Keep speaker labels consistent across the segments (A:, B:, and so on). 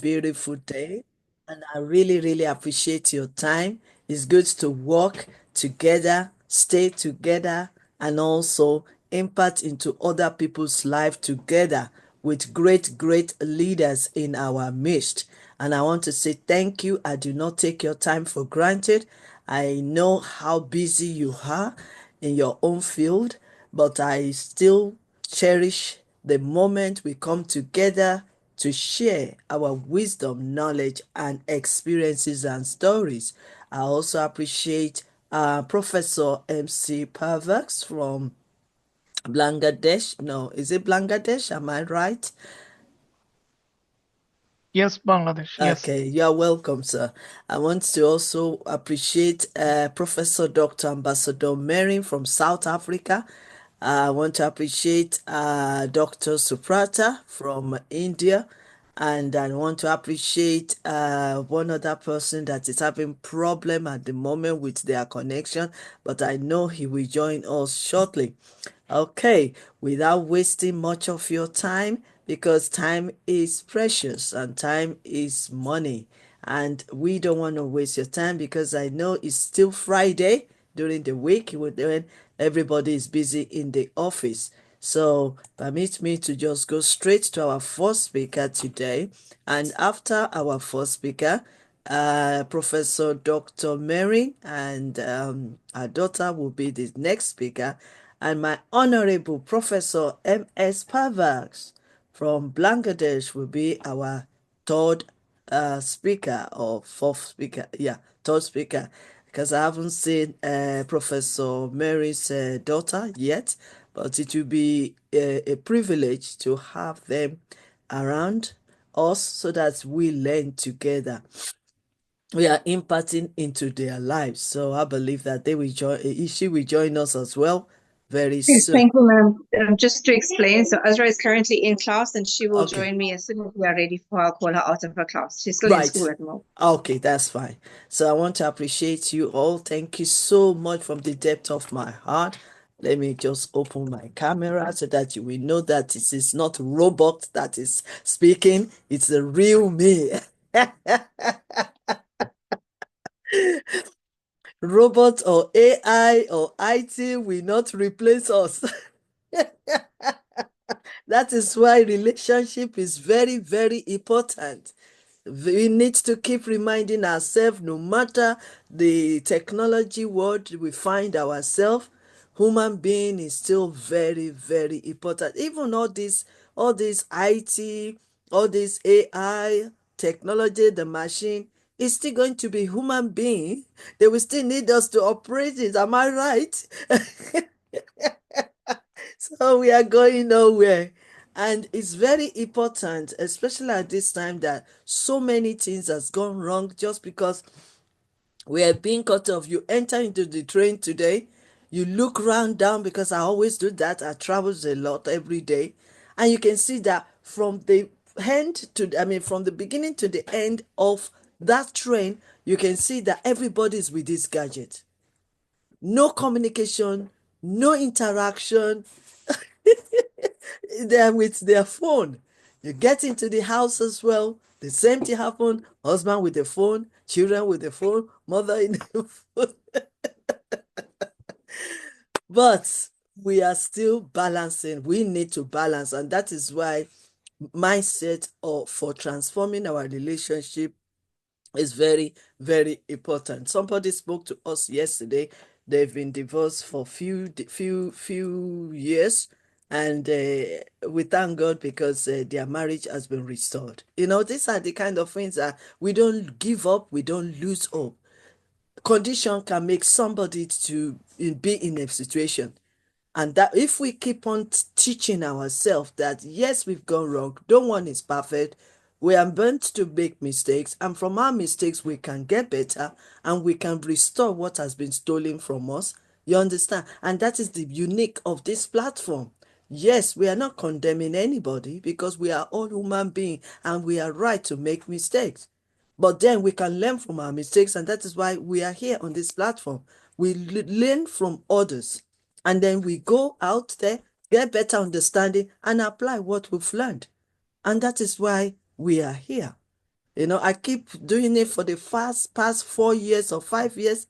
A: beautiful day. And I really, really appreciate your time. It's good to work together, stay together, and also impact into other people's life together with great, great leaders in our midst. And I want to say thank you. I do not take your time for granted. I know how busy you are in your own field, but I still cherish the moment we come together to share our wisdom, knowledge, and experiences and stories. I also appreciate Professor MC Parvax from Bangladesh. No, is it Bangladesh? Am I right?
B: Yes, Bangladesh. Yes.
A: Okay, you're welcome, sir. I want to also appreciate Professor Dr. Ambassador Mary from South Africa. I want to appreciate Dr. Suprata from India. And I want to appreciate one other person that is having problem at the moment with their connection, but I know he will join us shortly. Okay, without wasting much of your time, because time is precious and time is money. And we don't want to waste your time because I know it's still Friday during the week when everybody is busy in the office. So permit me to just go straight to our first speaker today. And after our first speaker, Professor Dr. Mary and our daughter will be the next speaker. And my Honorable Professor M.S. Pavaks from Bangladesh will be our third speaker or fourth speaker. Yeah, third speaker. Because I haven't seen Professor Mary's daughter yet, but it will be a privilege to have them around us so that we learn together. We are imparting into their lives. So I believe that they will join, she will join us as well very
C: Yes,
A: soon.
C: thank you, ma'am. Just to explain, so Azra is currently in class and she will
A: Okay.
C: join me as soon as we are ready for her. I'll call her out of her class. She's still in school
A: Right.
C: at the moment.
A: Okay, that's fine. So I want to appreciate you all. Thank you so much from the depth of my heart. Let me just open my camera so that you will know that it is not robot that is speaking. It's the real me. Robot or AI or IT will not replace us. That is why relationship is very, very important. We need to keep reminding ourselves, no matter the technology world we find ourselves, human being is still very, very important. Even all this IT, all this AI technology, the machine is still going to be human being. They will still need us to operate it. Am I right? So we are going nowhere. And it's very important, especially at this time, that so many things has gone wrong just because we are being cut off. You enter into the train today, you look round down because I always do that. I travel a lot every day. And you can see that from the from the beginning to the end of that train, you can see that everybody's with this gadget. No communication, no interaction, they're with their phone. You get into the house as well. The same thing happen. Husband with the phone, children with the phone, mother in the phone. But we are still balancing. We need to balance, and that is why mindset for transforming our relationship is very, very important. Somebody spoke to us yesterday. They've been divorced for few years, and we thank God because their marriage has been restored. You know, these are the kind of things that we don't give up, we don't lose hope. Condition can make somebody to be in a situation, and that if we keep on teaching ourselves that yes, we've gone wrong, no one is perfect, we are meant to make mistakes, and from our mistakes we can get better and we can restore what has been stolen from us. You understand? And that is the unique of this platform. Yes, we are not condemning anybody because we are all human beings and we are right to make mistakes. But then we can learn from our mistakes, and that is why we are here on this platform. We learn from others, and then we go out there, get better understanding, and apply what we've learned. And that is why we are here. You know, I keep doing it for the past 4 years or 5 years,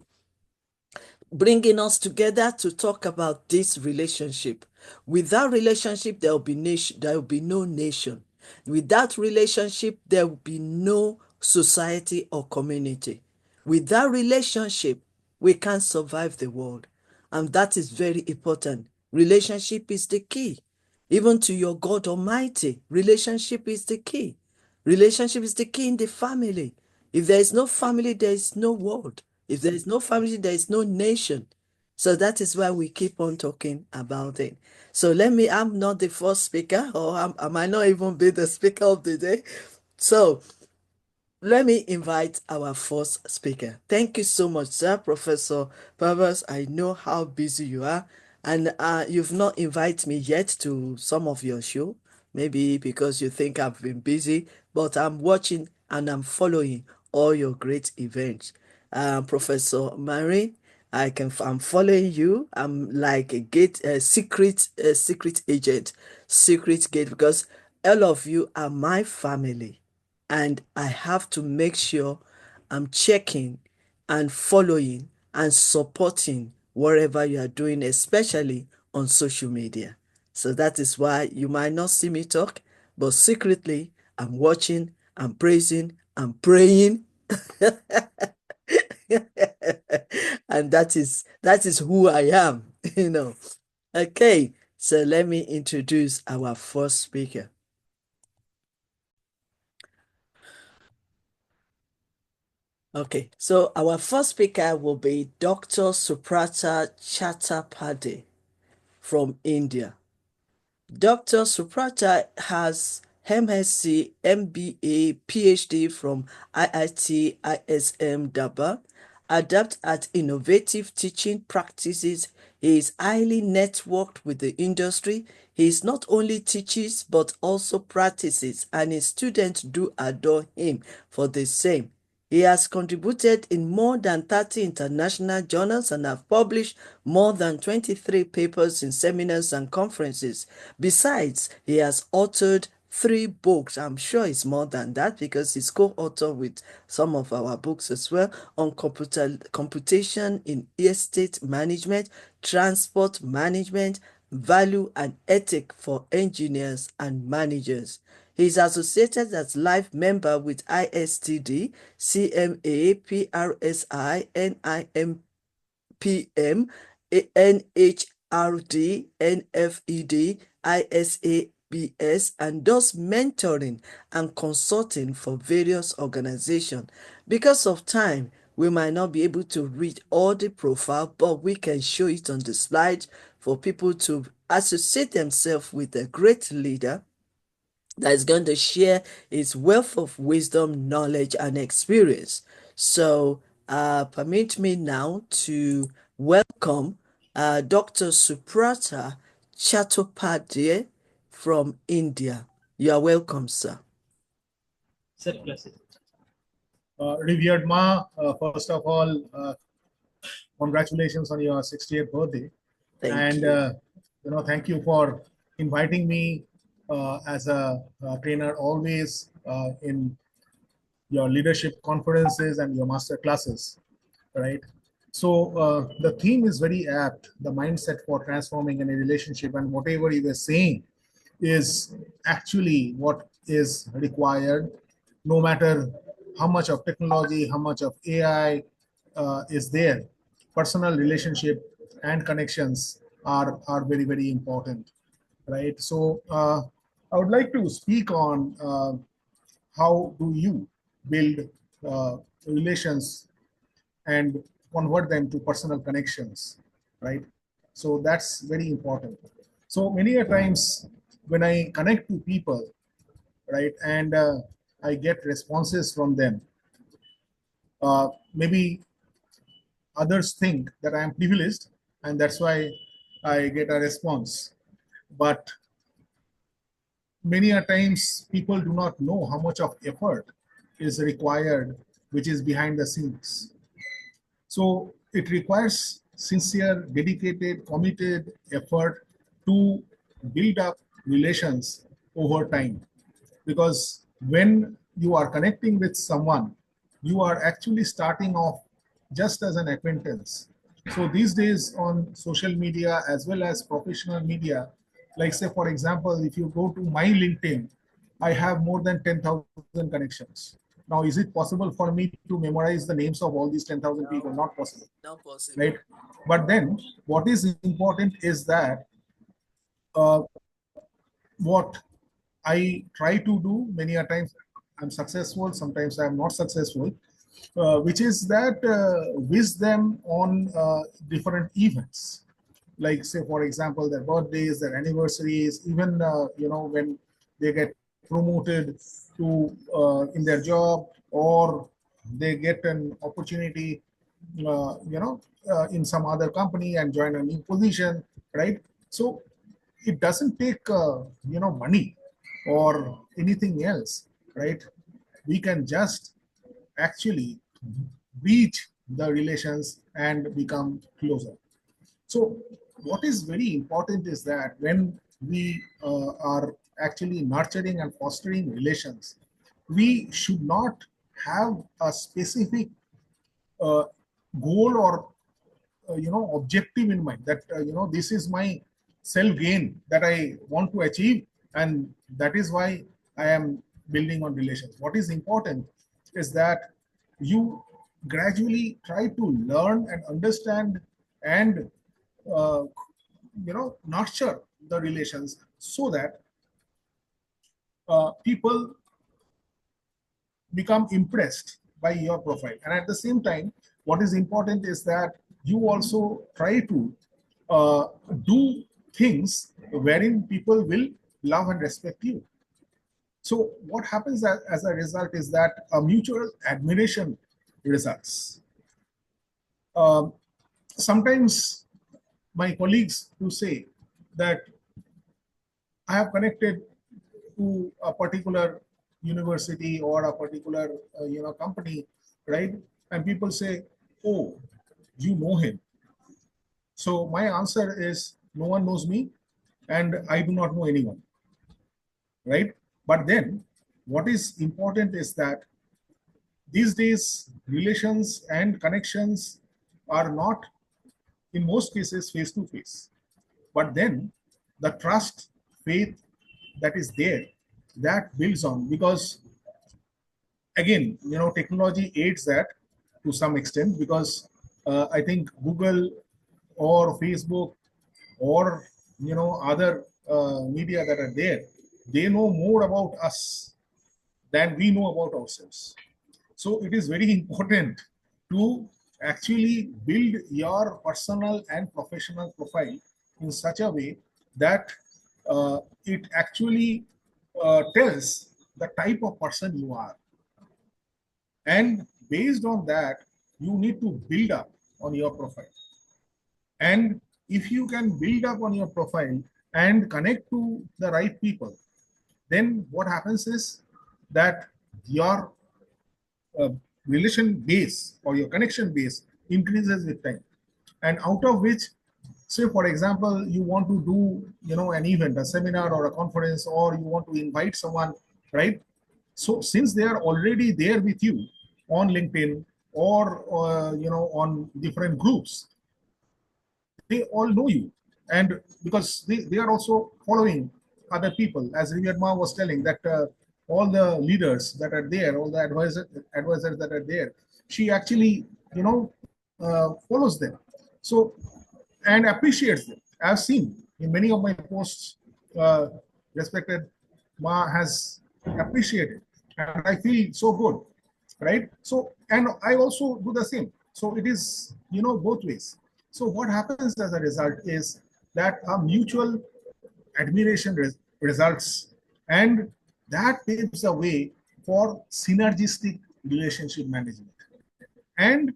A: bringing us together to talk about this relationship. Without relationship, there will be nation, there will be no nation. Without relationship, there will be no society or community. Without relationship, we can't survive the world. And that is very important. Relationship is the key. Even to your God Almighty, relationship is the key. Relationship is the key in the family. If there is no family, there is no world. If there is no family, there is no nation. So that is why we keep on talking about it. So I'm not the first speaker, or I might not even be the speaker of the day. So let me invite our first speaker. Thank you so much, sir, Professor Purvis. I know how busy you are, and you've not invited me yet to some of your show. Maybe because you think I've been busy, but I'm watching and I'm following all your great events. Professor Marie, I'm following you. I'm like a secret agent, secret gate, because all of you are my family, and I have to make sure I'm checking and following and supporting whatever you are doing, especially on social media. So that is why you might not see me talk, but secretly I'm watching, I'm praising, I'm praying. And that is who I am, you know. Okay, so let me introduce our first speaker. Okay, so our first speaker will be Dr. Suprata Chattopadhyay from India. Dr. Suprata has MSc, MBA, PhD from IIT ISM Dhaba, adept at innovative teaching practices. He is highly networked with the industry. He is not only teaches but also practices, and his students do adore him for the same. He has contributed in more than 30 international journals and have published more than 23 papers in seminars and conferences. Besides, he has authored 3 books. I'm sure it's more than that because he's co-author with some of our books as well on computation in estate management, transport management, value and ethic for engineers and managers. He is associated as life member with ISTD, CMA, PRSI, NIM PM, NHRD, NFED, ISABS, and does mentoring and consulting for various organizations. Because of time, we might not be able to read all the profile, but we can show it on the slide for people to associate themselves with a great leader that is going to share his wealth of wisdom, knowledge, and experience. So, permit me now to welcome Dr. Suprata Chattopadhyay from India. You are welcome, sir.
D: Revered Ma, first of all, congratulations on your 60th birthday.
A: Thank you.
D: Thank you for inviting me as a trainer always in your leadership conferences and your master classes, right? So the theme is very apt, the mindset for transforming any relationship, and whatever you were saying is actually what is required, no matter how much of technology, how much of AI is there. Personal relationship and connections are very, very important, right? So I would like to speak on how do you build relations and convert them to personal connections, right? So that's very important. So many a times when I connect to people, right, and I get responses from them, maybe others think that I am privileged and that's why I get a response. But many a times people do not know how much of effort is required, which is behind the scenes. So it requires sincere, dedicated, committed effort to build up relations over time. Because when you are connecting with someone, you are actually starting off just as an acquaintance. So these days on social media as well as professional media, like say for example, if you go to my LinkedIn, I have more than 10,000 connections. Now, is it possible for me to memorize the names of all these 10,000 people?
A: No,
D: Not possible,
A: not possible.
D: right? But then what is important is that uh, what I try to do many a times, I'm successful, sometimes I'm not successful, which is that wish them on different events. Like say, for example, their birthdays, their anniversaries, even when they get promoted to in their job, or they get an opportunity, in some other company and join a new position, right? So it doesn't take money or anything else, right? We can just actually reach the relations and become closer. So what is very important is that when we are actually nurturing and fostering relations, we should not have a specific uh, goal or objective in mind, that this is my self gain that I want to achieve, and that is why I am building on relations. What is important is that you gradually try to learn and understand and uh, nurture the relations, so that people become impressed by your profile. And at the same time, what is important is that you also try to uh, do things wherein people will love and respect you. So what happens as a result is that a mutual admiration results. Um, Sometimes my colleagues who say that I have connected to a particular university or a particular company, right? And people say, "Oh, you know him." So my answer is, no one knows me, and I do not know anyone, right? But then, what is important is that these days relations and connections are not, in most cases, face to face. But then the trust, faith that is there, that builds on, because again, technology aids that to some extent, because I think Google or Facebook or other media that are there, they know more about us than we know about ourselves. So it is very important to actually build your personal and professional profile in such a way that it actually tells the type of person you are. And based on that, you need to build up on your profile. And if you can build up on your profile and connect to the right people, then what happens is that your uh, relation base or your connection base increases with time. And out of which, say for example, you want to do an event, a seminar or a conference, or you want to invite someone, right? So since they are already there with you on LinkedIn or on different groups, they all know you. And because they are also following other people, as Riviyadma was telling, that all the leaders that are there, all the advisors that are there, she actually follows them. So, and appreciates them. I've seen in many of my posts, uh, respected Ma has appreciated, and I feel so good, right? So, and I also do the same. So it is both ways. So what happens as a result is that a mutual admiration results, and that paves the way for synergistic relationship management. And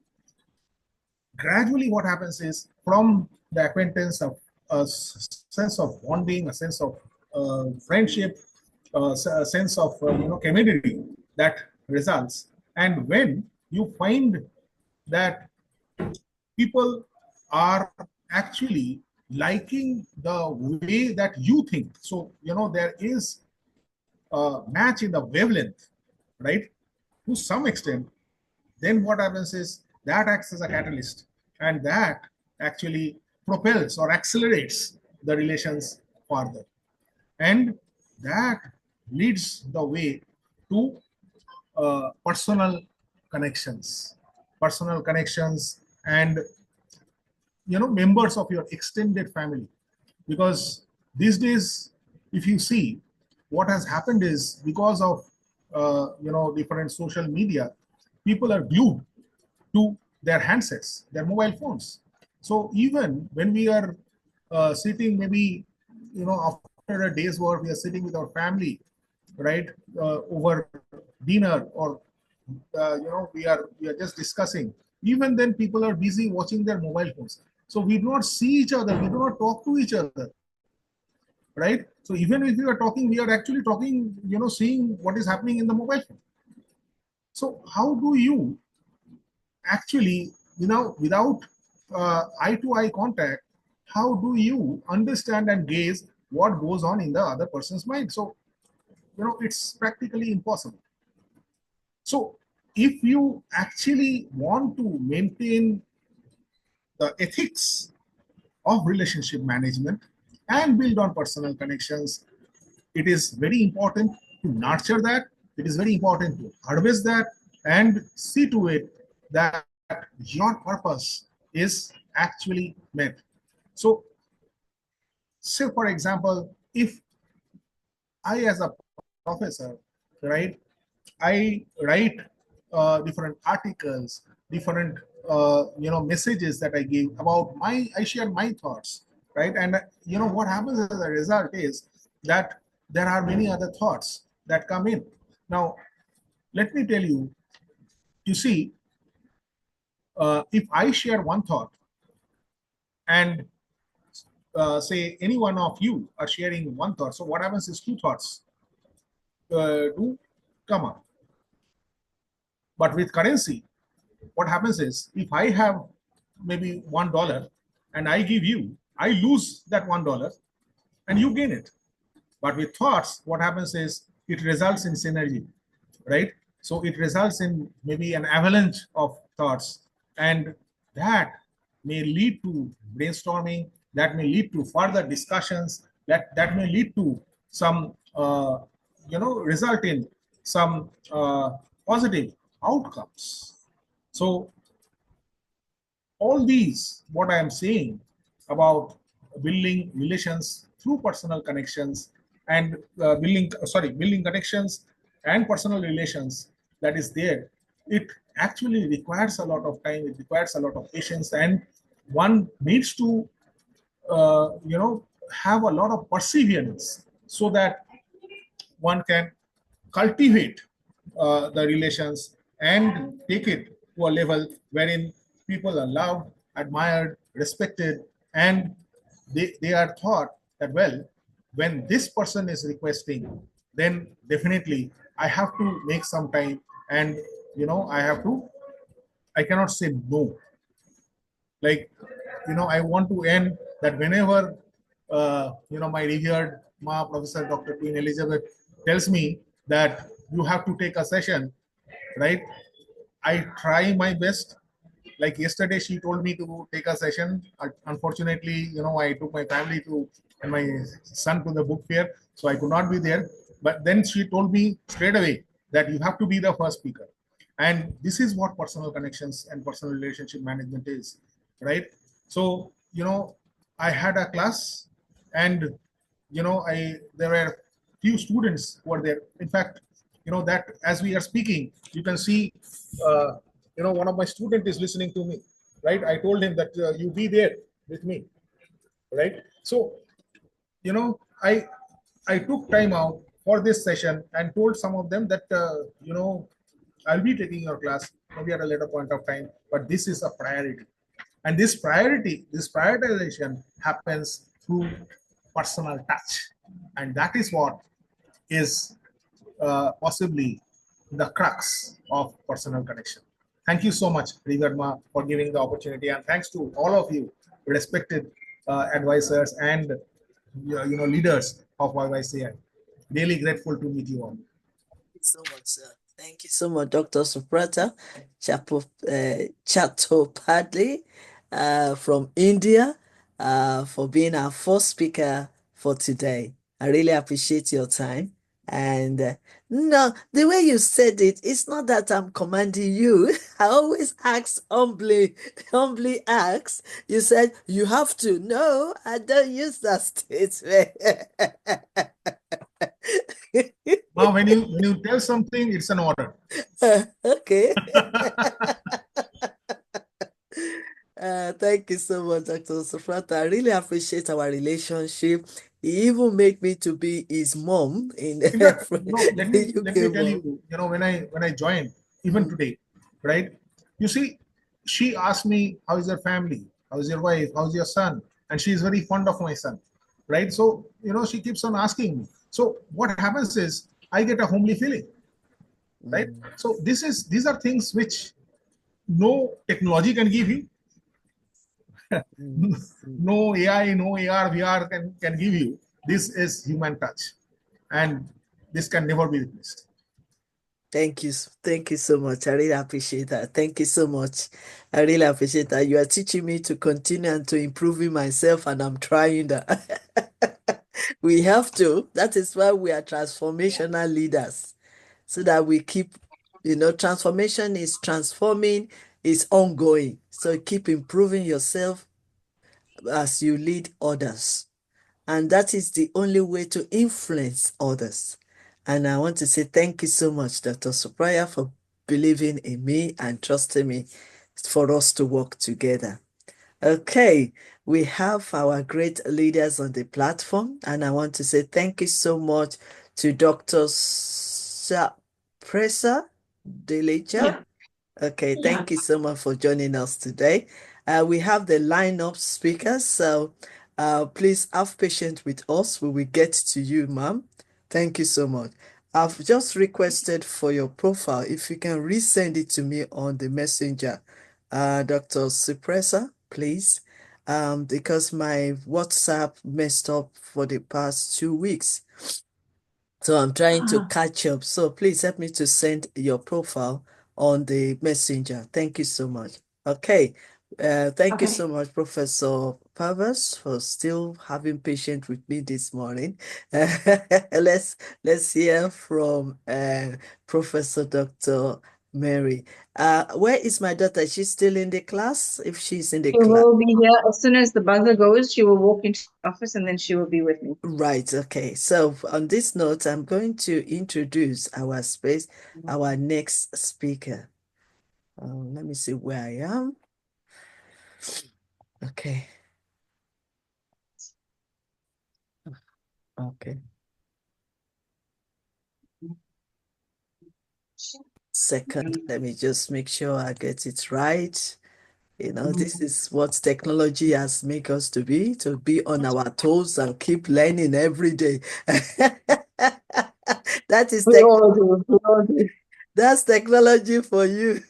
D: gradually what happens is, from the acquaintance of a sense of bonding, a sense of friendship, a sense of camaraderie that results. And when you find that people are actually liking the way that you think, so there is a match in the wavelength, right? To some extent, then what happens is that acts as a catalyst, and that actually propels or accelerates the relations further. And that leads the way to personal connections, and members of your extended family. Because these days, if you see, what has happened is, because of different social media, people are glued to their handsets, their mobile phones. So even when we are sitting, maybe after a day's work, we are sitting with our family, right, over dinner, or we are just discussing. Even then, people are busy watching their mobile phones. So we do not see each other. We do not talk to each other, right? So even if we are talking, we are actually talking, seeing what is happening in the mobile phone. So how do you actually, without eye to eye contact, how do you understand and gaze what goes on in the other person's mind? So, it's practically impossible. So, if you actually want to maintain the ethics of relationship management and build on personal connections, it is very important to nurture that. It is very important to harvest that and see to it that your purpose is actually met. So, say for example, if I, as a professor, right, I write different articles, different messages that I give about I share my thoughts, right? And what happens as a result is that there are many other thoughts that come in. Now, let me tell you, you see, if I share one thought, and say any one of you are sharing one thought, so what happens is two thoughts do come up. But with currency, what happens is, if I have maybe $1 and I give you, I lose that $1 and you gain it. But with thoughts, what happens is it results in synergy, right? So it results in maybe an avalanche of thoughts, and that may lead to brainstorming, that may lead to further discussions, that may lead to some, result in some positive outcomes. So all these, what I am saying about building relations through personal connections, and building connections and personal relations, that is there, it actually requires a lot of time, it requires a lot of patience, and one needs to have a lot of perseverance, so that one can cultivate the relations and take it to a level wherein people are loved, admired, respected, and they are thought that, well, when this person is requesting, then definitely I have to make some time, and I cannot say no. Like, I want to end that whenever my revered ma Professor Dr. Queen Elizabeth tells me that you have to take a session, right? I try my best. Like yesterday, she told me to take a session. Unfortunately, I took my family to and my son to the book fair, so I could not be there. But then she told me straight away that you have to be the first speaker. And this is what personal connections and personal relationship management is, right? So, I had a class, and I there were few students who were there. In fact, that as we are speaking, you can see, one of my student is listening to me, right? I told him that you be there with me, right? So, you know, I I took time out for this session and told some of them that I'll be taking your class maybe at a later point of time, but this is a priority, and this prioritization happens through personal touch, and that is what is possibly the crux of personal connection. Thank you so much, Riverma, for giving the opportunity, and thanks to all of you, respected advisors and leaders of YYCI. Really grateful to meet you all.
A: Thank you so much, sir. Thank you so much, Dr. Suprata Chattopadhyay from India for being our first speaker for today. I really appreciate your time. And no, the way you said it, it's not that I'm commanding you. I always ask humbly ask. You said you have to. No, I don't use that statement.
D: Now, when you tell something, it's an order.
A: Okay. Thank you so much, Dr. Sofrata. I really appreciate our relationship. He even made me to be his mom in
D: In fact,
A: the
D: let me
A: UK
D: tell
A: mom.
D: you, when I joined, even
A: Mm,
D: today, right? You see, she asked me, "How is your family? How is your wife? How's your son?" And she is very fond of my son, right? So she keeps on asking me. So what happens is I get a homely feeling, right?
A: mm,
D: So these are things which no technology can give you,
A: mm, mm.
D: no AI, no AR, VR can give you. This is human touch, and this can never be replaced.
A: Thank you so much. I really appreciate that. Thank you so much. I really appreciate that. You are teaching me to continue and to improving myself, and I'm trying that. We have to. That is why we are transformational leaders, so that we keep, transformation is transforming, is ongoing. So keep improving yourself as you lead others. And that is the only way to influence others. And I want to say thank you so much, Dr. Supraya, for believing in me and trusting me for us to work together. Okay, we have our great leaders on the platform, and I want to say thank you so much to Dr. Presa Delecha.
C: Yeah.
A: Okay, thank you so much for joining us today. We have the lineup speakers, so please have patience with us. We will get to you, ma'am. Thank you so much. I've just requested for your profile. If you can resend it to me on the messenger, Dr. Suppressor, please, because my WhatsApp messed up for the past 2 weeks. So I'm trying to catch up. So please help me to send your profile on the messenger. Thank you so much. Okay. Thank you
C: Okay.
A: so much, Professor Pavas, for still having patience with me this morning. Let's hear from Professor Dr. Mary. Where is my daughter? Is she still in the class? If she's in the
C: She
A: class.
C: will be here as soon as the buzzer goes. She will walk into the office and then she will be with me.
A: Right, okay. So on this note, I'm going to introduce our next speaker. Let me see where I am. Okay, okay. Second, let me just make sure I get it right. This is what technology has made us to be on our toes and keep learning every day. That is
C: We all do. We all do.
A: that's technology for you.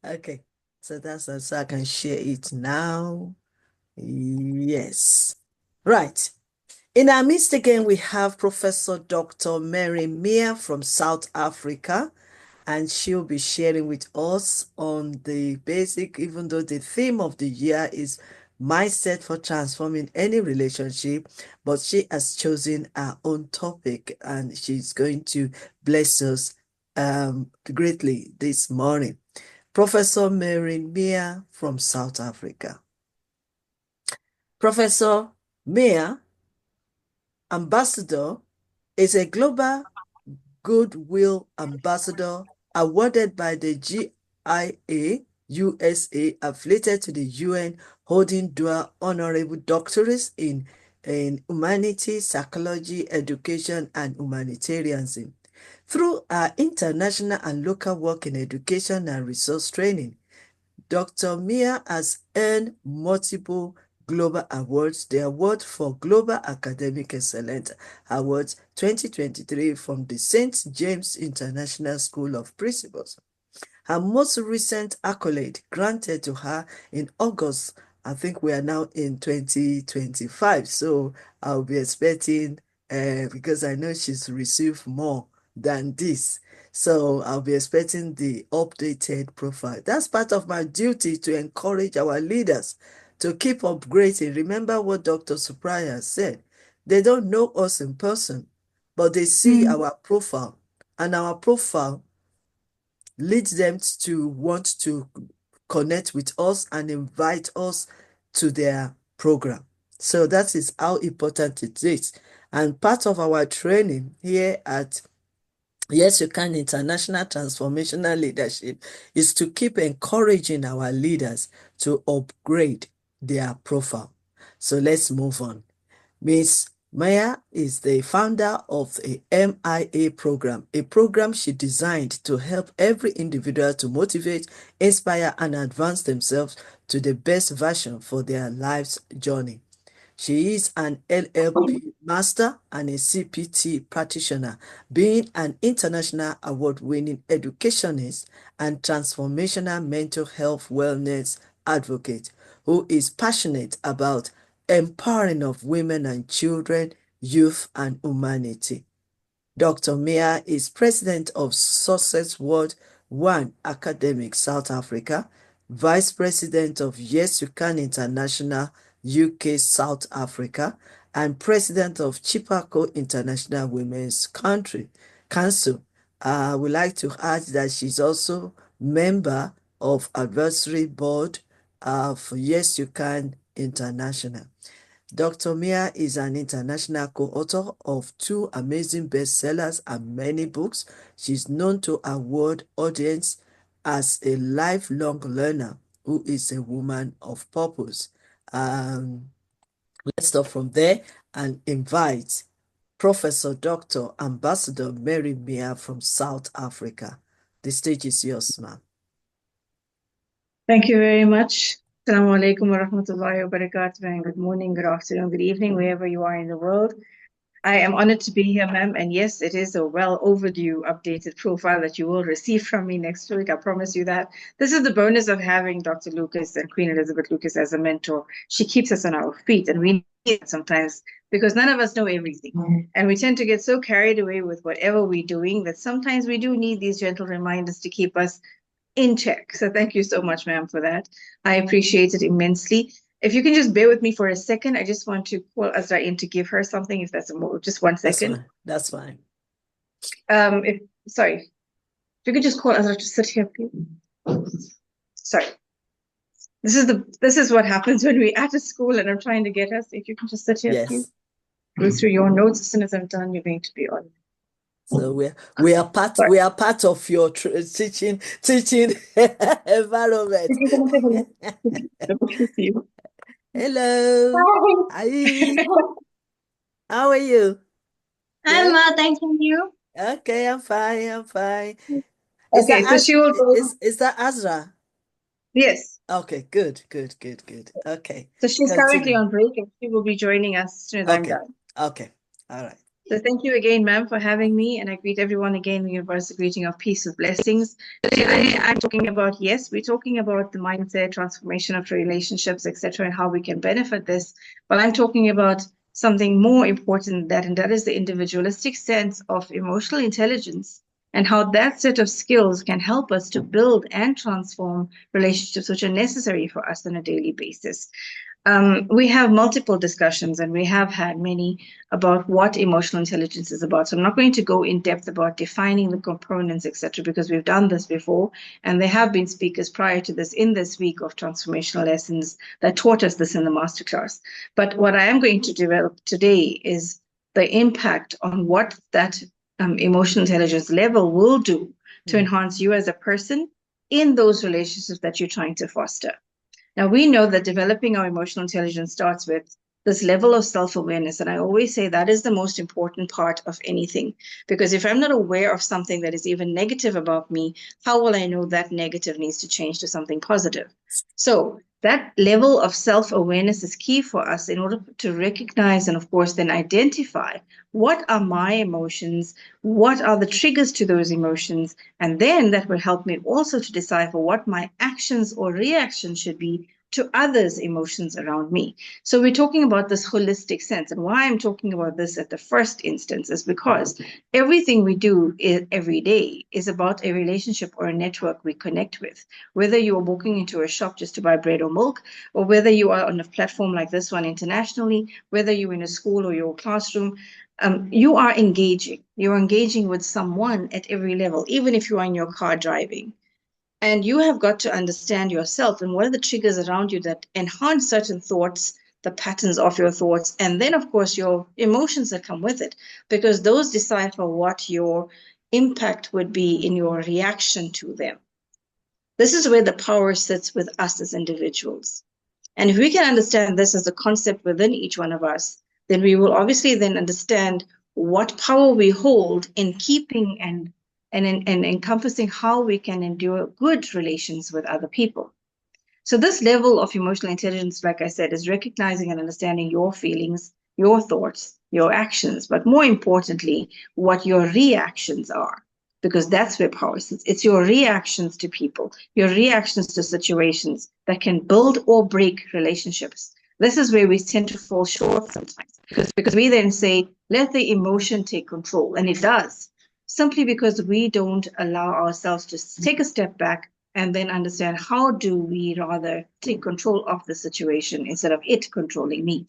A: Okay, so I can share it now. Yes. Right. In our midst again, we have Professor Dr. Mary Mia from South Africa, and she'll be sharing with us on the basic, even though the theme of the year is mindset for transforming any relationship, but she has chosen her own topic and she's going to bless us greatly this morning. Professor Mary Mia from South Africa. Professor Mia, ambassador, is a global Goodwill Ambassador awarded by the GIA USA, affiliated to the UN, holding dual honorable doctorates in humanity, psychology, education, and humanitarianism. Through our international and local work in education and resource training, Dr. Mia has earned multiple global awards, the Award for Global Academic Excellence Awards 2023 from the St. James International School of Principals. Her most recent accolade granted to her in August, I think we are now in 2025, so I'll be expecting, because I know she's received more than this. So I'll be expecting the updated profile. That's part of my duty to encourage our leaders to keep upgrading. Remember what Dr. Supriya said. They don't know us in person, but they see our profile, and our profile leads them to want to connect with us and invite us to their program. So that is how important it is. And part of our training here at Y.Y.C.I International Transformational Leadership is to keep encouraging our leaders to upgrade their profile. So let's move on. Ms. Maya is the founder of a MIA program, a program she designed to help every individual to motivate, inspire, and advance themselves to the best version for their life's journey. She is an LLP master and a CPT practitioner, being an international award-winning educationist and transformational mental health wellness advocate who is passionate about empowering of women and children, youth, and humanity. Dr. Mia is president of Success World One Academic South Africa, vice president of Y.Y.C.I International UK South Africa, and president of Chipako International Women's Council. I would like to add that she's also member of advisory board of Y.Y.C.I International. Dr. Mia is an international co-author of 2 amazing bestsellers and many books. She's known to a world audience as a lifelong learner who is a woman of purpose. Let's stop from there and invite Professor Dr. Ambassador Mary Mia from South Africa. The stage is yours, ma'am.
C: Thank you very much. Assalamu alaikum wa rahmatullahi wa barakatuh, and good morning, good afternoon, good evening, wherever you are in the world. I am honored to be here, ma'am, and yes, it is a well overdue updated profile that you will receive from me next week. I promise you that. This is the bonus of having Dr. Lucas and Queen Elizabeth Lucas as a mentor. She keeps us on our feet, and we need it sometimes because none of us know everything. And we tend to get so carried away with whatever we're doing that sometimes we do need these gentle reminders to keep us in check. So thank you so much, ma'am, for that. I appreciate it immensely. If you can just bear with me for a second, I just want to call Azra in to give her something, if that's just 1 second.
A: That's fine.
C: Sorry. If you could just call Azra to sit here, please. Sorry. This is what happens when we're at a school and I'm trying to get us. If you can just sit here, please. Go through your notes. As soon as I'm done, you're going to be on.
A: So we are part of your teaching environment. Hello. Hi. How are you?
E: I'm well, thank you.
A: Okay, I'm fine.
C: Okay, so she will go.
A: Is that Azra?
C: Yes.
A: Okay, good. Okay.
C: So she's currently on break and she will be joining us as soon as I'm done.
A: Okay. All right.
C: So thank you again, ma'am, for having me. And I greet everyone again with the universal greeting of peace with blessings. Today I'm talking about, we're talking about the mindset, transformation of relationships, etc., and how we can benefit this. But I'm talking about something more important than that, and that is the individualistic sense of emotional intelligence and how that set of skills can help us to build and transform relationships which are necessary for us on a daily basis. We have multiple discussions, and we have had many about what emotional intelligence is about. So I'm not going to go in depth about defining the components, etc., because we've done this before, and there have been speakers prior to this in this week of transformational lessons that taught us this in the masterclass. But what I am going to develop today is the impact on what that emotional intelligence level will do to enhance you as a person in those relationships that you're trying to foster. Now, we know that developing our emotional intelligence starts with this level of self-awareness. And I always say that is the most important part of anything. Because if I'm not aware of something that is even negative about me, how will I know that negative needs to change to something positive? So that level of self-awareness is key for us in order to recognize and, of course, then identify what are my emotions, what are the triggers to those emotions, and then that will help me also to decipher what my actions or reactions should be to others' emotions around me. So we're talking about this holistic sense. And why I'm talking about this at the first instance is because everything we do every day is about a relationship or a network we connect with. Whether you are walking into a shop just to buy bread or milk, or whether you are on a platform like this one internationally, whether you're in a school or your classroom, you are engaging. You're engaging with someone at every level, even if you are in your car driving. And you have got to understand yourself and what are the triggers around you that enhance certain thoughts, the patterns of your thoughts, and then, of course, your emotions that come with it, because those decipher what your impact would be in your reaction to them. This is where the power sits with us as individuals. And if we can understand this as a concept within each one of us, then we will obviously then understand what power we hold in keeping and encompassing how we can endure good relations with other people. So this level of emotional intelligence, like I said, is recognizing and understanding your feelings, your thoughts, your actions, but more importantly, what your reactions are, because that's where power sits. It's your reactions to people, your reactions to situations that can build or break relationships. This is where we tend to fall short sometimes, because we then say, let the emotion take control, and it does, simply because we don't allow ourselves to take a step back and then understand how do we rather take control of the situation instead of it controlling me.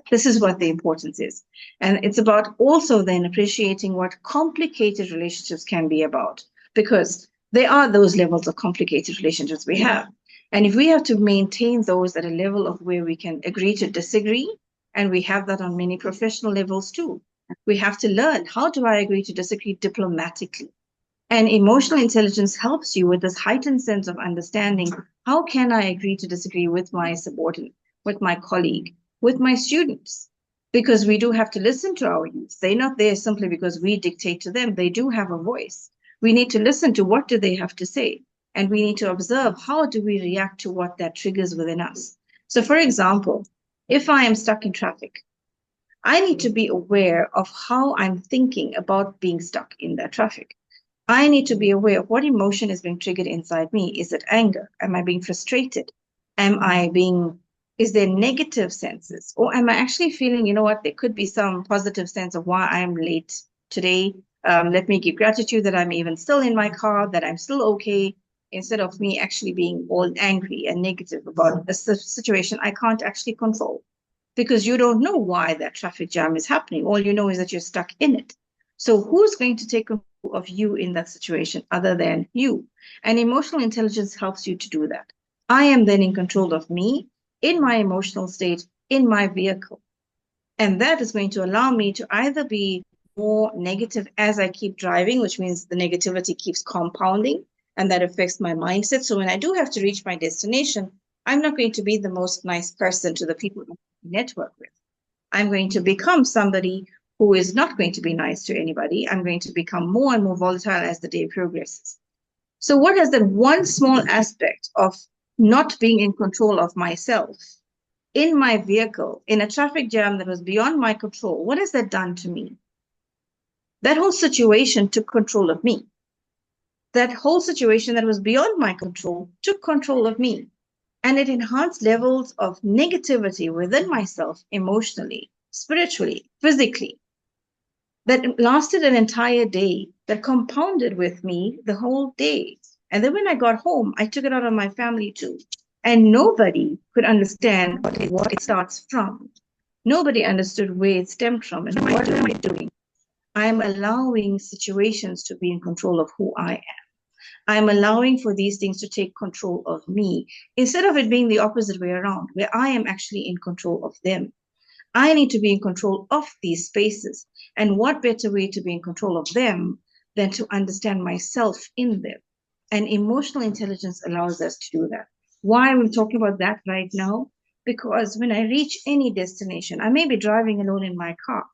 C: This is what the importance is. And it's about also then appreciating what complicated relationships can be about, because there are those levels of complicated relationships we have. And if we have to maintain those at a level of where we can agree to disagree, and we have that on many professional levels too, we have to learn, how do I agree to disagree diplomatically? And emotional intelligence helps you with this heightened sense of understanding. How can I agree to disagree with my subordinate, with my colleague, with my students? Because we do have to listen to our youth. They're not there simply because we dictate to them. They do have a voice. We need to listen to what do they have to say. And we need to observe how do we react to what that triggers within us. So for example, if I am stuck in traffic, I need to be aware of how I'm thinking about being stuck in that traffic. I need to be aware of what emotion is being triggered inside me. Is it anger? Am I being frustrated? Is there negative senses? Or am I actually feeling, you know what, there could be some positive sense of why I'm late today. Let me give gratitude that I'm even still in my car, that I'm still okay, instead of me actually being all angry and negative about a situation I can't actually control. Because you don't know why that traffic jam is happening. All you know is that you're stuck in it. So who's going to take control of you in that situation other than you? And emotional intelligence helps you to do that. I am then in control of me, in my emotional state, in my vehicle. And that is going to allow me to either be more negative as I keep driving, which means the negativity keeps compounding, and that affects my mindset. So when I do have to reach my destination, I'm not going to be the most nice person to the people I network with. I'm going to become somebody who is not going to be nice to anybody. I'm going to become more and more volatile as the day progresses. So what has that one small aspect of not being in control of myself in my vehicle, in a traffic jam that was beyond my control, what has that done to me? That whole situation took control of me. That whole situation that was beyond my control took control of me. And it enhanced levels of negativity within myself, emotionally, spiritually, physically, that lasted an entire day, that compounded with me the whole day. And then when I got home, I took it out on my family too. And nobody could understand what it starts from. Nobody understood where it stemmed from and what am I doing? I'm allowing situations to be in control of who I am. I'm allowing for these things to take control of me instead of it being the opposite way around, where I am actually in control of them. I need to be in control of these spaces. And what better way to be in control of them than to understand myself in them? And emotional intelligence allows us to do that. Why am I talking about that right now? Because when I reach any destination, I may be driving alone in my car,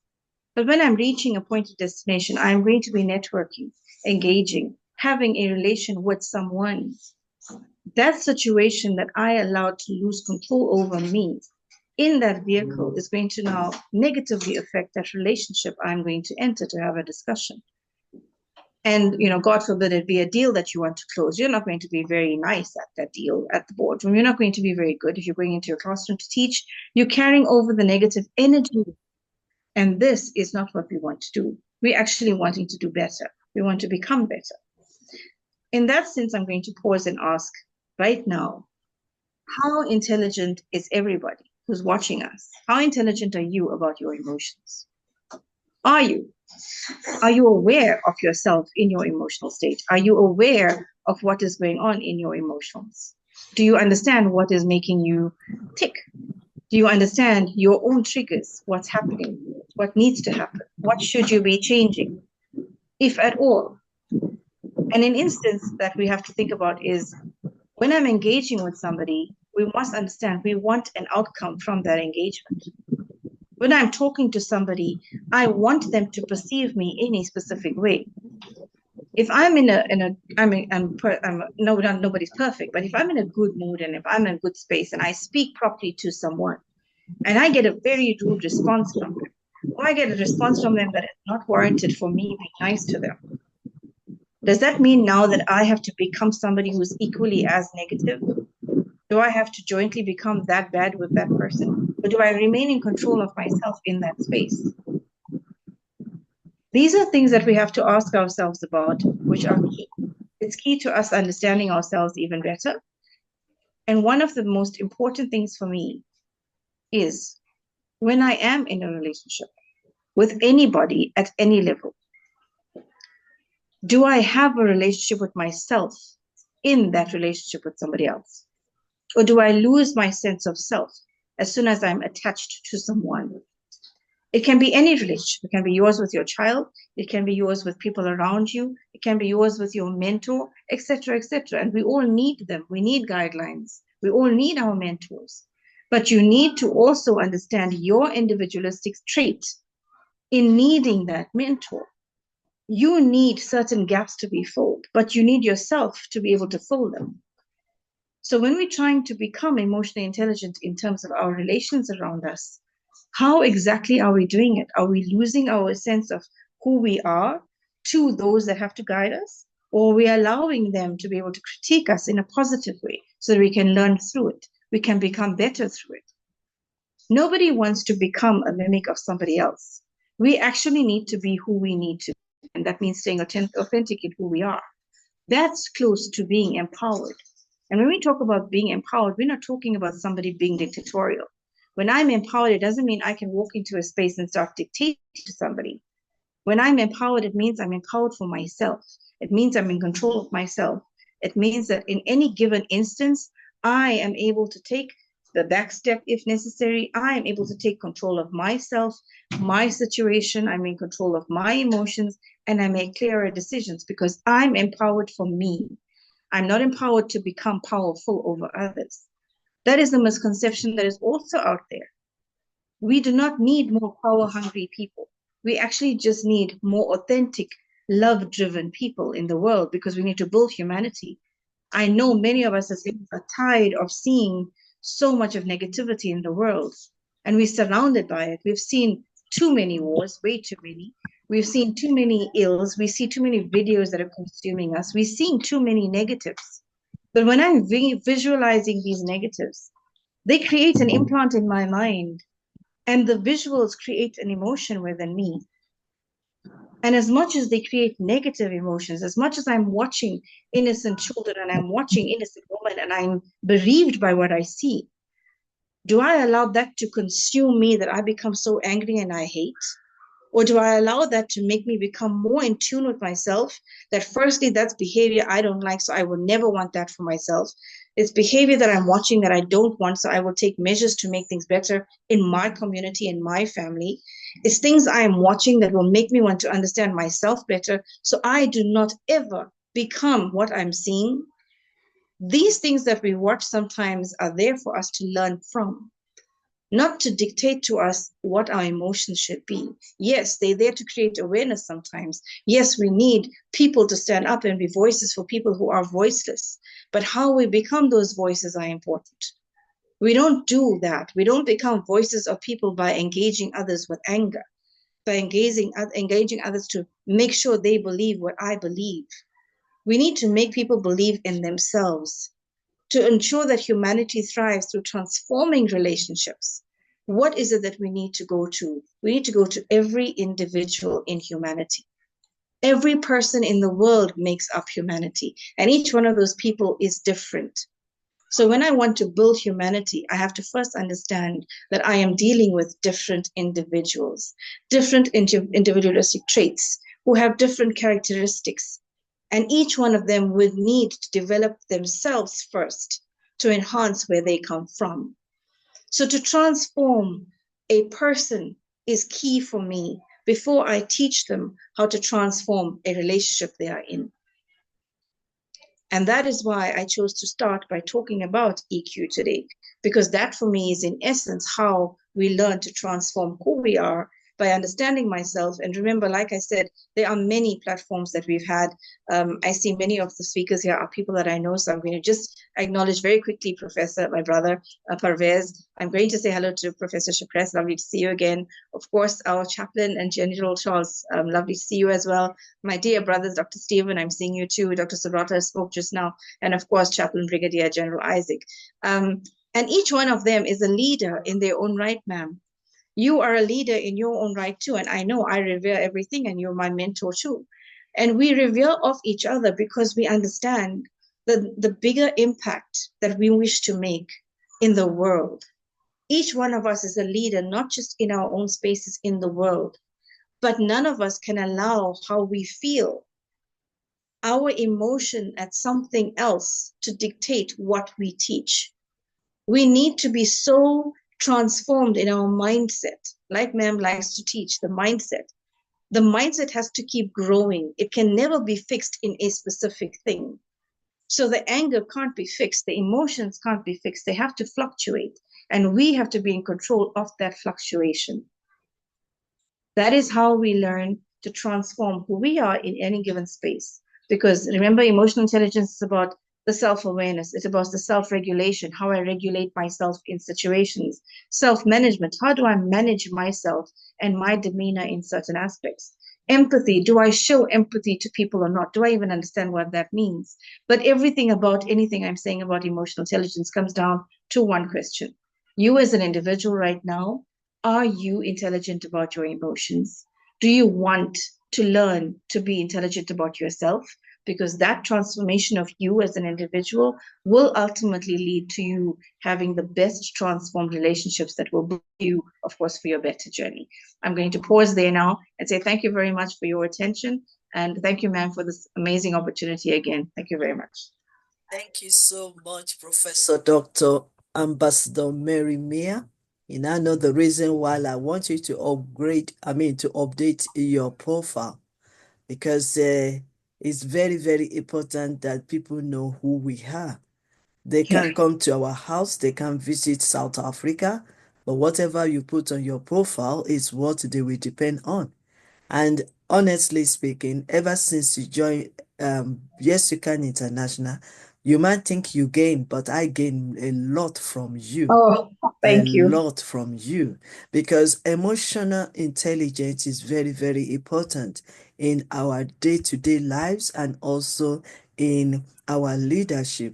C: but when I'm reaching a pointed destination, I'm going to be networking, engaging, having a relation with someone. That situation that I allowed to lose control over me in that vehicle is going to now negatively affect that relationship I'm going to enter to have a discussion. And, God forbid it be a deal that you want to close. You're not going to be very nice at that deal at the boardroom. You're not going to be very good if you're going into your classroom to teach. You're carrying over the negative energy. And this is not what we want to do. We're actually wanting to do better. We want to become better. In that sense, I'm going to pause and ask right now, how intelligent is everybody who's watching us? How intelligent are you about your emotions? Are you? Are you aware of yourself in your emotional state? Are you aware of what is going on in your emotions? Do you understand what is making you tick? Do you understand your own triggers? What's happening? What needs to happen? What should you be changing, if at all? And an instance that we have to think about is when I'm engaging with somebody, we must understand we want an outcome from that engagement. When I'm talking to somebody, I want them to perceive me in a specific way. If I'm nobody's perfect, but if I'm in a good mood and if I'm in a good space and I speak properly to someone and I get a very rude response from them, or I get a response from them that is not warranted for me being nice to them, does that mean now that I have to become somebody who's equally as negative? Do I have to jointly become that bad with that person? Or do I remain in control of myself in that space? These are things that we have to ask ourselves about, which are key. It's key to us understanding ourselves even better. And one of the most important things for me is when I am in a relationship with anybody at any level, do I have a relationship with myself in that relationship with somebody else? Or do I lose my sense of self as soon as I'm attached to someone? It can be any relationship. It can be yours with your child. It can be yours with people around you. It can be yours with your mentor, etc., etc. And we all need them. We need guidelines. We all need our mentors. But you need to also understand your individualistic trait in needing that mentor. You need certain gaps to be filled, but you need yourself to be able to fill them. So when we're trying to become emotionally intelligent in terms of our relations around us, how exactly are we doing it? Are we losing our sense of who we are to those that have to guide us? Or are we allowing them to be able to critique us in a positive way so that we can learn through it? We can become better through it. Nobody wants to become a mimic of somebody else. We actually need to be who we need to be, and that means staying authentic in who we are. That's close to being empowered. And when we talk about being empowered, we're not talking about somebody being dictatorial. When I'm empowered, it doesn't mean I can walk into a space and start dictating to somebody. When I'm empowered, it means I'm empowered for myself. It means I'm in control of myself. It means that in any given instance, I am able to take the back step if necessary. I am able to take control of myself, my situation. I'm in control of my emotions, and I make clearer decisions because I'm empowered for me. I'm not empowered to become powerful over others. That is a misconception that is also out there. We do not need more power-hungry people. We actually just need more authentic, love-driven people in the world because we need to build humanity. I know many of us are tired of seeing so much of negativity in the world, and we're surrounded by it. We've seen too many wars, way too many. We've seen too many ills. We see too many videos that are consuming us. We're seeing too many negatives. But when I'm visualizing these negatives, they create an implant in my mind, and the visuals create an emotion within me. And as much as they create negative emotions, as much as I'm watching innocent children and I'm watching innocent women and I'm bereaved by what I see, do I allow that to consume me that I become so angry and I hate? Or do I allow that to make me become more in tune with myself? That firstly, that's behavior I don't like, so I will never want that for myself. It's behavior that I'm watching that I don't want, so I will take measures to make things better in my community, in my family. It's things I am watching that will make me want to understand myself better, so I do not ever become what I'm seeing. These things that we watch sometimes are there for us to learn from, not to dictate to us what our emotions should be. Yes, they're there to create awareness sometimes. Yes, we need people to stand up and be voices for people who are voiceless. But how we become those voices are important. We don't do that. We don't become voices of people by engaging others with anger. by engaging others to make sure they believe what I believe. We need to make people believe in themselves to ensure that humanity thrives through transforming relationships. What is it that we need to go to? We need to go to every individual in humanity. Every person in the world makes up humanity, and each one of those people is different. So when I want to build humanity, I have to first understand that I am dealing with different individuals, different individualistic traits who have different characteristics. And each one of them would need to develop themselves first to enhance where they come from. So to transform a person is key for me before I teach them how to transform a relationship they are in. And that is why I chose to start by talking about EQ today, because that for me is in essence how we learn to transform who we are by understanding myself. And remember, like I said, there are many platforms that we've had. I see many of the speakers here are people that I know. So I'm going to just acknowledge very quickly, Professor, my brother, Parvez. I'm going to say hello to Professor Shapres. Lovely to see you again. Of course, our chaplain and General Charles. Lovely to see you as well. My dear brothers, Dr. Stephen, I'm seeing you too. Dr. Sabrata spoke just now. And of course, Chaplain Brigadier General Isaac. And each one of them is a leader in their own right, ma'am. You are a leader in your own right too. And I know I revere everything, and you're my mentor too. And we revere of each other because we understand the bigger impact that we wish to make in the world. Each one of us is a leader, not just in our own spaces in the world, but none of us can allow how we feel, our emotion at something else to dictate what we teach. We need to be so transformed in our mindset, like ma'am likes to teach, the mindset. The mindset has to keep growing. It can never be fixed in a specific thing. So the anger can't be fixed. The emotions can't be fixed. They have to fluctuate. And we have to be in control of that fluctuation. That is how we learn to transform who we are in any given space. Because remember, emotional intelligence is about the self-awareness. It's about the self-regulation, how I regulate myself in situations. Self-management, how do I manage myself and my demeanor in certain aspects? Empathy, do I show empathy to people or not? Do I even understand what that means? But everything about anything I'm saying about emotional intelligence comes down to one question. You as an individual right now, are you intelligent about your emotions? Do you want to learn to be intelligent about yourself? Because that transformation of you as an individual will ultimately lead to you having the best transformed relationships that will bring you, of course, for your better journey. I'm going to pause there now and say thank you very much for your attention. And thank you, ma'am, for this amazing opportunity again. Thank you very much.
A: Thank you so much, Professor Dr. Ambassador Mary Mia. You now know the reason why I want you to to update your profile, because it's very, very important that people know who we are. They can come to our house, they can visit South Africa, but whatever you put on your profile is what they will depend on. And honestly speaking, ever since you joined Yes You Can International, you might think you gain, but I gain a lot from you.
C: Oh, thank you.
A: A lot from you, because emotional intelligence is very, very important in our day-to-day lives and also in our leadership,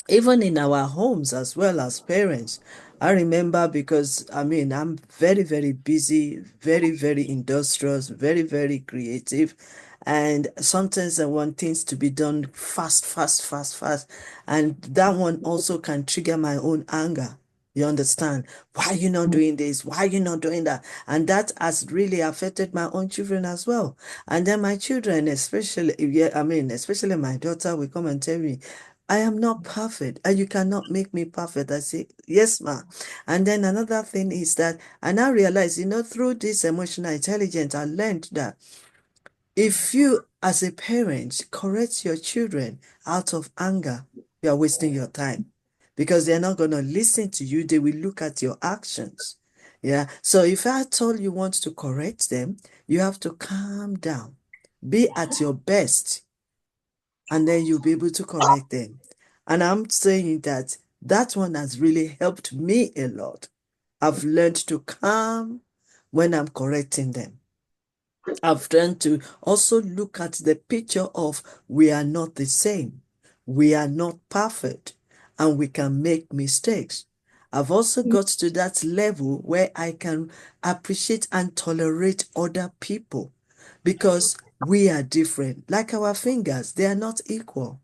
A: even in our homes as well as parents. I remember, because I'm very, very busy, very, very industrious, very, very creative. And sometimes I want things to be done fast, fast, fast, fast. And that one also can trigger my own anger. You understand? Why are you not doing this? Why are you not doing that? And that has really affected my own children as well. And then my children, especially, especially my daughter, will come and tell me, I am not perfect and you cannot make me perfect. I say, yes, ma. And then another thing is that I now realize, through this emotional intelligence, I learned that if you, as a parent, correct your children out of anger, you are wasting your time, because they're not going to listen to you. They will look at your actions. Yeah. So if at all you want to correct them, you have to calm down, be at your best, and then you'll be able to correct them. And I'm saying that that one has really helped me a lot. I've learned to calm when I'm correcting them. I've learned to also look at the picture of we are not the same. We are not perfect and we can make mistakes. I've also got to that level where I can appreciate and tolerate other people because we are different. Like our fingers, they are not equal.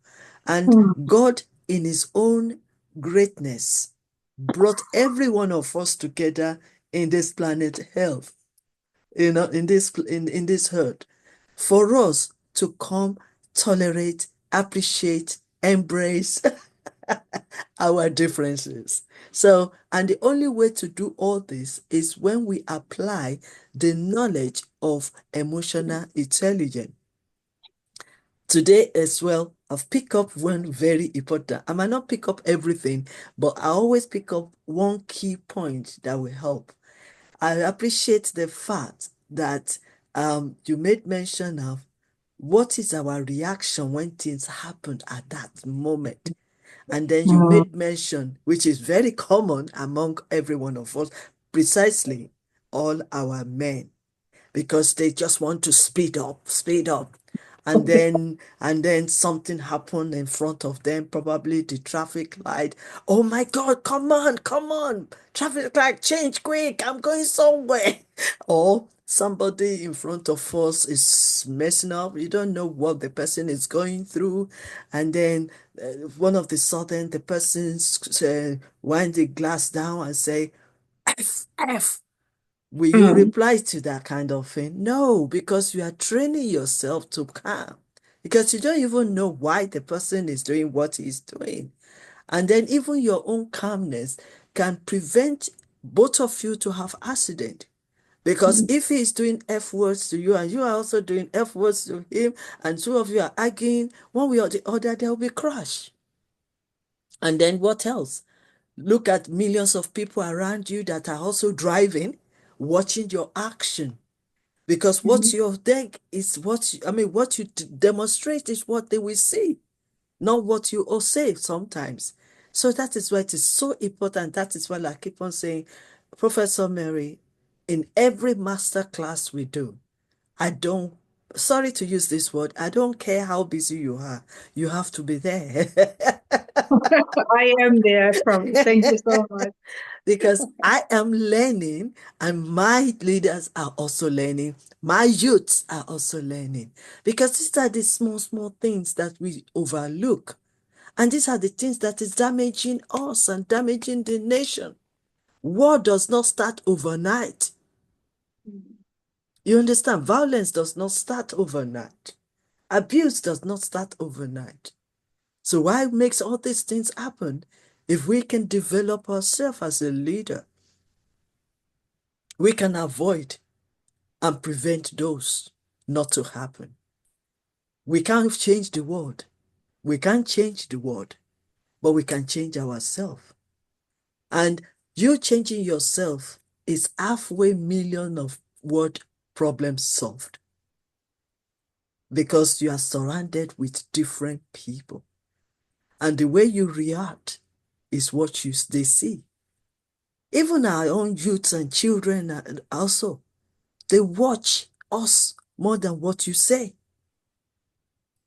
A: And God, in his own greatness, brought every one of us together in this planet Earth, in this herd, for us to come, tolerate, appreciate, embrace our differences. So, and the only way to do all this is when we apply the knowledge of emotional intelligence. Today as well, I've picked up one very important. I might not pick up everything, but I always pick up one key point that will help. I appreciate the fact that you made mention of what is our reaction when things happen at that moment. And then you made mention, which is very common among every one of us, precisely all our men, because they just want to speed up. And then something happened in front of them, probably the traffic light. Oh my God, come on. Traffic light, change quick. I'm going somewhere. Or somebody in front of us is messing up. You don't know what the person is going through. And then one of the sudden, the person wind the glass down and say, F. Will you reply to that kind of thing? No, because you are training yourself to calm. Because you don't even know why the person is doing what he's doing. And then even your own calmness can prevent both of you to have accident. Because if he's doing F words to you and you are also doing F words to him, and two of you are arguing, one way or the other, there will be crash. And then what else? Look at millions of people around you that are also driving, watching your action. Because what you think is what you demonstrate is what they will see, not what you all say sometimes. So that is why it is so important. That is why I keep on saying, Professor Mary, in every master class we do, I don't, sorry to use this word, I don't care how busy you are, you have to be there.
C: I am there, I promise. Thank you so much.
A: Because I am learning and my leaders are also learning. My youths are also learning. Because these are the small things that we overlook. And these are the things that is damaging us and damaging the nation. War does not start overnight. You understand? Violence does not start overnight. Abuse does not start overnight. So why makes all these things happen? If we can develop ourselves as a leader, we can avoid and prevent those not to happen. We can't change the world. We can't change the world, but we can change ourselves. And you changing yourself is halfway million of world problems solved, because you are surrounded with different people. And the way you react is what they see. Even our own youths and children also, they watch us more than what you say.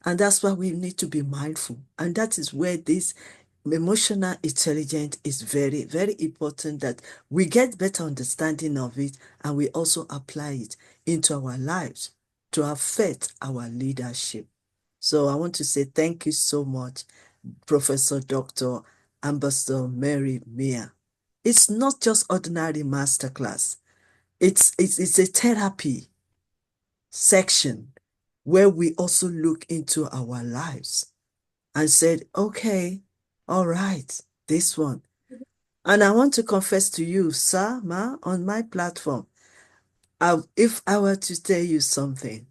A: And that's why we need to be mindful. And that is where this emotional intelligence is very, very important, that we get better understanding of it and we also apply it into our lives to affect our leadership. So I want to say thank you so much, Professor Dr. Ambassador Mary Mia. It's not just ordinary masterclass. It's a therapy section where we also look into our lives and said, okay, all right, this one. And I want to confess to you, sir, ma, on my platform, if I were to tell you something,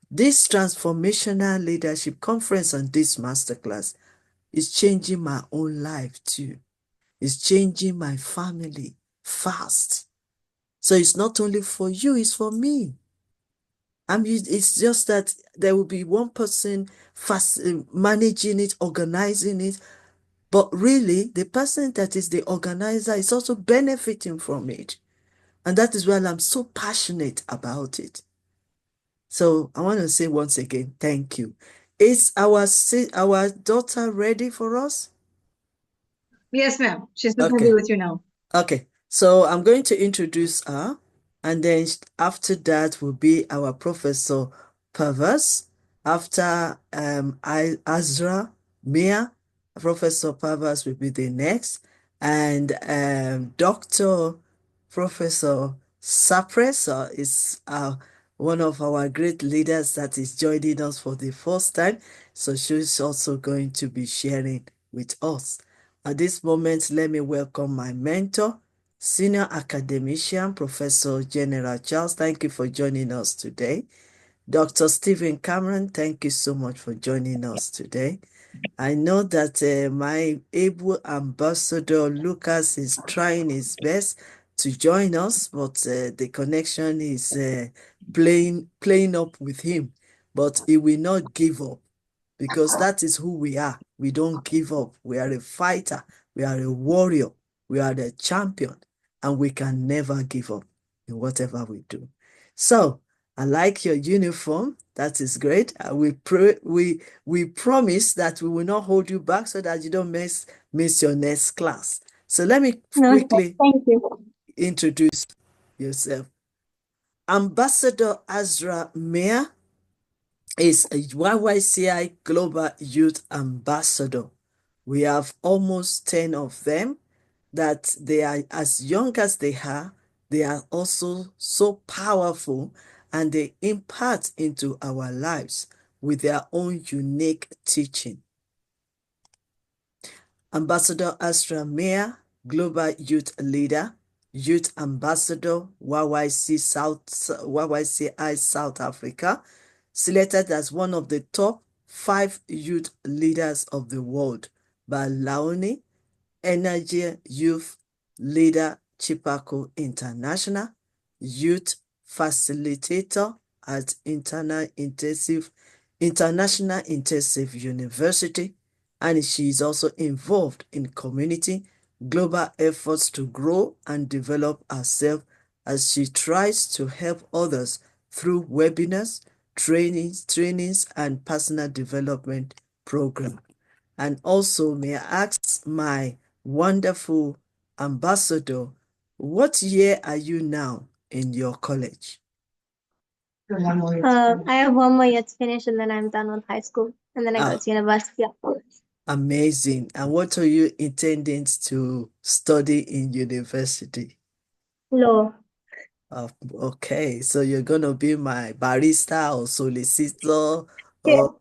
A: this transformational leadership conference and this masterclass is changing my own life too. It's changing my family fast. So it's not only for you, it's for me. It's just that there will be one person managing it, organizing it, but really the person that is the organizer is also benefiting from it. And that is why I'm so passionate about it. So I want to say once again, thank you. Is our daughter ready for us?
C: Yes, ma'am. She's just happy
A: Okay.
C: with you now.
A: Okay. So I'm going to introduce her, and then after that will be our Professor Pavas. After Azra Mia, Professor Pavas will be the next, and Dr. Professor Sapressa is one of our great leaders that is joining us for the first time. So she's also going to be sharing with us. At this moment, let me welcome my mentor, Senior Academician, Professor General Charles. Thank you for joining us today. Dr. Stephen Cameron, thank you so much for joining us today. I know that my able ambassador Lucas is trying his best to join us, but the connection is playing up with him. But he will not give up because that is who we are. We don't give up. We are a fighter. We are a warrior. We are the champion, and we can never give up in whatever we do. So I like your uniform. That is great. We promise that we will not hold you back so that you don't miss your next class. So let me
E: No,
A: quickly
E: thank you.
A: introduce yourself. Ambassador Azra Meir is a YYCI Global Youth Ambassador. We have almost 10 of them that they are as young as they are also so powerful and they impart into our lives with their own unique teaching. Ambassador Astra Meir, Global Youth Leader, Youth Ambassador, YYCI South Africa, selected as one of the top 5 youth leaders of the world by Laoni Energy Youth Leader Chipako International, Youth Facilitator at International Intensive University, and she is also involved in community global efforts to grow and develop herself as she tries to help others through webinars, trainings, and personal development programs. And also, may I ask my wonderful ambassador, what year are you now in your college?
E: I have one more year to finish and then I'm done with high school. And then I go
A: Ah,
E: to university afterwards.
A: amazing. And what are you intending to study in university?
E: Law.
A: Okay, so you're going to be my barista or solicitor
E: Yeah.
A: or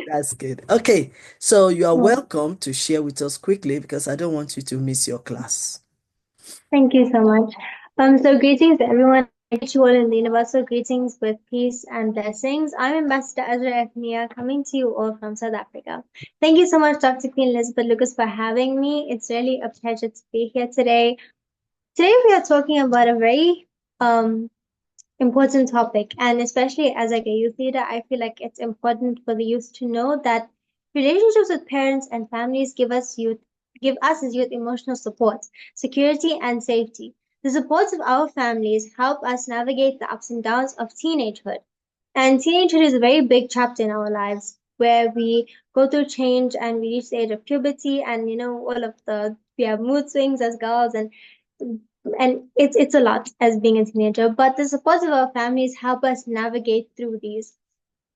A: that's good. Okay, so you are welcome to share with us quickly because I don't want you to miss your class.
E: Thank you so much. So greetings to everyone. I greet you all in the universal greetings with peace and blessings. I'm Ambassador Azra Ethnia coming to you all from South Africa. Thank you so much, Dr. Queen Elizabeth Lucas, for having me. It's really a pleasure to be here today. Today we are talking about a very important topic, and especially as like a youth leader, I feel like it's important for the youth to know that relationships with parents and families give us as youth emotional support, security, and safety. The supports of our families help us navigate the ups and downs of teenagehood. And teenagehood is a very big chapter in our lives where we go through change and we reach the age of puberty, and all of the we have mood swings as girls, and it's a lot as being a teenager, but the support of our families help us navigate through these.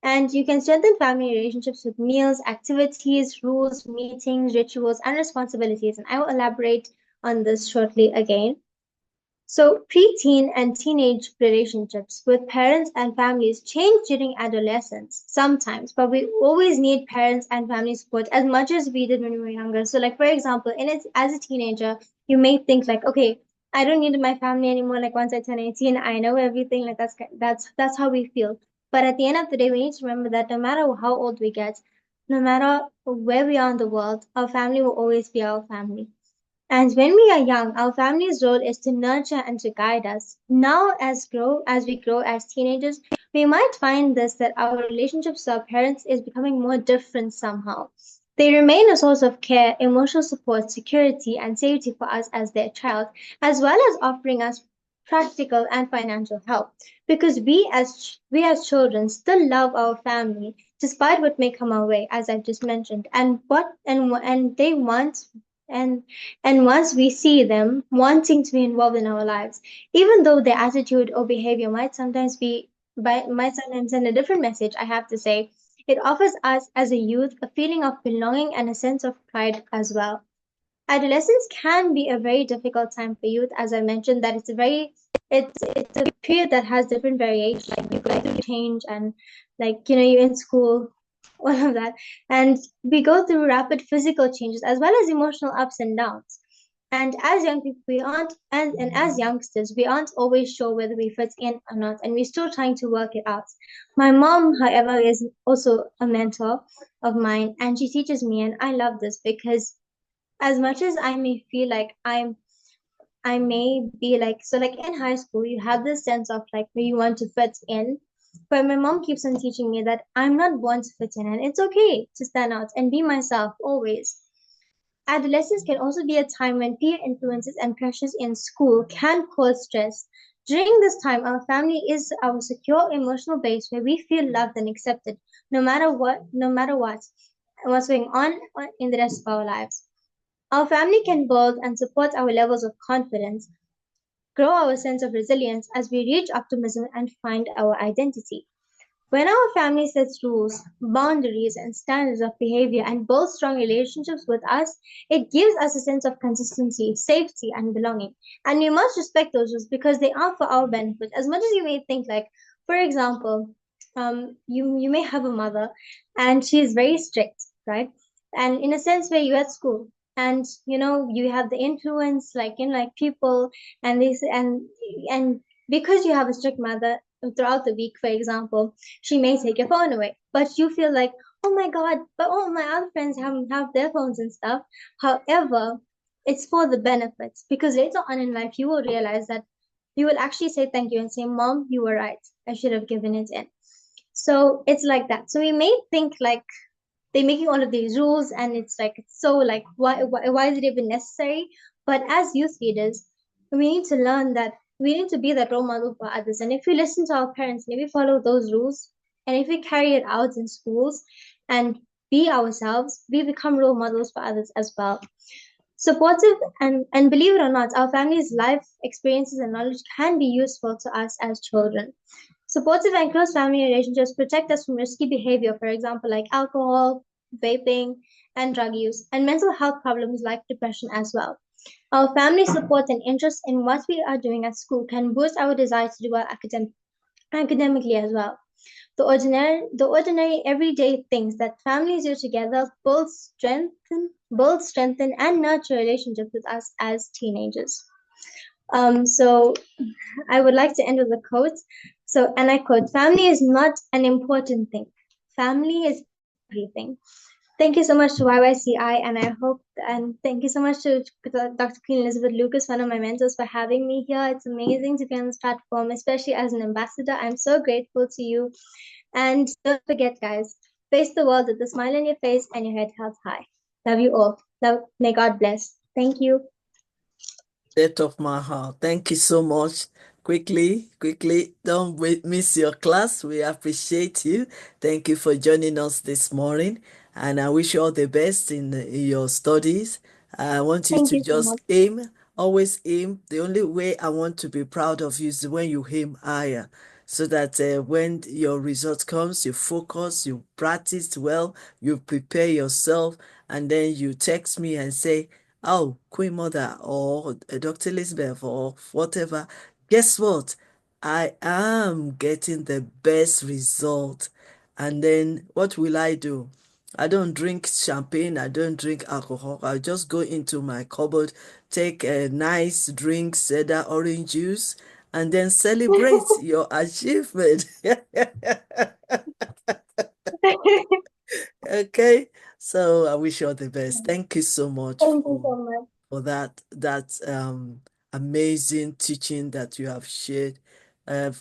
E: And you can strengthen family relationships with meals, activities, rules, meetings, rituals, and responsibilities. And I will elaborate on this shortly again. So, preteen and teenage relationships with parents and families change during adolescence sometimes, but we always need parents and family support as much as we did when we were younger. So, like for example, as a teenager, you may think like, okay, I don't need my family anymore. Like once I turn 18, I know everything. Like that's how we feel. But at the end of the day, we need to remember that no matter how old we get, no matter where we are in the world, our family will always be our family. And when we are young, our family's role is to nurture and to guide us. Now, as we grow as teenagers, we might find this that our relationships to our parents is becoming more different somehow. They remain a source of care, emotional support, security, and safety for us as their child, as well as offering us practical and financial help. Because we as children still love our family despite what may come our way, as I've just mentioned, and they want and and once we see them wanting to be involved in our lives, even though their attitude or behavior might sometimes send a different message, I have to say, it offers us as a youth a feeling of belonging and a sense of pride as well. Adolescence can be a very difficult time for youth, as I mentioned, that it's a period that has different variations, like you go through change and you're in school, all of that. And we go through rapid physical changes as well as emotional ups and downs. And as young people, we aren't, and as youngsters, we aren't always sure whether we fit in or not, and we're still trying to work it out. My mom, however, is also a mentor of mine, and she teaches me, and I love this because as much as I may feel like I may be like, so like in high school, you have this sense of like where you want to fit in. But my mom keeps on teaching me that I'm not born to fit in, and it's okay to stand out and be myself always. Adolescence can also be a time when peer influences and pressures in school can cause stress. During this time, our family is our secure emotional base where we feel loved and accepted, no matter what, what's going on in the rest of our lives. Our family can build and support our levels of confidence, grow our sense of resilience as we reach optimism and find our identity. When our family sets rules, boundaries, and standards of behavior and builds strong relationships with us, it gives us a sense of consistency, safety, and belonging. And we must respect those rules because they are for our benefit. As much as you may think, like, for example, you may have a mother and she is very strict, right? And in a sense where you're at school and you have the influence like in like people and this and because you have a strict mother throughout the week, for example, she may take your phone away. But you feel like, oh my God, but all my other friends have their phones and stuff. However, it's for the benefits because later on in life you will realize that you will actually say thank you and say, Mom, you were right. I should have given it in. So it's like that. So we may think like they're making all of these rules and it's like it's so like why is it even necessary? But as youth leaders, we need to learn that we need to be that role model for others. And if we listen to our parents and if we follow those rules and if we carry it out in schools and be ourselves, we become role models for others as well. Supportive and believe it or not, our family's life experiences and knowledge can be useful to us as children. Supportive and close family relationships protect us from risky behavior, for example, like alcohol, vaping, and drug use, and mental health problems like depression as well. Our family support and interest in what we are doing at school can boost our desire to do well academically as well. The ordinary everyday things that families do together build strengthen, and nurture relationships with us as teenagers. So I would like to end with a quote. So, and I quote, family is not an important thing. Family is everything. Thank you so much to YYCI, and I hope, and thank you so much to Dr. Queen Elizabeth Lucas, one of my mentors, for having me here. It's amazing to be on this platform, especially as an ambassador. I'm so grateful to you. And don't forget, guys, face the world with a smile on your face and your head held high. Love you all. May God bless. Thank you.
A: Depth of my heart. Thank you so much. Quickly, don't miss your class. We appreciate you. Thank you for joining us this morning. And I wish you all the best in your studies. I want you
E: Thank
A: to
E: you so
A: just
E: much.
A: aim, always aim. The only way I want to be proud of you is when you aim higher, so that when your result comes, you focus, you practice well, you prepare yourself, and then you text me and say, oh, Queen Mother or Dr. Elizabeth or whatever, guess what? I am getting the best result. And then what will I do? I don't drink champagne. I don't drink alcohol. I just go into my cupboard, take a nice drink, cedar orange juice, and then celebrate your achievement. Okay, so I wish you all the best. Thank you so much
E: Thank you so much.
A: for that amazing teaching that you have shared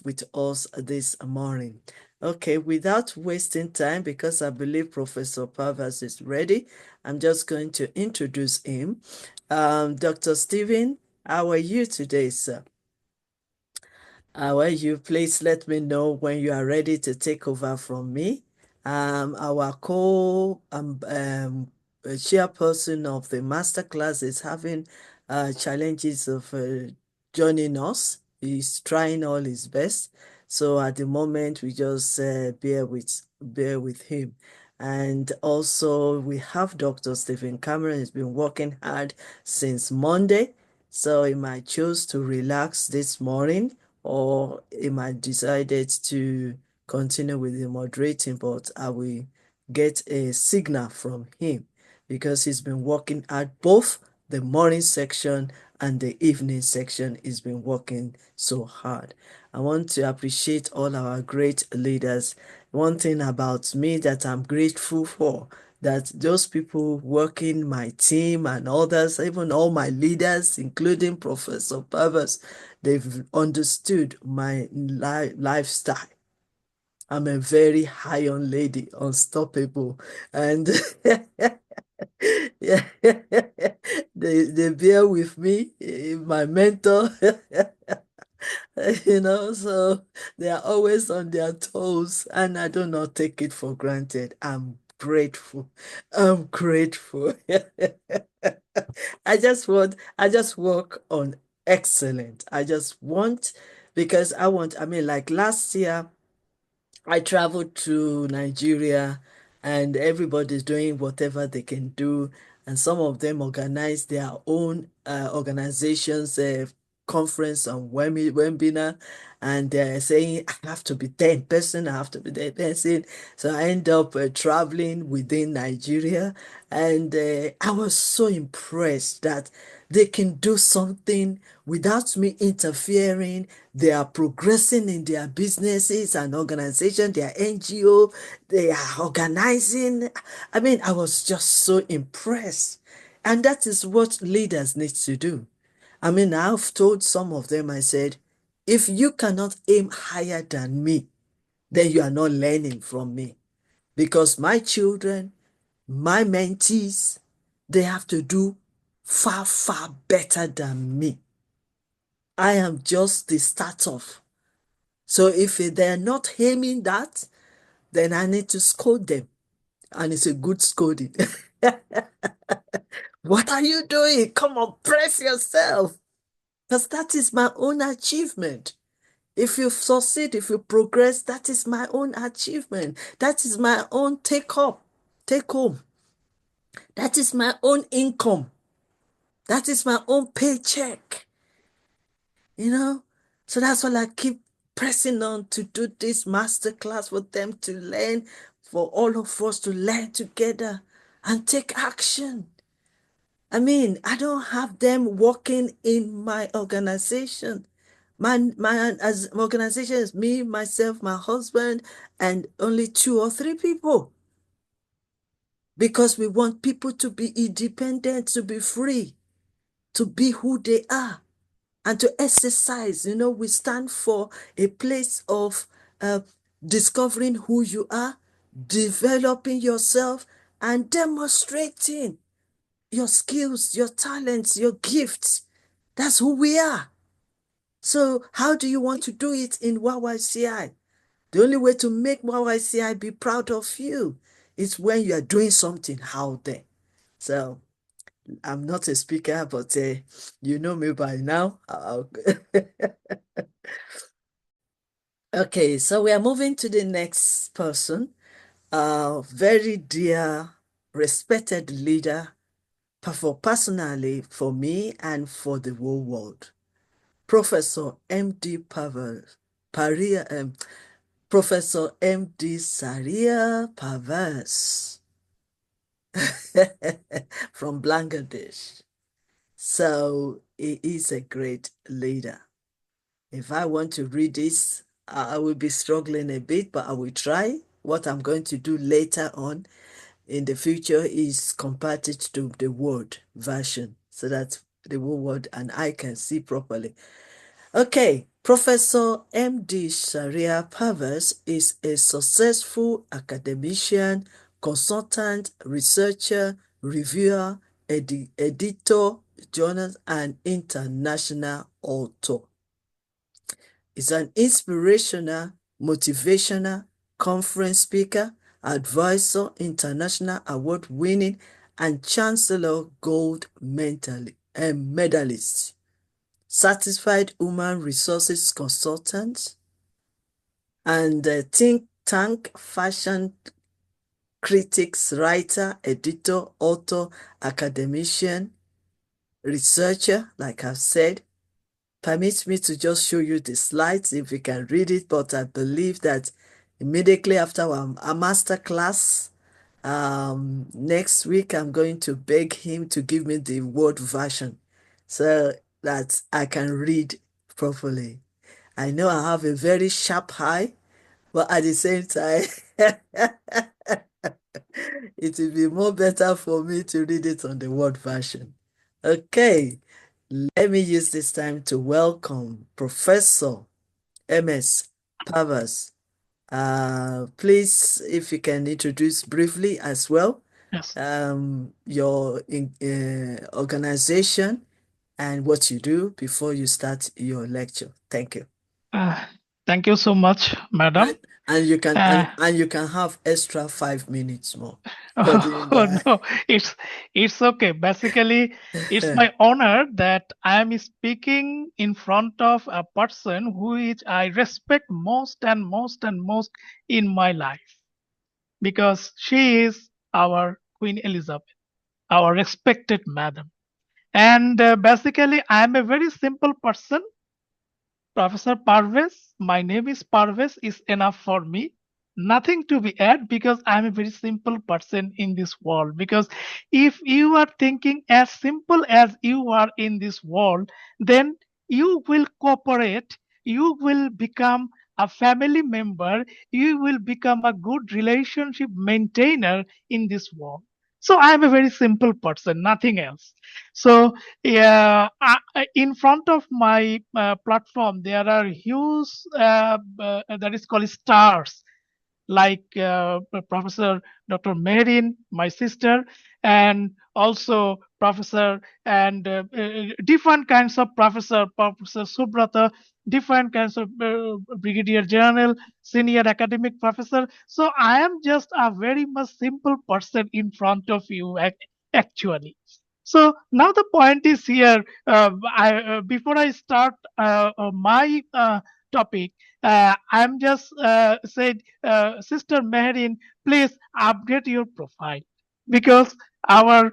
A: with us this morning. Okay, without wasting time, because I believe Professor Pavas is ready, I'm just going to introduce him. Dr. Stephen, how are you today, sir? Well, you please let me know when you are ready to take over from me. Our chairperson of the masterclass is having challenges of joining us. He's trying all his best. So at the moment, we just bear with him. And also, we have Dr. Stephen Cameron. He's been working hard since Monday. So he might choose to relax this morning, or he might decided to continue with the moderating, but I will get a signal from him because he's been working at both the morning section and the evening section. He's been working so hard. I want to appreciate all our great leaders. One thing about me that I'm grateful for, that those people working my team and others, even all my leaders, including Professor Pavas, they've understood my lifestyle. I'm a very iron lady, unstoppable. And yeah, they bear with me, my mentor. So they are always on their toes, and I do not take it for granted. I'm grateful. I'm grateful. I just work on excellent. I mean, like last year, I traveled to Nigeria, and everybody's doing whatever they can do. And some of them organize their own organizations, conference on webinar, and they're saying, I have to be 10 person, I have to be 10 person. So I end up traveling within Nigeria, and I was so impressed that they can do something without me interfering. They are progressing in their businesses and organization, their NGO. They are organizing. I mean, I was just so impressed. And that is what leaders need to do. I mean, I've told some of them, I said, if you cannot aim higher than me, then you are not learning from me. Because my children, my mentees, they have to do far, far better than me. I am just the start off. So if they're not aiming that, then I need to scold them. And it's a good scolding. What are you doing? Come on, press yourself. Because that is my own achievement. If you succeed, if you progress, that is my own achievement. That is my own take home. That is my own income. That is my own paycheck. So that's why I keep pressing on to do this masterclass for them to learn, for all of us to learn together and take action. I mean, I don't have them working in my organization. My as organization is me, myself, my husband, and only 2 or 3 people. Because we want people to be independent, to be free, to be who they are, and to exercise. We stand for a place of discovering who you are, developing yourself, and demonstrating your skills, your talents, your gifts. That's who we are. So how do you want to do it in YYCI? The only way to make YYCI be proud of you is when you are doing something out there. So I'm not a speaker, but you know me by now. Okay, so we are moving to the next person. Very dear, respected leader, personally for me and for the whole world. Professor M.D. Paria, Professor M.D. Saria Pavas from Bangladesh. So he is a great leader. If I want to read this, I will be struggling a bit, but I will try. What I'm going to do later on in the future is convert it to the Word version so that the whole word and I can see properly. Okay, Professor M.D. Sharia Pavas is a successful academician, consultant, researcher, reviewer, editor, journalist, and international author. He's an inspirational, motivational, conference speaker, advisor, international award-winning, and Chancellor Gold medalist, certified human resources consultant, and think tank fashion critics, writer, editor, author, academician, researcher, like I've said. Permit me to just show you the slides if you can read it, but I believe that immediately after our master class next week, I'm going to beg him to give me the Word version so that I can read properly. I know I have a very sharp eye, but at the same time, it will be more better for me to read it on the Word version. Okay, let me use this time to welcome Professor MS Pavas. Please, if you can introduce briefly as well,
B: Yes.
A: your organization and what you do before you start your lecture. Thank you.
B: Thank you so much, madam.
A: And you can you can have extra 5 minutes more for doing
B: Oh
A: that.
B: no, it's okay. Basically, it's my honor that I am speaking in front of a person which I respect most and most and most in my life, because she is our Queen Elizabeth, our respected madam. And basically, I am a very simple person. Professor Parvez, my name is Parvez, is enough for me. Nothing to be added, because I'm a very simple person in this world. Because if you are thinking as simple as you are in this world, then you will cooperate, you will become a family member, you will become a good relationship maintainer in this world. So I'm a very simple person, nothing else. So yeah, in front of my platform, there are huge that is called stars, like Professor Dr. Merin, my sister, and also Professor and different kinds of Professor Subrata, different kinds of Brigadier General, senior academic professor. So I am just a very much simple person in front of you, actually. So now the point is here. Before I start my topic, I'm just said, Sister Meherin, please update your profile, because our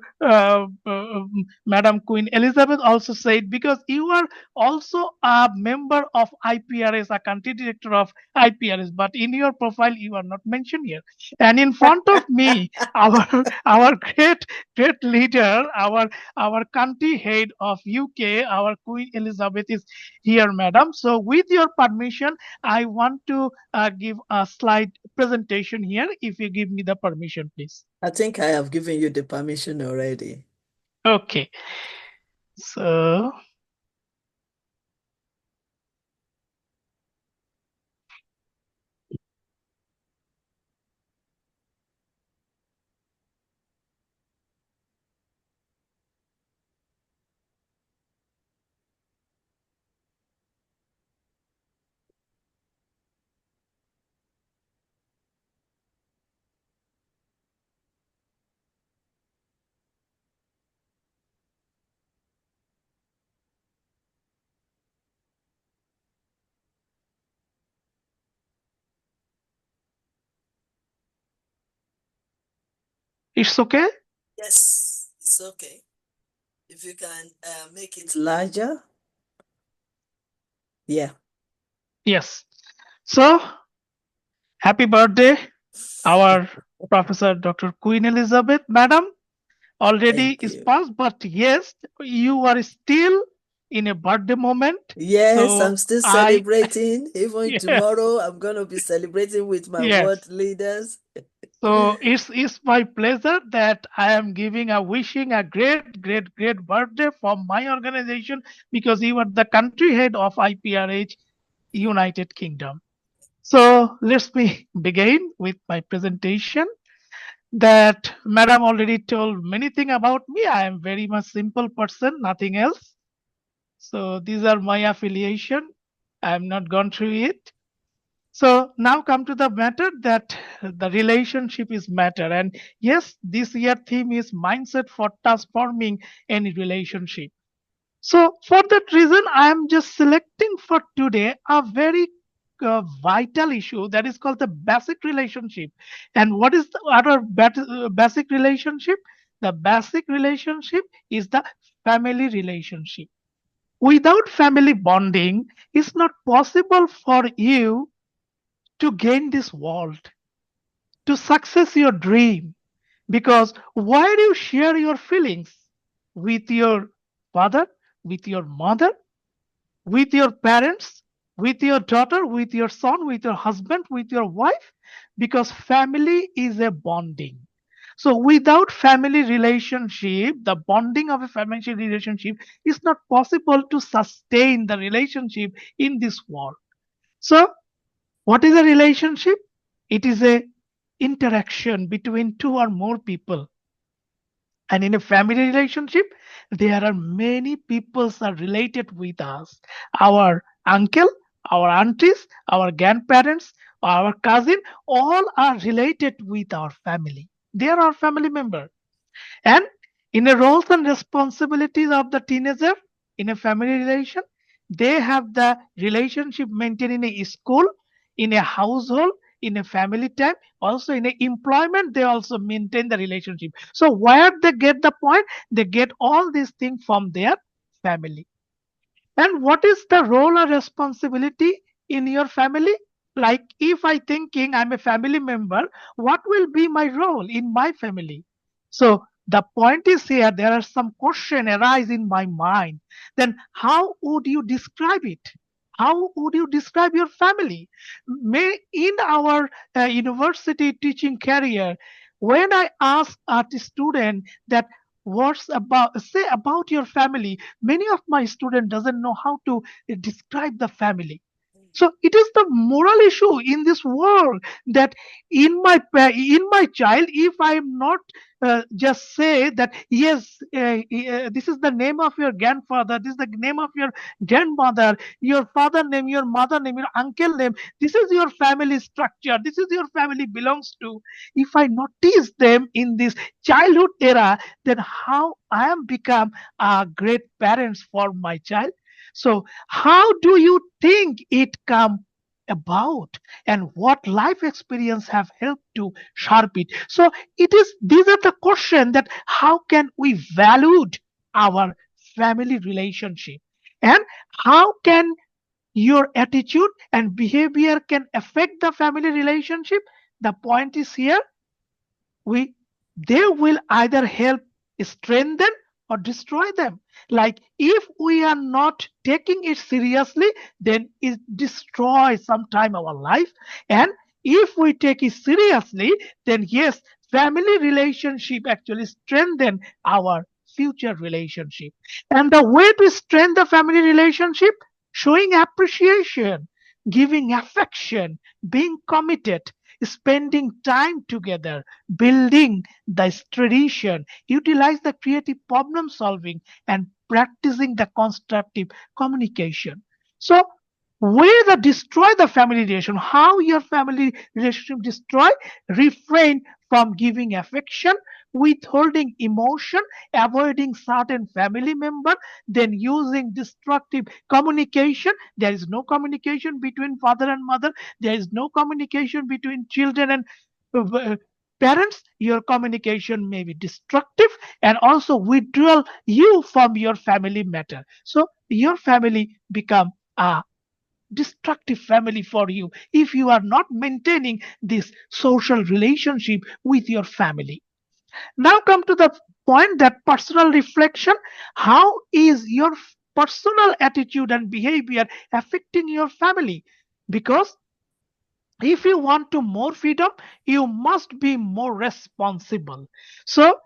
B: Madam Queen Elizabeth also said, because you are also a member of IPRS, a country director of IPRS, but in your profile you are not mentioned here. And in front of me, our great leader, our country head of UK, our Queen Elizabeth is here, madam. So with your permission, I want to give a slide presentation here, if you give me the permission, please.
A: I think I have given you the permission already.
B: Okay. So it's okay?
A: Yes, it's okay. If you can make it larger. Yeah.
B: Yes. So happy birthday, our Professor Dr. Queen Elizabeth, madam. Already
A: Thank
B: is
A: you.
B: past, but yes, you are still in a birthday moment.
A: Yes,
B: So
A: I'm still
B: I,
A: celebrating. Even
B: yes,
A: tomorrow, I'm going to be celebrating with my
B: yes.
A: world leaders.
B: So it's my pleasure that I am giving a wishing a great birthday from my organization, because you are the country head of IPRH United Kingdom. So let's me begin with my presentation. That Madam already told many things about me. I am very much simple person, nothing else. So these are my affiliation. I am not gone through it. So now come to the matter that the relationship is matter. And yes, this year theme is mindset for transforming any relationship. So for that reason, I am just selecting for today a very vital issue that is called the basic relationship. And what is the other basic relationship? The basic relationship is the family relationship. Without family bonding, it's not possible for you to gain this world, to success your dream. Because why do you share your feelings with your father, with your mother, with your parents, with your daughter, with your son, with your husband, with your wife? Because family is a bonding. So without family relationship, the bonding of a family relationship is not possible to sustain the relationship in this world. So what is a relationship? It is a interaction between two or more people. And in a family relationship, there are many people are related with us. Our uncle, our aunties, our grandparents, our cousin, all are related with our family. They are our family member. And in the roles and responsibilities of the teenager in a family relation, they have the relationship maintained in a school, in a household, in a family time, also in a employment, they also maintain the relationship. So where they get the point, they get all these things from their family. And what is the role or responsibility in your family? Like if I thinking I'm a family member, what will be my role in my family? So the point is here, there are some question arise in my mind. Then how would you describe it? How would you describe your family? May in our university teaching career, when I ask a student that what's about say about your family, many of my students doesn't know how to describe the family. So it is the moral issue in this world that in my child, if I am not just say that yes, this is the name of your grandfather, this is the name of your grandmother, your father name, your mother name, your uncle name, this is your family structure, this is your family belongs to. If I notice them in this childhood era, then how I am become a great parents for my child. So how do you think it come about, and what life experience have helped to sharp it? So it is these are the question that how can we valued our family relationship, and how can your attitude and behavior can affect the family relationship. The point is here, we they will either help strengthen or destroy them. Like if we are not taking it seriously, then it destroys sometime our life. And if we take it seriously, then yes, family relationship actually strengthen our future relationship. And the way to strengthen the family relationship, showing appreciation, giving affection, being committed, spending time together, building this tradition, utilize the creative problem solving, and practicing the constructive communication. So where the destroy the family relation, how your family relationship destroy, refrain from giving affection, withholding emotion, avoiding certain family member, then using destructive communication. There is no communication between father and mother, there is no communication between children and uh, parents. Your communication may be destructive and also withdrawal you from your family matter. So your family become a destructive family for you if you are not maintaining this social relationship with your family. Now come to the point that personal reflection. How is your personal attitude and behavior affecting your family. Because if you want to more freedom, you must be more responsible. So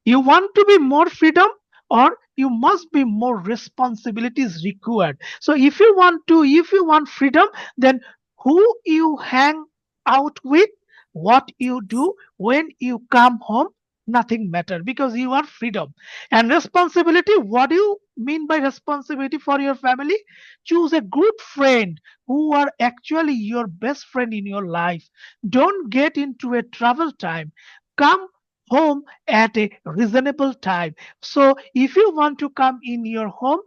B: you want to be more freedom, or you must be more responsibilities required. So if you want freedom, then who you hang out with, what you do when you come home, nothing matter, because you are freedom. And responsibility, what do you mean by responsibility for your family? Choose a good friend who are actually your best friend in your life. Don't get into a travel time. Come home at a reasonable time. So if you want to come in your home,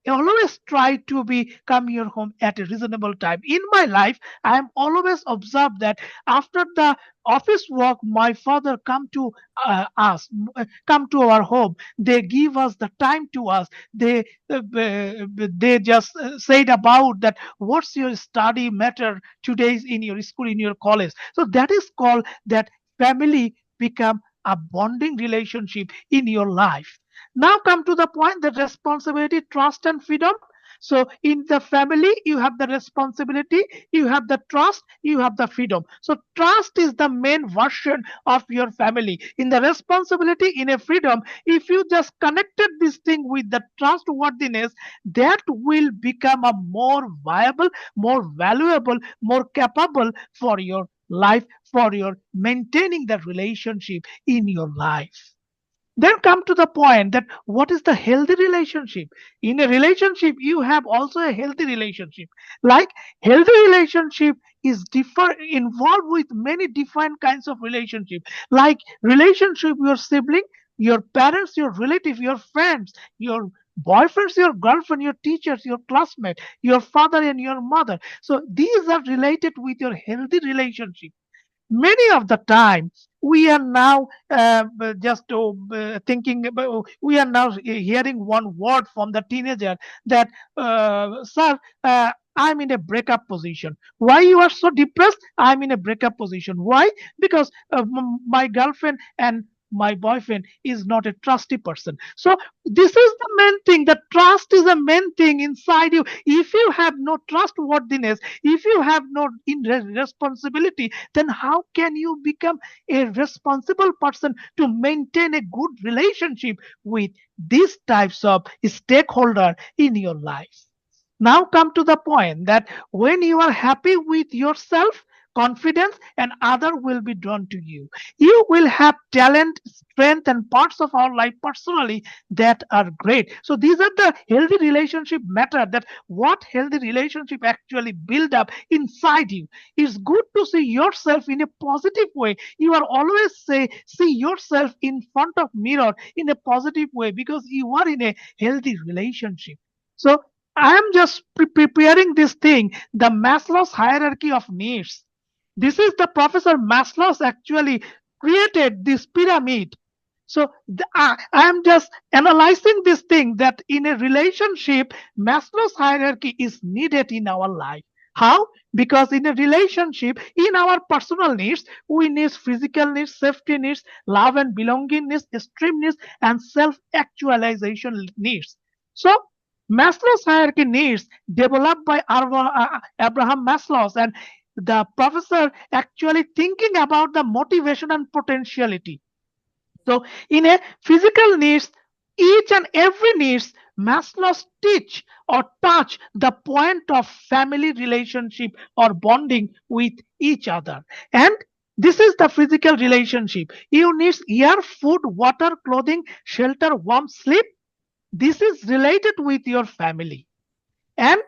B: always try to be come your home at a reasonable time. In my life, I am always observed that after the office work, my father come to come to our home. They give us the time to us. They just said about that, what's your study matter today in your school, in your college. So that is called that family become a bonding relationship in your life. Now come to the point that responsibility, trust, and freedom. So in the family, you have the responsibility, you have the trust, you have the freedom. So trust is the main version of your family. In the responsibility, in a freedom, if you just connected this thing with the trustworthiness, that will become a more viable, more valuable, more capable for your life, for your maintaining the relationship in your life. Then come to the point that what is the healthy relationship. In a relationship you have also a healthy relationship. Like, healthy relationship is differ involved with many different kinds of relationship, like relationship with your sibling, your parents, your relative, your friends, your boyfriends, your girlfriend, your teachers, your classmate, your father and your mother. So these are related with your healthy relationship. Many of the time we are now just thinking about, we are now hearing one word from the teenager that, sir, I'm in a breakup position. Why you are so depressed? I'm in a breakup position. Why? Because my girlfriend and my boyfriend is not a trusty person. So this is the main thing, the trust is the main thing inside you. If you have no trustworthiness, if you have no responsibility, then how can you become a responsible person to maintain a good relationship with these types of stakeholder in your life? Now come to the point that when you are happy with yourself, confidence and other will be drawn to you. You will have talent, strength and parts of our life personally that are great. So these are the healthy relationship matter, that what healthy relationship actually build up inside you. It's good to see yourself in a positive way. You are always say see yourself in front of mirror in a positive way, because you are in a healthy relationship. So I am just preparing this thing, the Maslow's hierarchy of needs. This is the Professor Maslow's actually created this pyramid. So I am just analyzing this thing, that in a relationship, Maslow's hierarchy is needed in our life. How? Because in a relationship, in our personal needs, we need physical needs, safety needs, love and belonging needs, esteem needs, and self-actualization needs. So Maslow's hierarchy needs developed by Abraham Maslow, and the professor actually thinking about the motivation and potentiality. So in a physical needs, each and every needs, Maslow's teach or touch the point of family relationship or bonding with each other. And this is the physical relationship. You need air, food, water, clothing, shelter, warm sleep. This is related with your family. And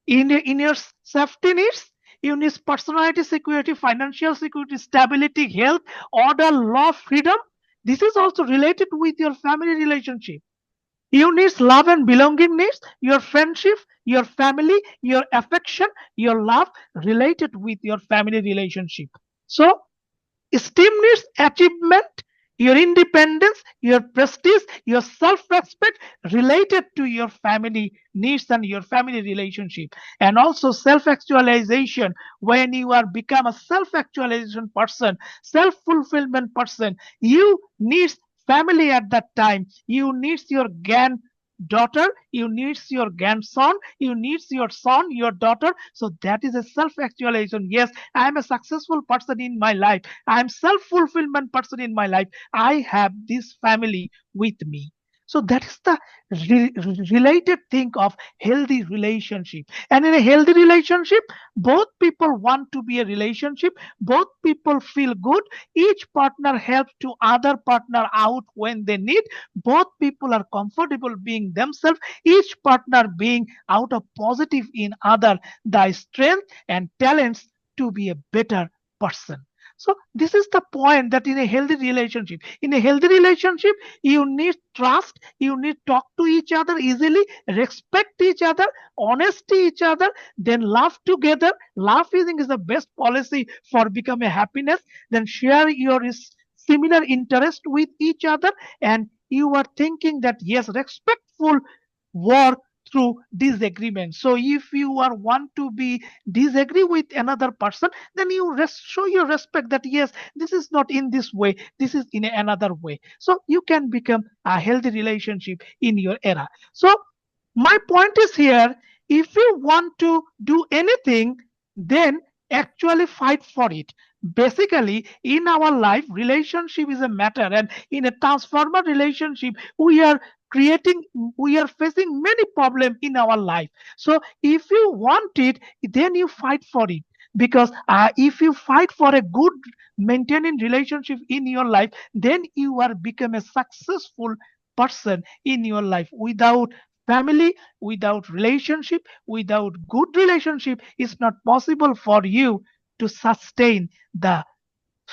B: in your safety needs, you need personality, security, financial security, stability, health, order, law, freedom. This is also related with your family relationship. You need love and belonging needs, your friendship, your family, your affection, your love related with your family relationship. So esteem needs achievement, your independence, your prestige, your self respect related to your family needs and your family relationship. And also self actualization, when you are become a self actualization person, self fulfillment person, you need family at that time, you need your daughter, you needs your grandson, you needs your son, your daughter. So that is a self-actualization. Yes, I am a successful person in my life. I am self-fulfillment person in my life. I have this family with me. So that is the related thing of healthy relationship. And in a healthy relationship, both people want to be a relationship. Both people feel good. Each partner helps to other partner out when they need. Both people are comfortable being themselves. Each partner being out of positive in other, the strength and talents to be a better person. So this is the point, that in a healthy relationship, you need trust, you need talk to each other easily, respect each other, honesty each other, then laugh together. Laughing is the best policy for become a happiness. Then share your similar interest with each other, and you are thinking that yes, respectful work through disagreement. So if you are want to be disagree with another person, then you show your respect that yes, this is not in this way, this is in another way. So you can become a healthy relationship in your era. So my point is here, if you want to do anything, then actually fight for it. Basically, in our life, relationship is a matter, and in a transformer relationship, creating, we are facing many problems in our life. So, if you want it, then you fight for it. Because if you fight for a good maintaining relationship in your life, then you are become a successful person in your life. Without family, without relationship, without good relationship, it's not possible for you to sustain the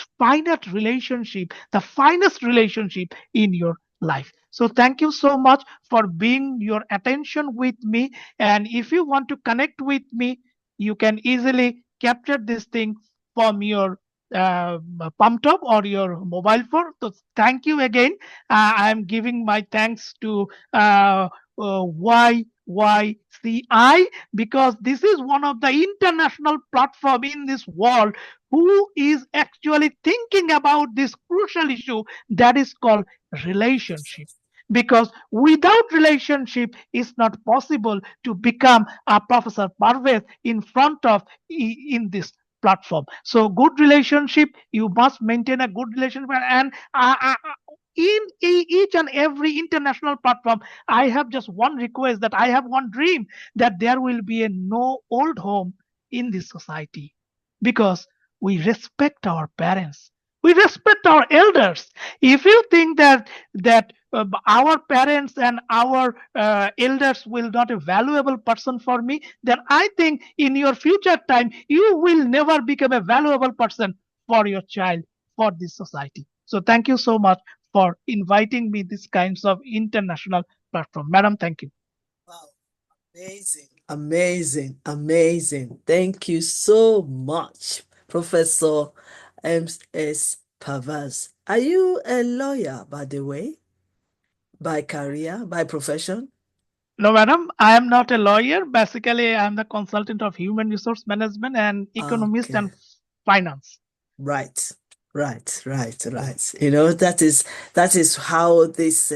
B: the finest relationship in your life. So thank you so much for being your attention with me. And if you want to connect with me, you can easily capture this thing from your pump top or your mobile phone. So thank you again. I am giving my thanks to YYCI, because this is one of the international platform in this world who is actually thinking about this crucial issue that is called relationship. Because without relationship, it's not possible to become a Professor Parvez in front of in this platform. So good relationship, you must maintain a good relationship. And in each and every international platform, I have just one request, that I have one dream, that there will be a no old home in this society. Because we respect our parents, we respect our elders. If you think that our parents and our elders will not a valuable person for me, then I think in your future time you will never become a valuable person for your child, for this society. So thank you so much for inviting me this kinds of international platform, madam. Thank you.
A: Wow. Amazing, amazing, amazing. Thank you so much, Professor M.S. Pavaz. Are you a lawyer, by the way, by career, by profession?
B: No, madam, I am not a lawyer. Basically, I am the consultant of human resource management and economist
A: Okay.
B: and finance.
A: Right, right. That is how this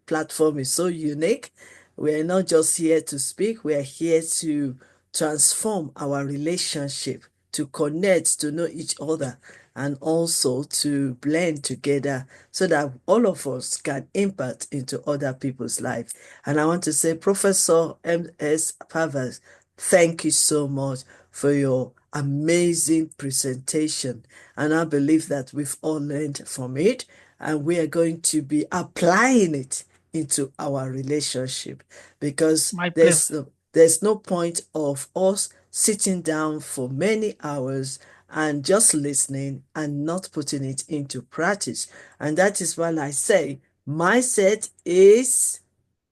A: platform is so unique. We are not just here to speak, we are here to transform our relationship, to connect, to know each other, and also to blend together so that all of us can impact into other people's lives. And I want to say, Professor M.S. Pavas, thank you so much for your amazing presentation. And I believe that we've all learned from it, and we are going to be applying it into our relationship, because
B: My
A: there's
B: pleasure.
A: no, there's no point of us sitting down for many hours and just listening and not putting it into practice. And that is why I say mindset is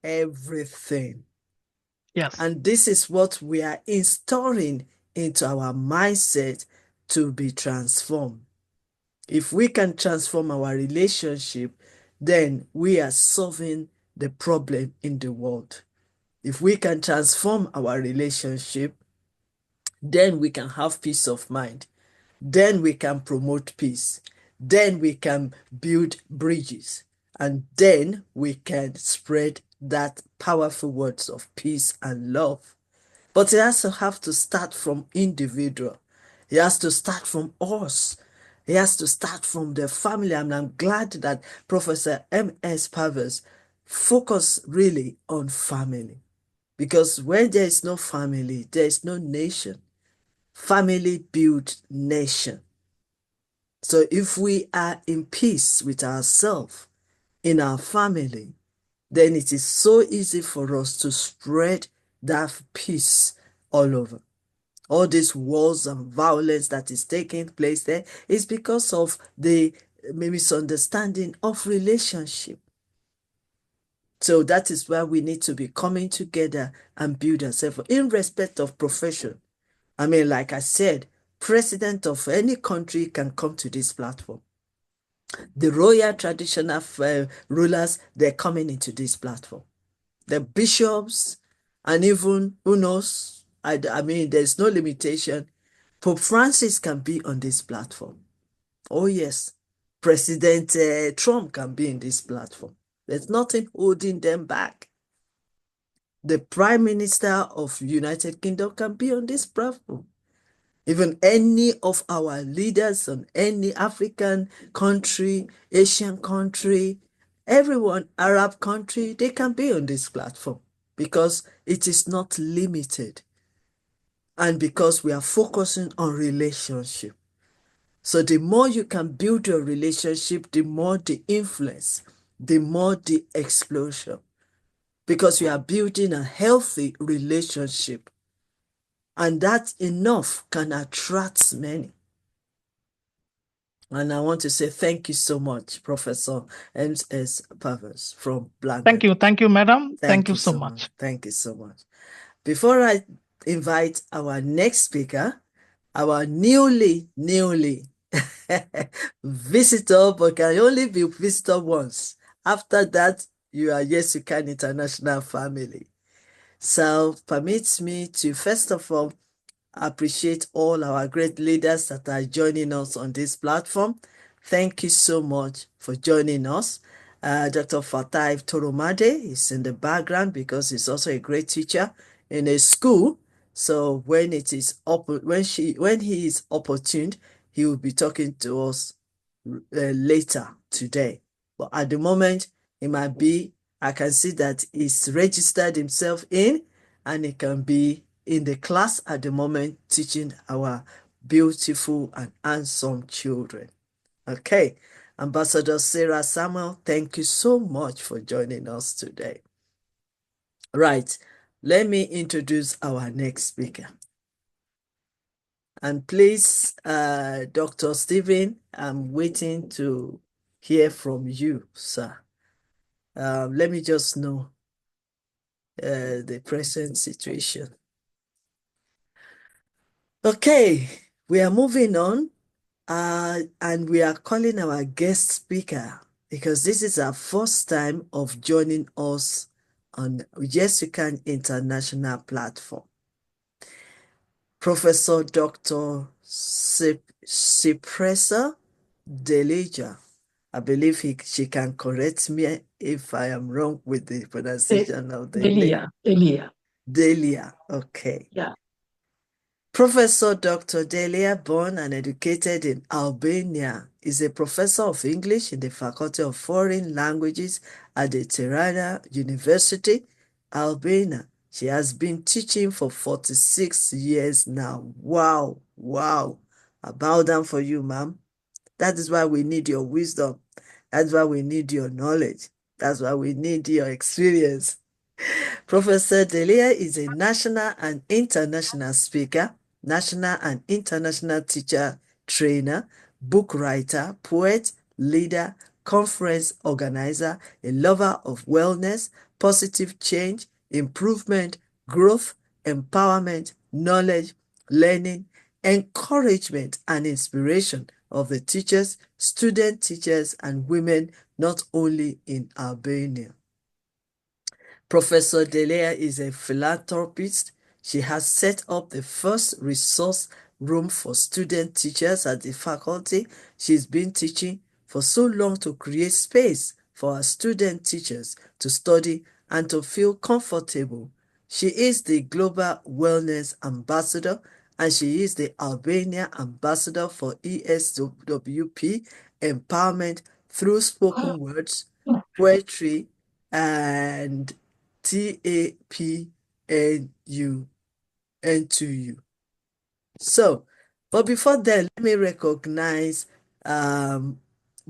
A: everything.
B: Yes,
A: And this is what we are installing into our mindset to be transformed. If we can transform our relationship, then we are solving the problem in the world. If we can transform our relationship, then we can have peace of mind. Then we can promote peace. Then we can build bridges. And then we can spread that powerful words of peace and love. But it has to have to start from individual. It has to start from us. It has to start from the family. And I'm glad that Professor M.S. Pavers focus really on family. Because when there is no family, there is no nation. Family build nation. So if we are in peace with ourselves, in our family, then it is so easy for us to spread that peace all over. All these wars and violence that is taking place there is because of the misunderstanding of relationship. So that is why we need to be coming together and build ourselves in respect of profession. I mean, like I said, president of any country can come to this platform. The royal traditional rulers, they're coming into this platform. The bishops, and even, who knows, I mean, there's no limitation. Pope Francis can be on this platform. Oh, yes. President Trump can be in this platform. There's nothing holding them back. The Prime Minister of United Kingdom can be on this platform. Even any of our leaders on any African country, Asian country, everyone, Arab country, they can be on this platform because it is not limited. And because we are focusing on relationship. So the more you can build your relationship, the more the influence, the more the explosion. Because you are building a healthy relationship. And that enough can attract many. And I want to say thank you so much, Professor M.S. Pavers from Blanket.
B: Thank you, madam. Thank
A: Thank
B: you
A: you
B: so
A: so much.
B: much.
A: Thank you so much. Before I invite our next speaker, our newly visitor, but can only be visitor once. After that, you are YYCI International family. So permit me to first of all appreciate all our great leaders that are joining us on this platform. Thank you so much for joining us. Dr. Fatai Toromade is in the background because he's also a great teacher in a school. So when it is when he is opportune, he will be talking to us later today. But at the moment, it might be, I can see that he's registered himself in, and he can be in the class at the moment teaching our beautiful and handsome children. Okay, Ambassador Sarah Samuel, thank you so much for joining us today. Right, let me introduce our next speaker. And please, Dr. Stephen, I'm waiting to hear from you, sir. Let me just know the present situation. Okay, we are moving on, and we are calling our guest speaker because this is our first time of joining us on YYCI International platform. Professor Dr. Cipressa Delija. I believe she can correct me if I am wrong with the pronunciation of the name. Delia, okay.
F: Yeah.
A: Professor Dr. Delia, born and educated in Albania, is a professor of English in the Faculty of Foreign Languages at the Tirana University, Albania. She has been teaching for 46 years now. Wow, wow. I bow down for you, ma'am. That is why we need your wisdom. That's why we need your knowledge. That's why we need your experience. Professor Delia is a national and international speaker, national and international teacher, trainer, book writer, poet, leader, conference organizer, a lover of wellness, positive change, improvement, growth, empowerment, knowledge, learning, encouragement, and inspiration of the teachers, student teachers, and women, not only in Albania. Professor Delia is a philanthropist. She has set up the first resource room for student teachers at the faculty. She's been teaching for so long to create space for our student teachers to study and to feel comfortable. She is the Global Wellness Ambassador, and she is the Albania Ambassador for ESWP Empowerment through spoken words, poetry, and TAPNU, N2U. So, but before then, let me recognize um,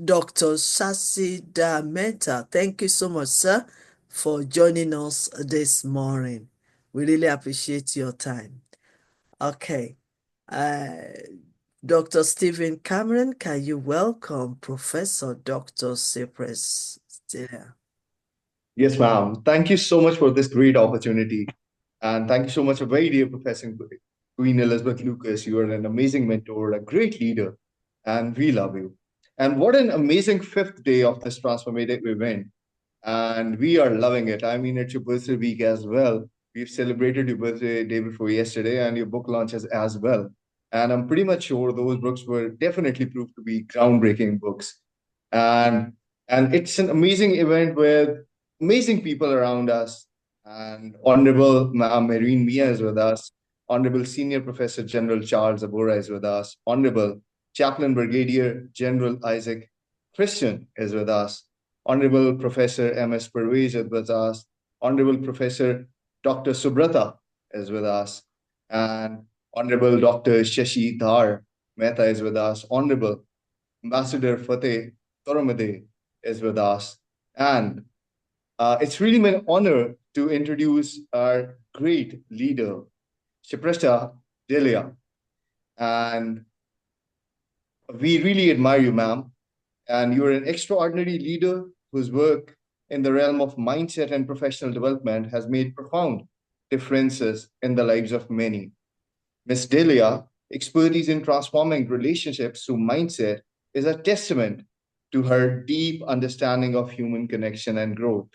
A: Dr. Shasida Mehta. Thank you so much, sir, for joining us this morning. We really appreciate your time. Okay. Uh, Dr. Stephen Cameron, can you welcome Professor Dr. Cypress Steele?
F: Yes, ma'am. Thank you so much for this great opportunity. And thank you so much, a very dear Professor Queen Elizabeth Lucas. You are an amazing mentor, a great leader, and we love you. And what an amazing fifth day of this transformative event. And we are loving it. I mean, it's your birthday week as well. We've celebrated your birthday day before yesterday and your book launches as well. And I'm pretty much sure those books were definitely proved to be groundbreaking books. And and it's an amazing event with amazing people around us. And Honorable Ma'am Marine Mia is with us. Honorable Senior Professor General Charles Abora is with us. Honorable Chaplain Brigadier General Isaac Christian is with us. Honorable Professor M.S. Pervez is with us. Honorable Professor Dr. Subrata is with us. And Honorable Dr. Shashi Dhar Mehta is with us. Honorable Ambassador Fateh Toramade is with us. And it's really my honor to introduce our great leader, Shipresta Delia. And we really admire you, ma'am. And you're an extraordinary leader whose work in the realm of mindset and professional development has made profound differences in the lives of many. Ms. Delia, expertise in transforming relationships through mindset is a testament to her deep understanding of human connection and growth.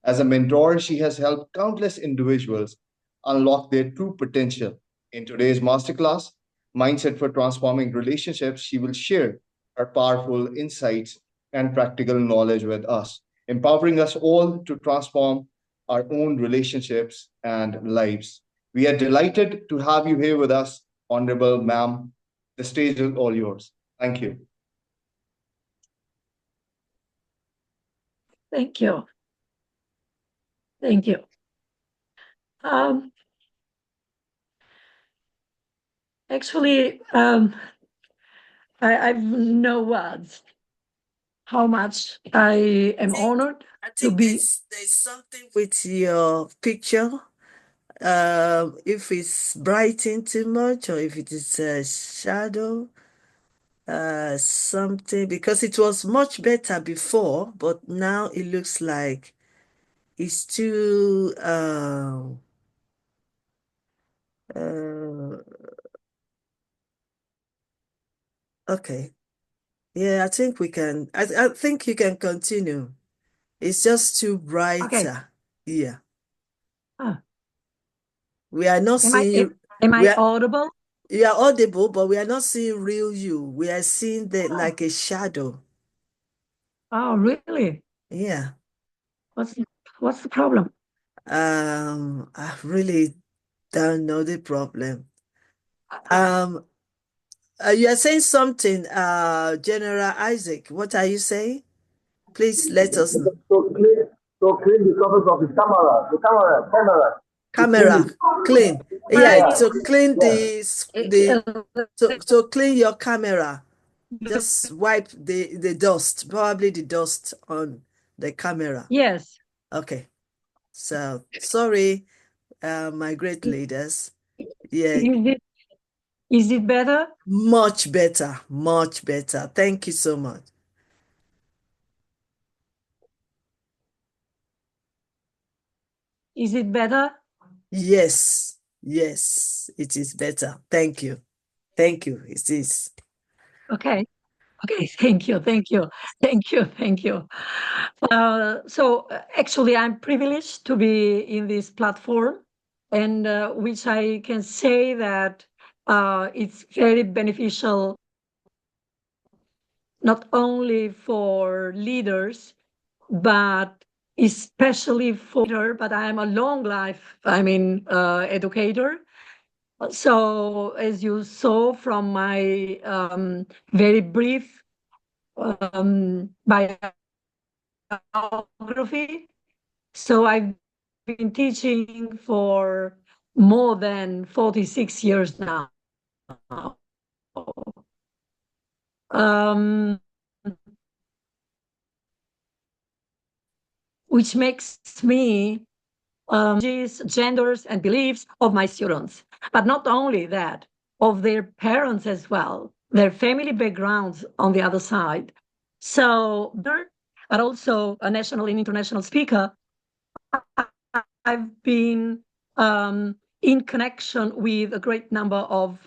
F: As a mentor, she has helped countless individuals unlock their true potential. In today's masterclass, Mindset for Transforming Relationships, she will share her powerful insights and practical knowledge with us, empowering us all to transform our own relationships and lives. We are delighted to have you here with us, Honorable Ma'am. The stage is all yours. Thank you.
G: Thank you. Thank you. Um, actually, I've no words how much I am honored
A: I
G: to
A: think
G: be.
A: there's something with your picture. If it's brightened too much or if it is a shadow, something, because it was much better before, but now it looks like it's too uh, okay. Yeah, I think we can. I think you can continue. It's just too
G: Okay.
A: brighter. Yeah,
G: Ah,
A: we are not
G: am I
A: seeing.
G: am
A: We
G: I
A: are.
G: audible?
A: You are audible, but we are not seeing real you. We are seeing the
G: Oh,
A: like a shadow.
G: oh, really?
A: Yeah.
G: What's what's the problem?
A: I really don't know the problem. Um, you are saying something, General Isaac. What are you saying? Please let us know.
H: To clean the surface of the camera, to clean
A: Camera
H: it.
A: clean. Yeah,
G: I
H: Yeah,
A: to clean
H: yeah.
A: the to clean your camera. Just wipe the dust, probably the dust on the camera.
G: yes.
A: Okay. So sorry, my great leaders. Yeah,
G: Is it is it better?
A: much better, much better. Thank you so much.
G: Is it better?
A: Yes, yes, it is better. Thank you. Thank you. It is.
G: Okay. Okay. Thank you. Thank you. Thank you. Thank you. Actually, I'm privileged to be in this platform, and which I can say that it's very beneficial not only for leaders, but especially for, but I'm a long life, educator. So as you saw from my very brief biography, so I've been teaching for more than 46 years now. Um, which makes me genders and beliefs of my students, but not only that, of their parents as well, their family backgrounds on the other side. So, but also a national and international speaker, I've been in connection with a great number of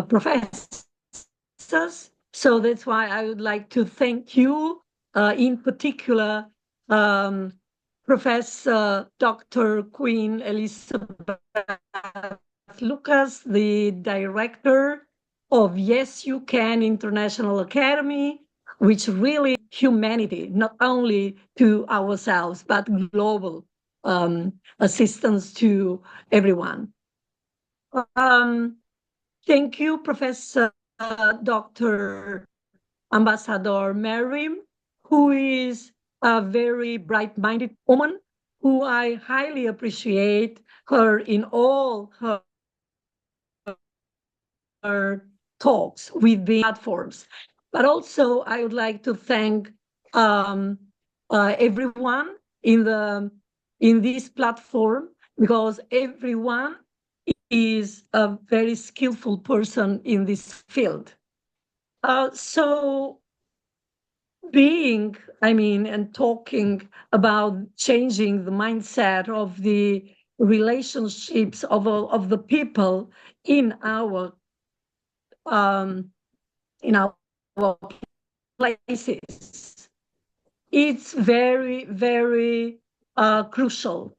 G: professors. So that's why I would like to thank you, in particular, um, Professor Dr. Queen Elizabeth Lucas, the director of Yes You Can International Academy, which really humanity, not only to ourselves, but global assistance to everyone. Thank you, Professor Dr. Ambassador Marim, who is a very bright-minded woman who I highly appreciate her in all her talks with the platforms. But also, I would like to thank everyone in this platform, because everyone is a very skillful person in this field. So and talking about changing the mindset of the relationships of the people in our in our places, it's very, very crucial,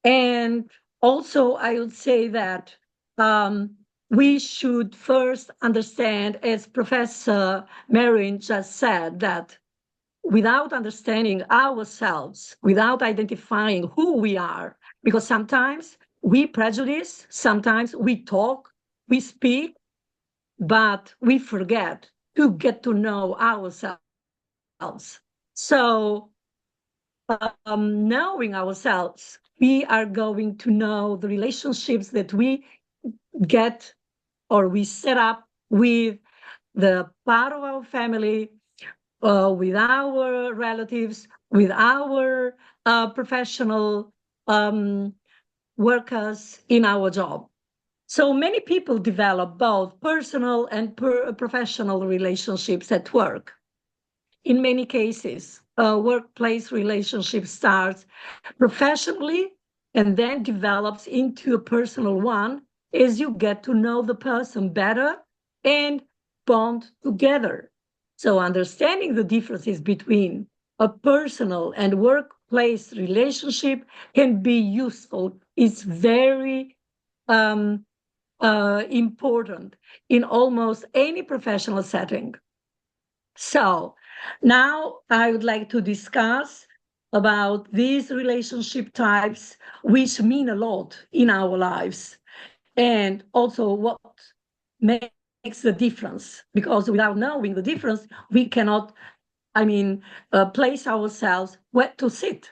G: and also I would say that we should first understand, as Professor Marin just said, that without understanding ourselves, without identifying who we are, because sometimes we prejudice, sometimes we talk, we speak, but we forget to get to know ourselves. So, knowing ourselves, we are going to know the relationships that we get or we set up with the part of our family, with our relatives, with our professional workers in our job. So many people develop both personal and professional relationships at work. In many cases, a workplace relationship starts professionally and then develops into a personal one as you get to know the person better and bond together. So understanding the differences between a personal and workplace relationship can be useful. It's very important in almost any professional setting. So now I would like to discuss about these relationship types, which mean a lot in our lives, and also what makes the difference. Because without knowing the difference, we cannot, place ourselves where to sit.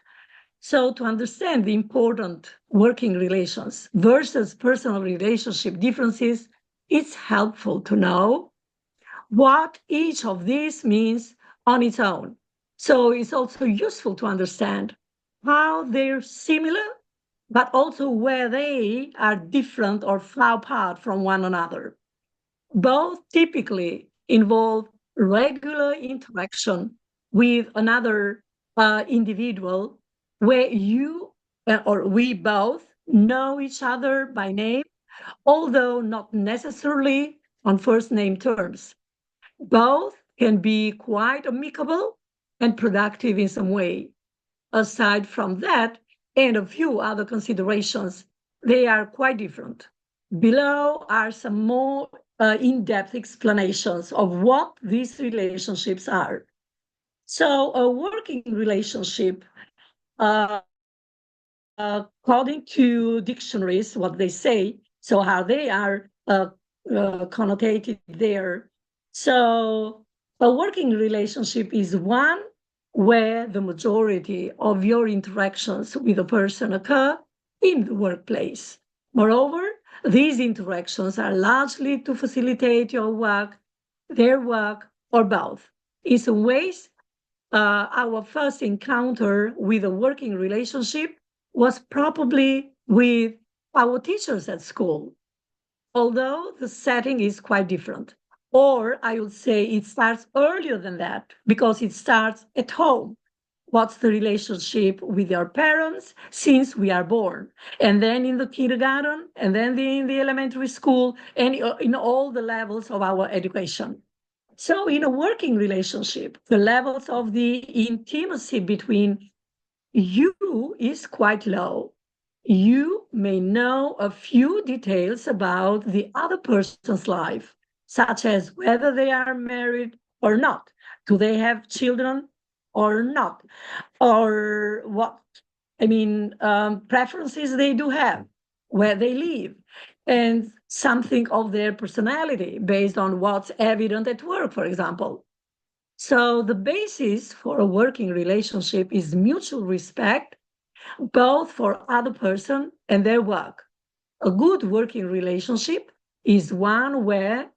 G: So to understand the important working relations versus personal relationship differences, it's helpful to know what each of these means on its own. So it's also useful to understand how they're similar, but also where they are different or far apart from one another. Both typically involve regular interaction with another individual where you or we both know each other by name, although not necessarily on first name terms. Both can be quite amicable and productive in some way. Aside from that, and a few other considerations, they are quite different. Below are some more in-depth explanations of what these relationships are. So a working relationship, according to dictionaries, what they say, so how they are connotated there. So a working relationship is one where the majority of your interactions with a person occur in the workplace. Moreover, these interactions are largely to facilitate your work, their work, or both. In some ways, our first encounter with a working relationship was probably with our teachers at school, although the setting is quite different. Or I would say it starts earlier than that because it starts at home. What's the relationship with your parents since we are born? And then in the kindergarten, and then in the elementary school, and in all the levels of our education. So in a working relationship, the levels of the intimacy between you is quite low. You may know a few details about the other person's life, such as whether they are married or not, do they have children or not, or what preferences they do have, where they live, and something of their personality based on what's evident at work, for example. So the basis for a working relationship is mutual respect, both for other person and their work. A good working relationship is one where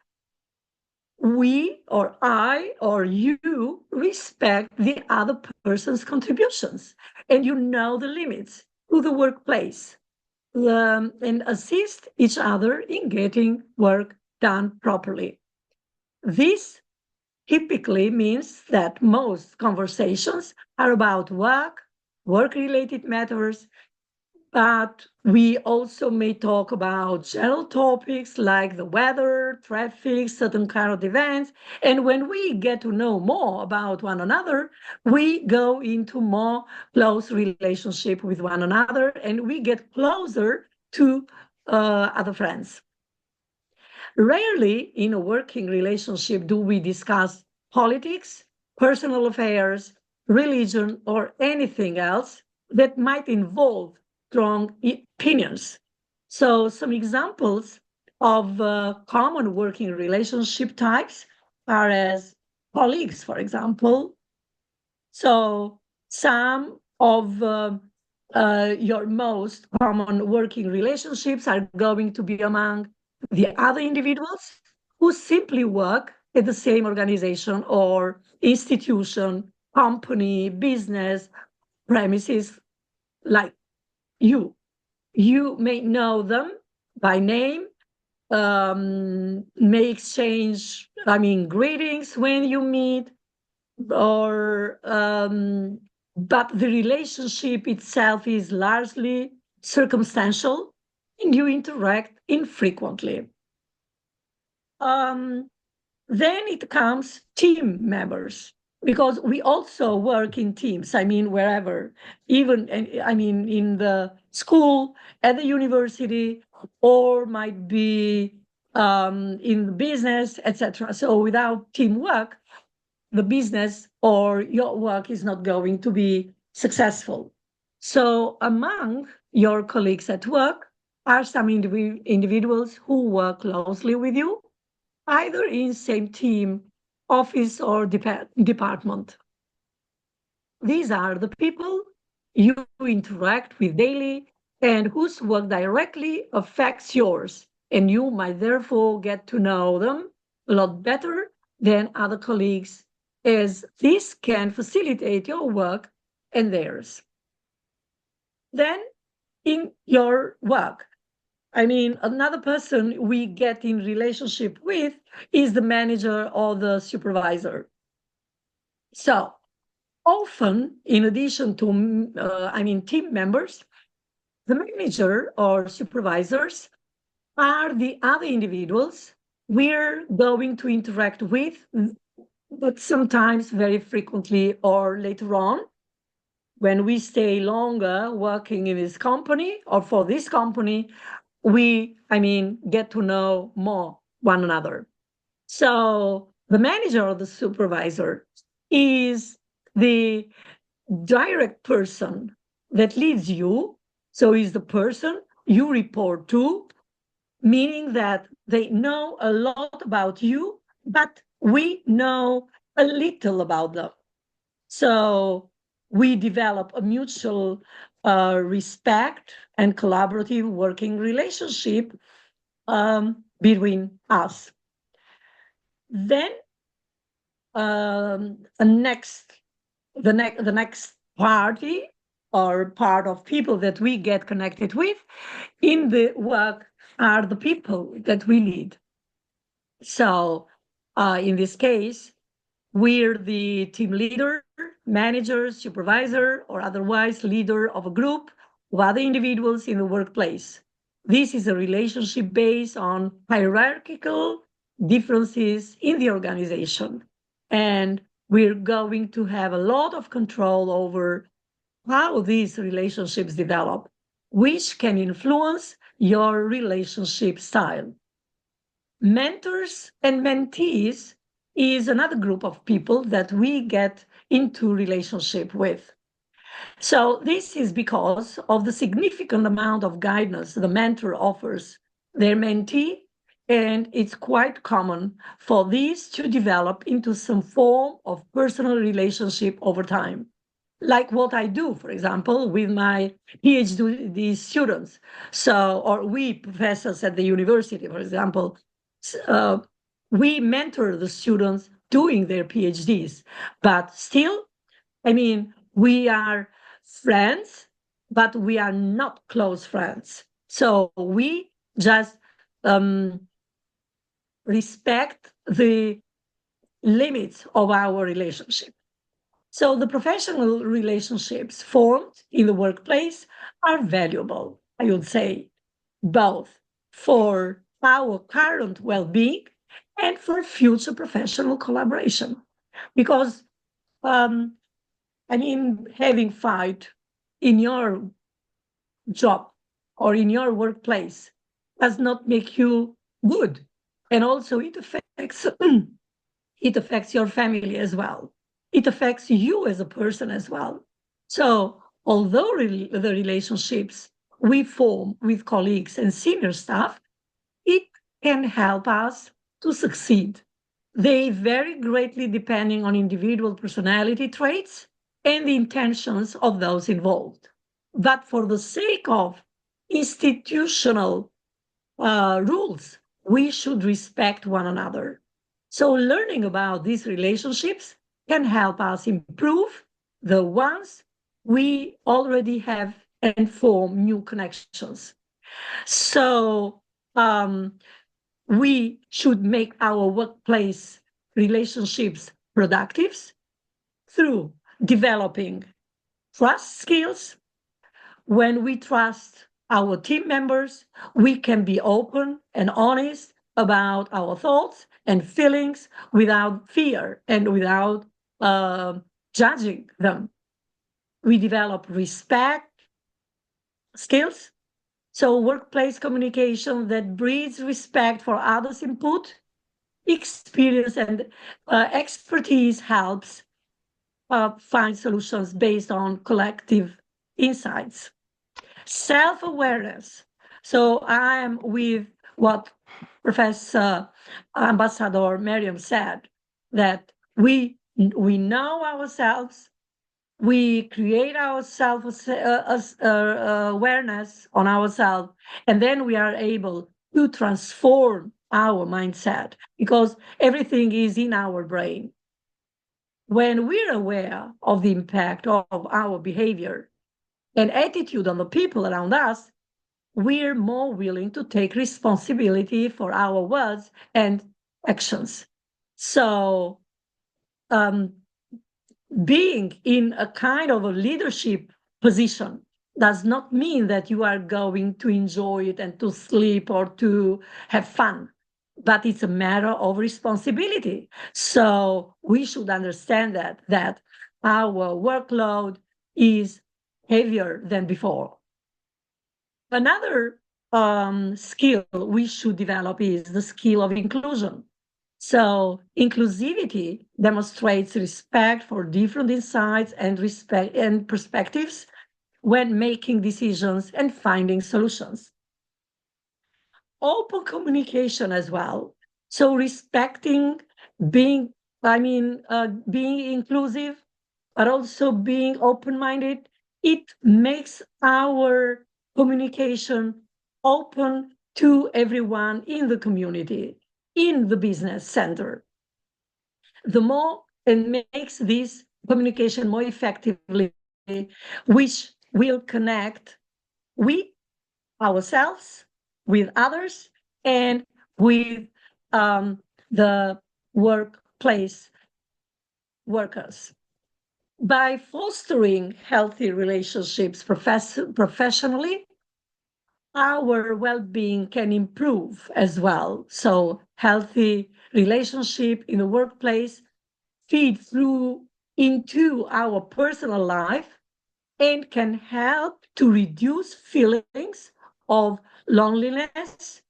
G: we or I or you respect the other person's contributions and you know the limits to the workplace, and assist each other in getting work done properly. This typically means that most conversations are about work, work related matters, but we also may talk about general topics like the weather, traffic, certain kind of events. And when we get to know more about one another, we go into more close relationship with one another and we get closer to other friends. Rarely in a working relationship do we discuss politics, personal affairs, religion, or anything else that might involve strong opinions. So, some examples of common working relationship types are as colleagues, for example. So, some of your most common working relationships are going to be among the other individuals who simply work at the same organization or institution, company, business, premises like you. You may know them by name, may exchange, greetings when you meet, or but the relationship itself is largely circumstantial and you interact infrequently. Um, then it comes team members because we also work in teams. Wherever, even in the school, at the university, or might be in business, etc. So without teamwork, the business or your work is not going to be successful. So, among your colleagues at work are some individuals who work closely with you, either in same team, office, or department. These are the people you interact with daily and whose work directly affects yours. And you might therefore get to know them a lot better than other colleagues, as this can facilitate your work and theirs. Then, in your work, another person we get in relationship with is the manager or the supervisor. So, often, in addition to, team members, the manager or supervisors are the other individuals we're going to interact with, but sometimes very frequently or later on when we stay longer working in this company or for this company, we, get to know more one another. So the manager or the supervisor is the direct person that leads you, so is the person you report to, meaning that they know a lot about you, but we know a little about them. So we develop a mutual respect and collaborative working relationship between us. Then next, the next party or part of people that we get connected with in the work are the people that we lead. So in this case, we're the team leader, manager, supervisor, or otherwise leader of a group of other individuals in the workplace. This is a relationship based on hierarchical differences in the organization. And we're going to have a lot of control over how these relationships develop, which can influence your relationship style. Mentors and mentees is another group of people that we get into relationship with. So this is because of the significant amount of guidance the mentor offers their mentee, and it's quite common for these to develop into some form of personal relationship over time. Like what I do, for example, with my PhD students. So, or we professors at the university, for example, uh, we mentor the students doing their PhDs, but still, I mean, we are friends, but we are not close friends. So we just respect the limits of our relationship. So the professional relationships formed in the workplace are valuable, I would say, both for our current well-being and for future professional collaboration. Because I mean, having fight in your job or in your workplace does not make you good. And also it affects it affects your family as well. It affects you as a person as well. So although the relationships we form with colleagues and senior staff, it can help us to succeed. They vary greatly depending on individual personality traits and the intentions of those involved. But for the sake of institutional rules, we should respect one another. So, learning about these relationships can help us improve the ones we already have and form new connections. So, we should make our workplace relationships productive through developing trust skills. When we trust our team members, we can be open and honest about our thoughts and feelings without fear and without judging them. We develop respect skills. So, workplace communication that breeds respect for others' input, experience, and expertise helps find solutions based on collective insights. Self-awareness. So I am with what Professor Ambassador Miriam said, that we know ourselves, we create our self awareness on ourselves, and then we are able to transform our mindset because everything is in our brain. When we're aware of the impact of our behavior and attitude on the people around us, we're more willing to take responsibility for our words and actions. So, being in a kind of a leadership position does not mean that you are going to enjoy it and to sleep or to have fun, but it's a matter of responsibility. So we should understand that our workload is heavier than before. Another skill we should develop is the skill of inclusion. So inclusivity demonstrates respect for different insights and respect and perspectives when making decisions and finding solutions. Open communication as well. So respecting being, being inclusive, but also being open-minded, it makes our communication open to everyone in the community, in the business center. The more it makes this communication more effectively, which will connect with ourselves, with others, and with the workplace workers. By fostering healthy relationships professionally, our well-being can improve as well. So healthy relationship in the workplace feed through into our personal life and can help to reduce feelings of loneliness,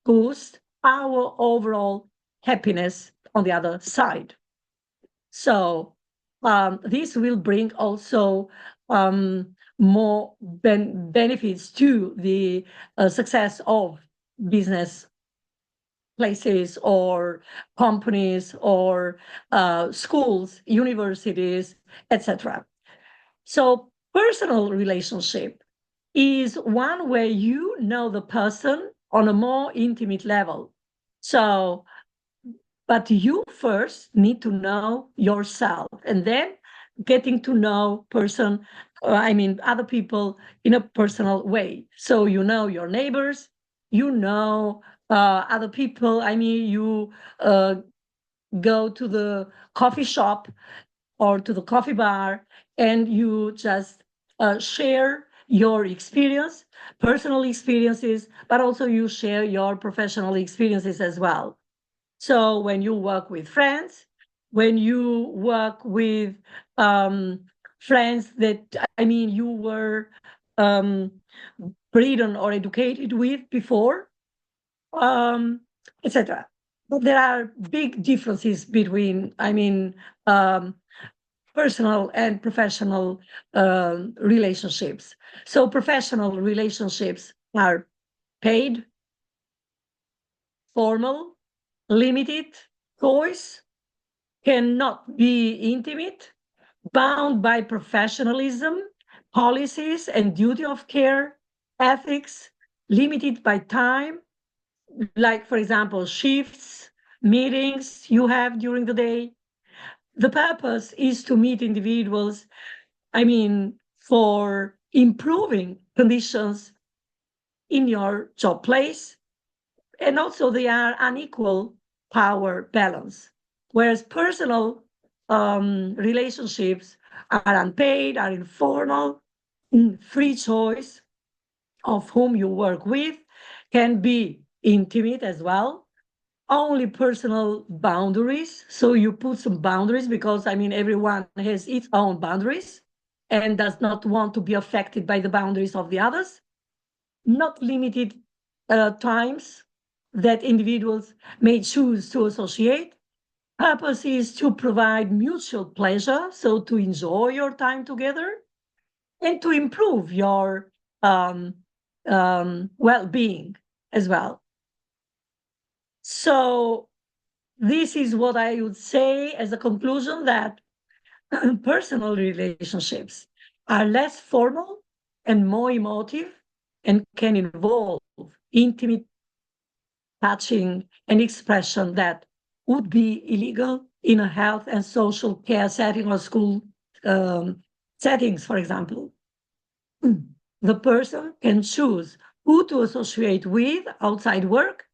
G: boost our overall happiness on the other side. So this will bring also more benefits to the success of business places or companies or schools, universities, etc. So personal relationship is one where you know the person on a more intimate level. So, but you first need to know yourself and then getting to know other people in a personal way. So you know your neighbors, you know other people. You go to the coffee shop or to the coffee bar and you just share your experience, personal experiences, but also you share your professional experiences as well. So when you work with friends, when you work with friends that you were um, bred or educated with before, um, etc. But there are big differences between, um, personal and professional relationships. So professional relationships are paid, formal, limited, choice, cannot be intimate, bound by professionalism, policies and duty of care, ethics, limited by time, like, for example, shifts, meetings you have during the day. The purpose is to meet individuals, for improving conditions in your job place. And also, they are unequal power balance. Whereas personal relationships are unpaid, are informal, free choice of whom you work with, can be intimate as well, only personal boundaries. So you put some boundaries because everyone has its own boundaries and does not want to be affected by the boundaries of the others. Not limited times that individuals may choose to associate. Purpose is to provide mutual pleasure, so to enjoy your time together and to improve your well-being as well. So this is what I would say as a conclusion, that personal relationships are less formal and more emotive and can involve intimate touching and expression that would be illegal in a health and social care setting or school settings, for example. The person can choose who to associate with outside work.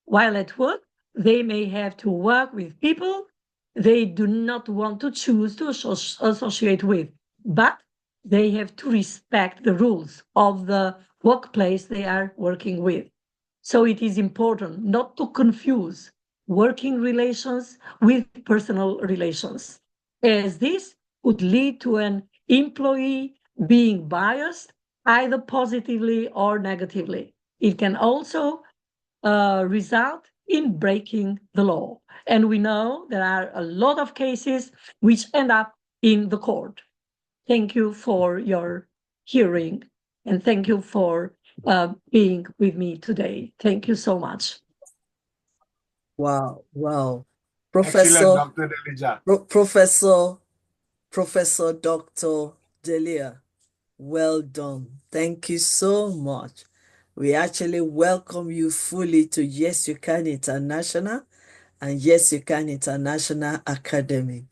G: While at work, they may have to work with people they do not want to choose to associate with, but they have to respect the rules of the workplace they are working with. So it is important not to confuse working relations with personal relations, as this would lead to an employee being biased either positively or negatively. It can also result in breaking the law. And we know there are a lot of cases which end up in the court. Thank you for your hearing, and thank you for being with me today. Thank you so much.
A: Wow, wow.
I: Excellent,
A: Professor,
I: Dr. Delija.
A: Professor Dr. Delia, well done. Thank you so much. We actually welcome you fully to Yes You Can International and Yes You Can International Academy.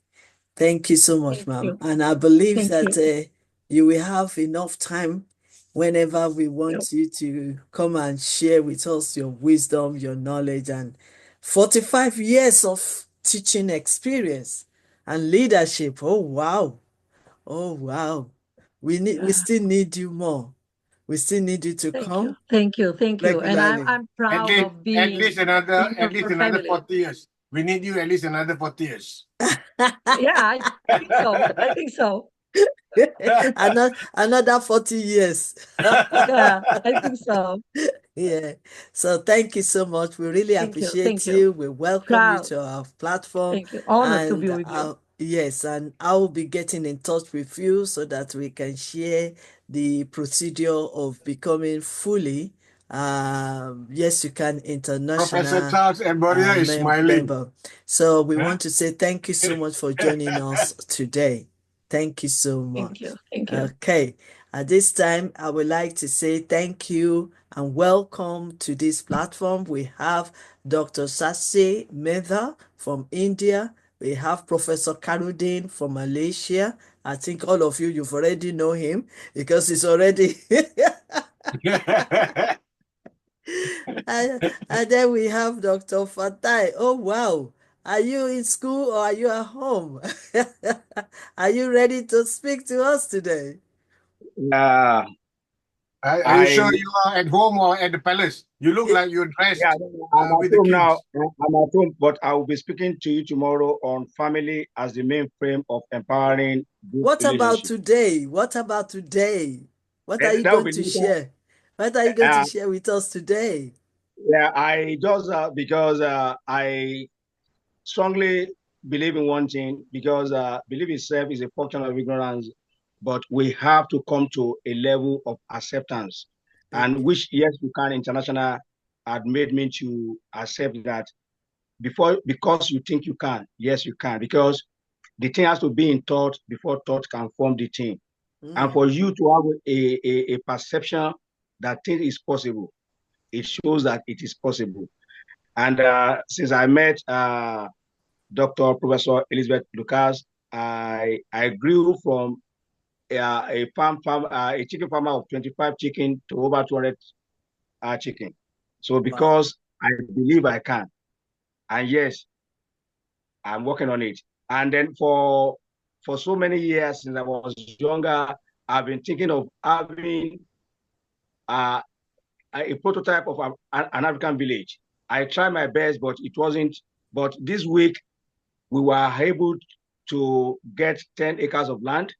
A: Thank you so much,
G: Thank
A: ma'am.
G: you.
A: And I believe
G: Thank
A: that
G: you.
A: you will have enough time whenever we
G: Yep.
A: want you to come and share with us your wisdom, your knowledge, and 45 years of teaching experience and leadership. Oh, wow. Oh, wow. We
G: Yeah.
A: still need you more. We still need you to
G: Thank you.
A: come
G: Thank you. Thank you. And
A: regularly.
G: I'm proud of being
I: At
G: in
I: least
G: your
I: another
G: family.
I: 40 years. We need you at least another 40 years.
G: Yeah, I think so. I think so.
A: Another 40 years.
G: Yeah, I think so.
A: Yeah. So thank you so much. We really
G: Thank you. Thank
A: appreciate
G: you.
A: you. We welcome you
G: Proud.
A: to our platform.
G: Thank you. Honored to be
A: And
G: with you.
A: yes, and I'll be getting in touch with you so that we can share the procedure of becoming fully Yes You Can
I: Professor
A: International
I: Charles Emboria is smiling.
A: member. So we
I: Huh?
A: want to say thank you so much for joining us today. Thank you so
G: Thank you.
A: much.
G: Thank you.
A: Okay. At this time, I would like to say thank you and welcome to this platform. We have Dr. Sase Medha from India. We have Professor Karudin from Malaysia. I think all of you, you've already know him because he's already and then we have Dr. Fatai. Oh, wow. Are you in school or are you at home? Are you ready to speak to us today?
H: Uh,
I: Are you
H: I
I: sure you are at home or at the palace? You look
A: Ye-
I: like you're
H: yeah,
I: dressed
H: I'm at
I: with the
H: home now.
I: kings.
H: I'm at home, but I will be speaking to you tomorrow on family as the main frame of empowering good
A: What about
H: relationship.
A: today? What about today? What are
H: And
A: you
H: that will
A: going
H: be
A: to
H: later.
A: share? What are you going to
H: Uh,
A: share with us today?
H: yeah, I just because I strongly believe in one thing because belief itself is a function of ignorance, but we have to come to a level of acceptance, and
A: Okay.
H: which yes, you can international had made me to accept that before because you think you can, yes, you can because the thing has to be in thought before thought can form the thing, and
A: Mm,
H: for you to have a perception that thing is possible, it shows that it is possible. And since I met Dr. Professor Elizabeth Lucas, I grew from a chicken farmer of 25 chicken to over 200 chicken. So
A: wow.
H: because I believe I can, and yes, I'm working on it. And then for so many years since I was younger, I've been thinking of having uh, a prototype of an African village. I tried my best, but it wasn't. But this week we were able to get 10 acres of land.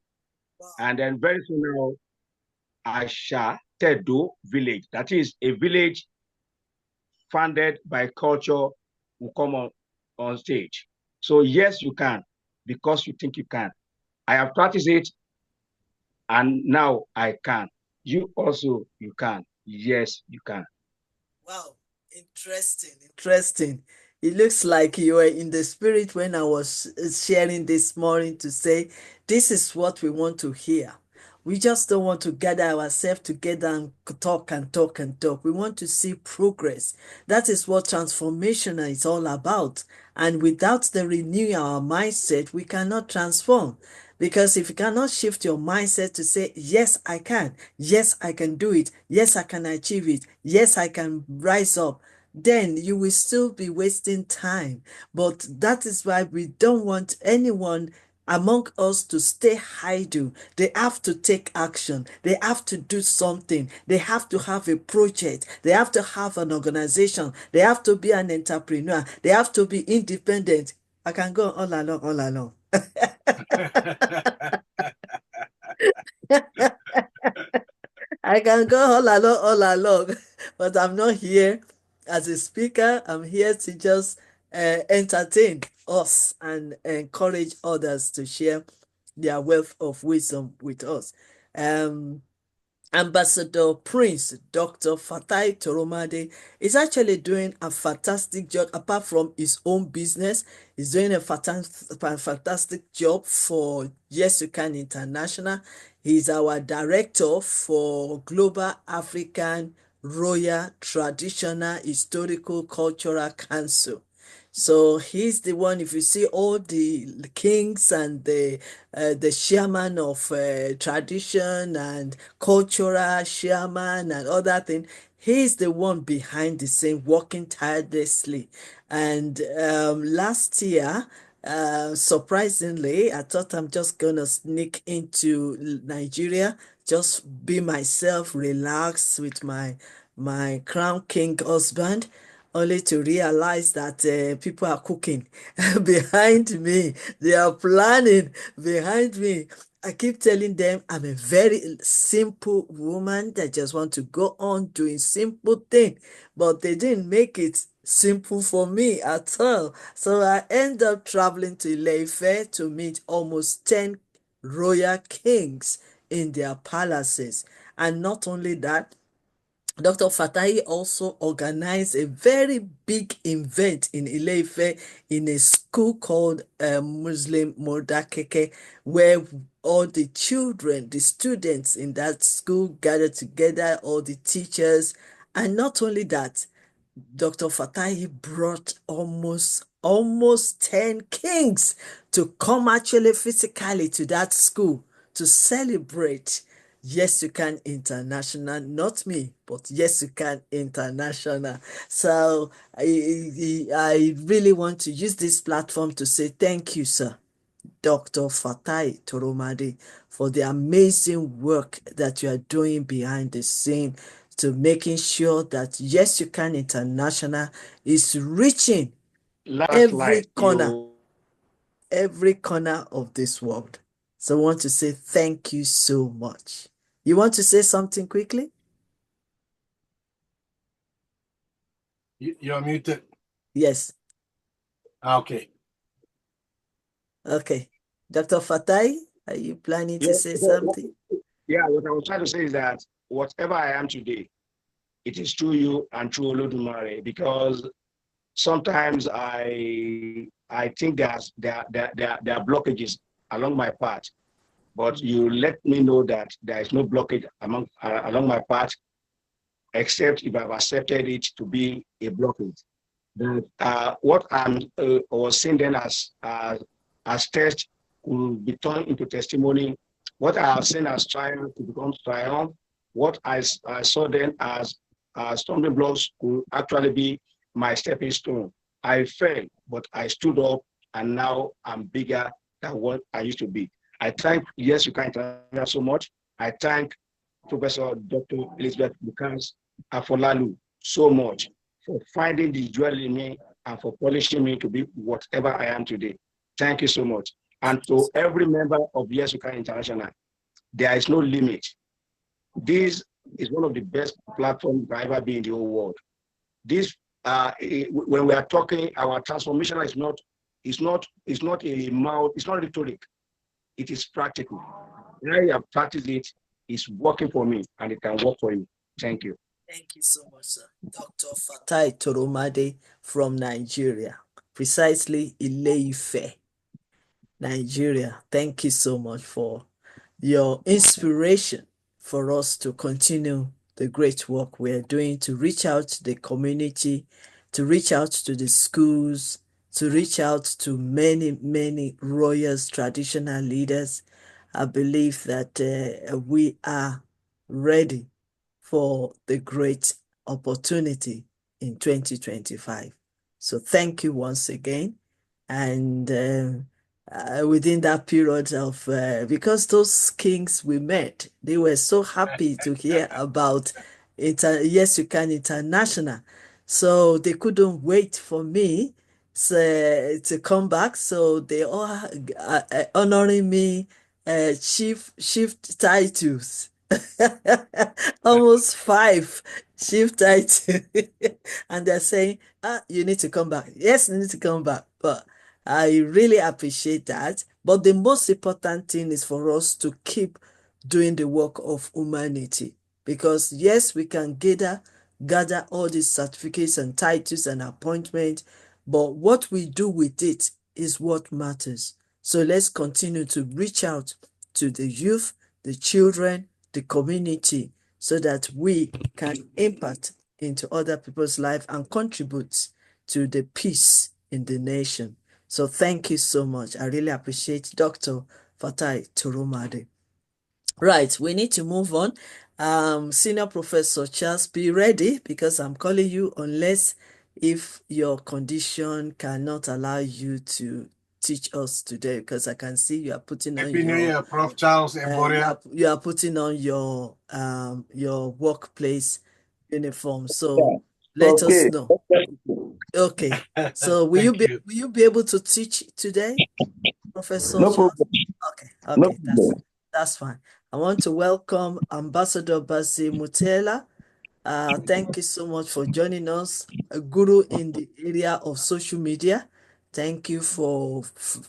H: And then very soon now, Asha Tedo village, that is a village founded by culture, will come on stage. So yes, you can, because you think you can. I have practiced it and now I can. You also, you can. Yes, you can.
A: Wow, interesting, interesting. It looks like you were in the spirit when I was sharing this morning to say, this is what we want to hear. We just don't want to gather ourselves together and talk and talk and talk. We want to see progress. That is what transformation is all about. And without the renewing our mindset, we cannot transform. Because if you cannot shift your mindset to say, yes, I can, yes, I can do it, yes, I can achieve it, yes, I can rise up, then you will still be wasting time. But that is why we don't want anyone among us to stay idle. They have to take action. They have to do something. They have to have a project. They have to have an organization. They have to be an entrepreneur. They have to be independent. I can go all along, all along. I can go all along, but I'm not here as a speaker, I'm here to just entertain us and encourage others to share their wealth of wisdom with us. Um, Ambassador Prince Dr. Fatai Toromade is actually doing a fantastic job. Apart from his own business, he's doing a fantastic job for YYCI International. He's our director for Global African Royal Traditional Historical Cultural Council. So he's the one. If you see all the kings and the chairman of tradition and cultural chairman and other thing, he's the one behind the scene working tirelessly. And last year, surprisingly, I thought I'm just gonna sneak into Nigeria, just be myself, relax with my crown king husband, only to realize that people are cooking behind me. They are planning behind me. I keep telling them I'm a very simple woman that just want to go on doing simple things, but they didn't make it simple for me at all. So I end up traveling to Ile-Ife to meet almost 10 royal kings in their palaces. And not only that, Dr. Fatai also organized a very big event in Ile-Ife in a school called Muslim Modakeke, where all the children, the students in that school gathered together, all the teachers, and not only that, Dr. Fatai brought almost 10 kings to come actually physically to that school to celebrate Yes You Can International, not me, but Yes You Can International. So I really want to use this platform to say thank you, sir, Dr. Fatai Toromade, for the amazing work that you are doing behind the scene to making sure that Yes You Can International is reaching
H: Last
A: every
H: slide.
A: corner, every corner of this world. So I want to say thank you so much. You want to say something quickly?
I: You're muted.
A: Yes.
I: Okay.
A: Okay. Dr. Fatai, are you planning to
H: Yeah,
A: say something?
H: yeah, what I was trying to say is that whatever I am today, it is through you and through Olodumare, because sometimes I think there are blockages along my path, but you let me know that there is no blockage along my path, except if I've accepted it to be a blockage. That what I'm was seen then as test will be turned into testimony. What I have seen as triumph to become triumph. What I saw then as stumbling blocks could actually be my stepping stone. I fell, but I stood up, and now I'm bigger than what I used to be. I thank Yes You Can International so much. I thank Professor Dr. Elizabeth Lucas Afolalu so much for finding the jewel in me and for polishing me to be whatever I am today. Thank you so much. And to every member of YYCI International, there is no limit. This is one of the best platforms I've ever been in the whole world. This, when we are talking, our transformation is not a mouth, it's not rhetoric. It is practical. I have practiced it. It's working for me, and it can work for you. Thank you.
A: Thank you so much, sir. Dr. Fatai Toromade from Nigeria, precisely Ile-Ife, Nigeria. Thank you so much for your inspiration for us to continue the great work we're doing to reach out to the community, to reach out to the schools, to reach out to many royals, traditional leaders. I believe that we are ready for the great opportunity in 2025. So thank you once again. And within that period of, because those kings we met, they were so happy to hear about it. Yes, You Can International. So they couldn't wait for me to come back. So they all honoring me chief titles. almost 5 chief title. And they're saying, you need to come back. Yes, you need to come back. But I really appreciate that. But the most important thing is for us to keep doing the work of humanity. Because yes, we can gather all these certificates and titles and appointments, but what we do with it is what matters. So let's continue to reach out to the youth, the children, the community, so that we can impact into other people's life and contribute to the peace in the nation. So thank you so much. I really appreciate Dr. Fatai Turumade. Right, we need to move on. Senior Professor Charles, be ready because I'm calling you unless if your condition cannot allow you to teach us today, because I can see you are putting on
I: Happy New
A: your
I: Year, Prof. Charles Emboria.
A: you are putting on your workplace uniform. So let us
F: Okay.
A: know. Okay. So
I: Thank you.
A: will you be able to teach today, Professor
F: No
A: Charles?
F: problem.
A: Okay,
F: No
A: okay,
F: problem.
A: that's fine. I want to welcome Ambassador Basi Mutela. Thank you so much for joining us, a guru in the area of social media. Thank you for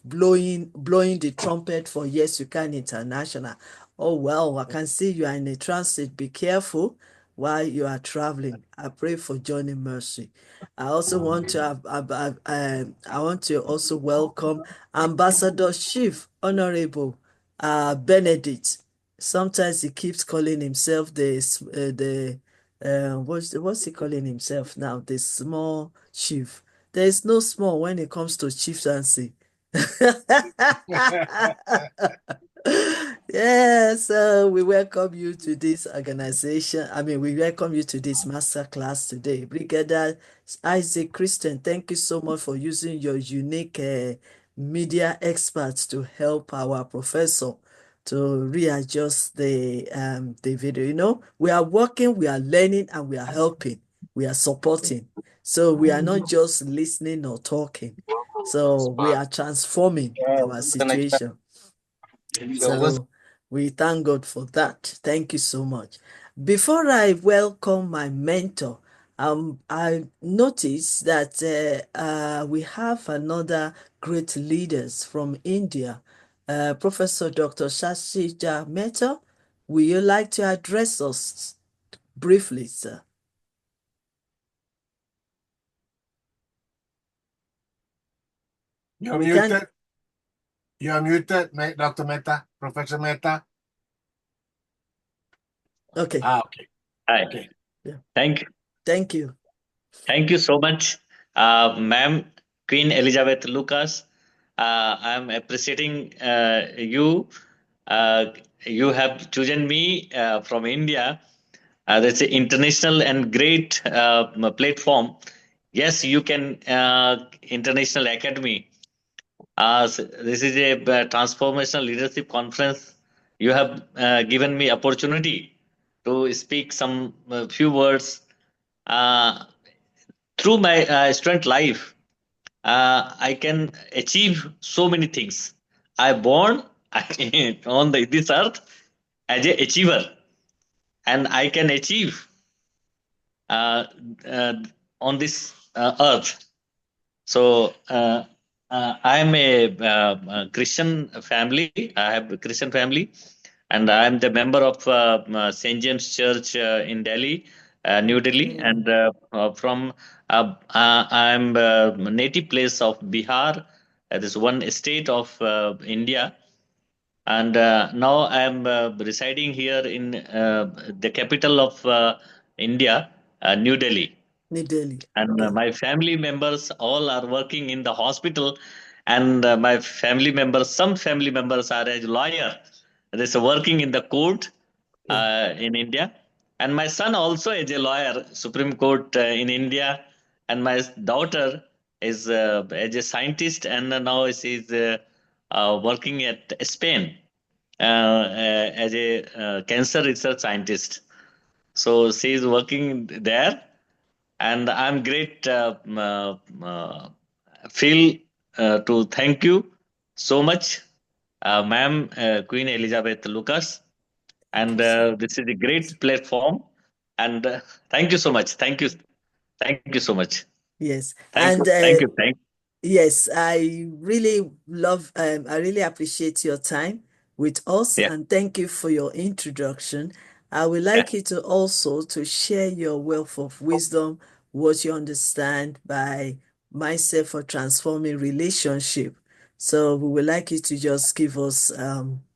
A: blowing the trumpet for Yes You Can International. Oh well, I can see you are in a transit. Be careful while you are traveling. I pray for journey mercy. I also want to I want to also welcome Ambassador Chief Honorable Benedict. Sometimes he keeps calling himself the what's he calling himself now? The small chief. There is no small when it comes to chieftaincy. Yes, we welcome you to this organization. I mean, we welcome you to this master class today. Brigadier Isaac Christian, thank you so much for using your unique media experts to help our professor to readjust the video. You know, we are working, we are learning, and we are helping, we are supporting. So we are not just listening or talking. So we are transforming our situation. So we thank God for that. Thank you so much. Before I welcome my mentor, I noticed that we have another great leaders from India, Professor Dr. Shashija Mehta. Will you like to address us briefly, sir?
I: You're
A: We can.
I: muted. You're muted, Dr. Mehta, Professor Mehta.
A: Okay.
I: Okay.
J: Hi.
I: Okay.
A: Yeah.
J: Thank you.
A: Thank you.
J: Thank you so much, ma'am, Queen Elizabeth Lucas. I'm appreciating you. You have chosen me from India. That's an international and great platform. Yes, you can International Academy. This is a transformational leadership conference. You have given me opportunity to speak some few words. Uh, Through my student life, I can achieve so many things. I born on this earth as a achiever, and I can achieve uh, uh, on this earth. So I am a Christian family. I have a Christian family, and I am the member of Saint James Church in Delhi, New Delhi,
A: Mm.
J: and from I am native place of Bihar. This one state of India, and now I am residing here in the capital of India, New Delhi,
A: New Delhi.
J: and
A: Okay.
J: my family members all are working in the hospital, and my family members, some family members are as lawyer, there's working in the court
A: Yeah.
J: in India, and my son also is a lawyer, Supreme Court in India, and my daughter is as a scientist, and now she is working at Spain as a cancer research scientist. So she is working there, and I'm great feel to thank you so much, ma'am, Queen Elizabeth Lucas, And this is a great platform. And thank you so much. Thank you so much.
A: Yes.
J: Thank you.
A: And
J: Thank you. Thank.
A: yes, I really love, I really appreciate your time with us,
J: Yeah.
A: and thank you for your introduction. I would
J: Yeah.
A: like you to also to share your wealth of wisdom, what you understand by mindset for transforming relationship. So we would like you to just give us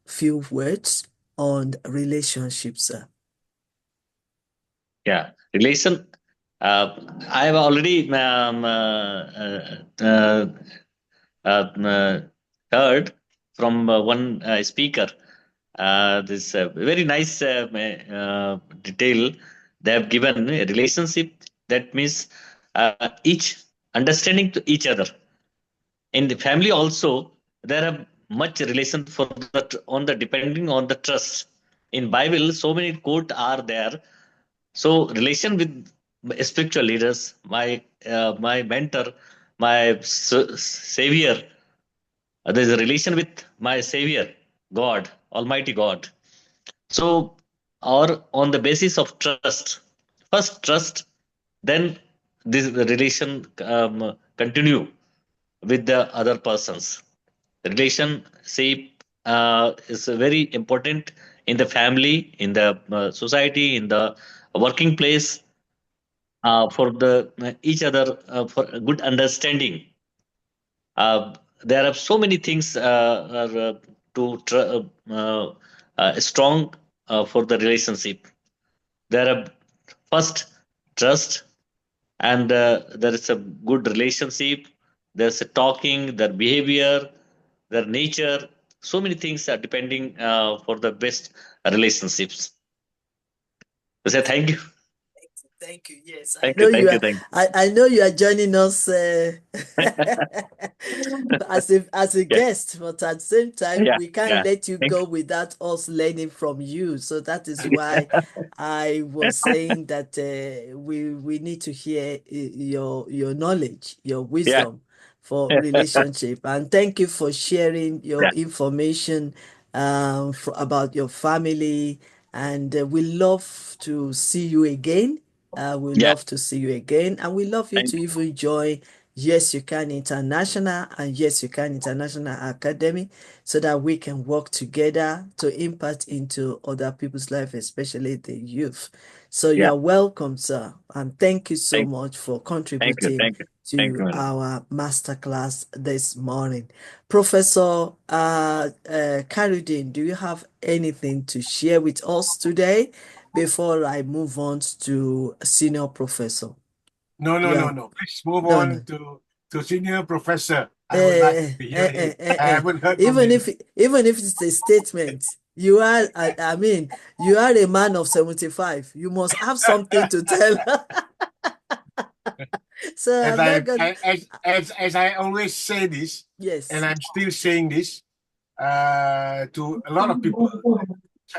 A: few words on relationships, sir.
J: Yeah. Relation. I have already uh, heard from one speaker. This very nice detail they have given. A relationship, that means each understanding to each other. In the family also, there are much relation for that on the depending on the trust. In Bible, so many quote are there. So relation with spiritual leaders, my mentor, my savior. There is a relation with my savior, God, Almighty God. So, or on the basis of trust, first trust, then this relation continue with the other persons. Relationship is very important in the family, in the society, in the working place, for the each other, for a good understanding. There are so many things are, strong for the relationship. There are first trust, and there is a good relationship. There's a talking, their behavior, their nature. So many things are depending for the best relationships. I say thank you,
A: Thank you. Yes, I
J: thank you,
A: know you
J: thank you,
A: are.
J: thank
A: I know you are joining us
J: you.
A: as a
J: Yeah,
A: guest, but at the same time,
J: yeah,
A: we can't
J: yeah.
A: let you
J: Thank
A: go without us learning from you. So that is why I was saying that we need to hear your knowledge, your
J: yeah,
A: wisdom for relationship. And thank you for sharing
J: yeah,
A: your information about your family. And we love to see you again. We
J: yeah.
A: love to see you again, and we love you
J: Thank
A: to even join Yes You Can International and Yes You Can International Academy, so that we can work together to impact into other people's life, especially the youth. So
J: you.
A: you
J: Yeah,
A: are welcome, sir, and thank you so
J: thank,
A: much for
J: thank you,
A: contributing
J: thank you, thank you,
A: to
J: madam.
A: our masterclass this morning. Professor Karudin, do you have anything to share with us today before I move on to senior professor?
I: No, no, no,
A: Yeah,
I: no. Please move
A: no,
I: on
A: no.
I: to senior professor. I would like
A: Eh,
I: to hear
A: eh,
I: him.
A: eh, eh,
I: I
A: eh.
I: haven't heard from
A: Even
I: him.
A: if it's a statement, you are, I mean, you are a man of 75. You must have something to tell. So
I: As
A: I'm not
I: I
A: gonna.
I: as I always say this, and
A: Yes,
I: I'm still saying this to a lot of people,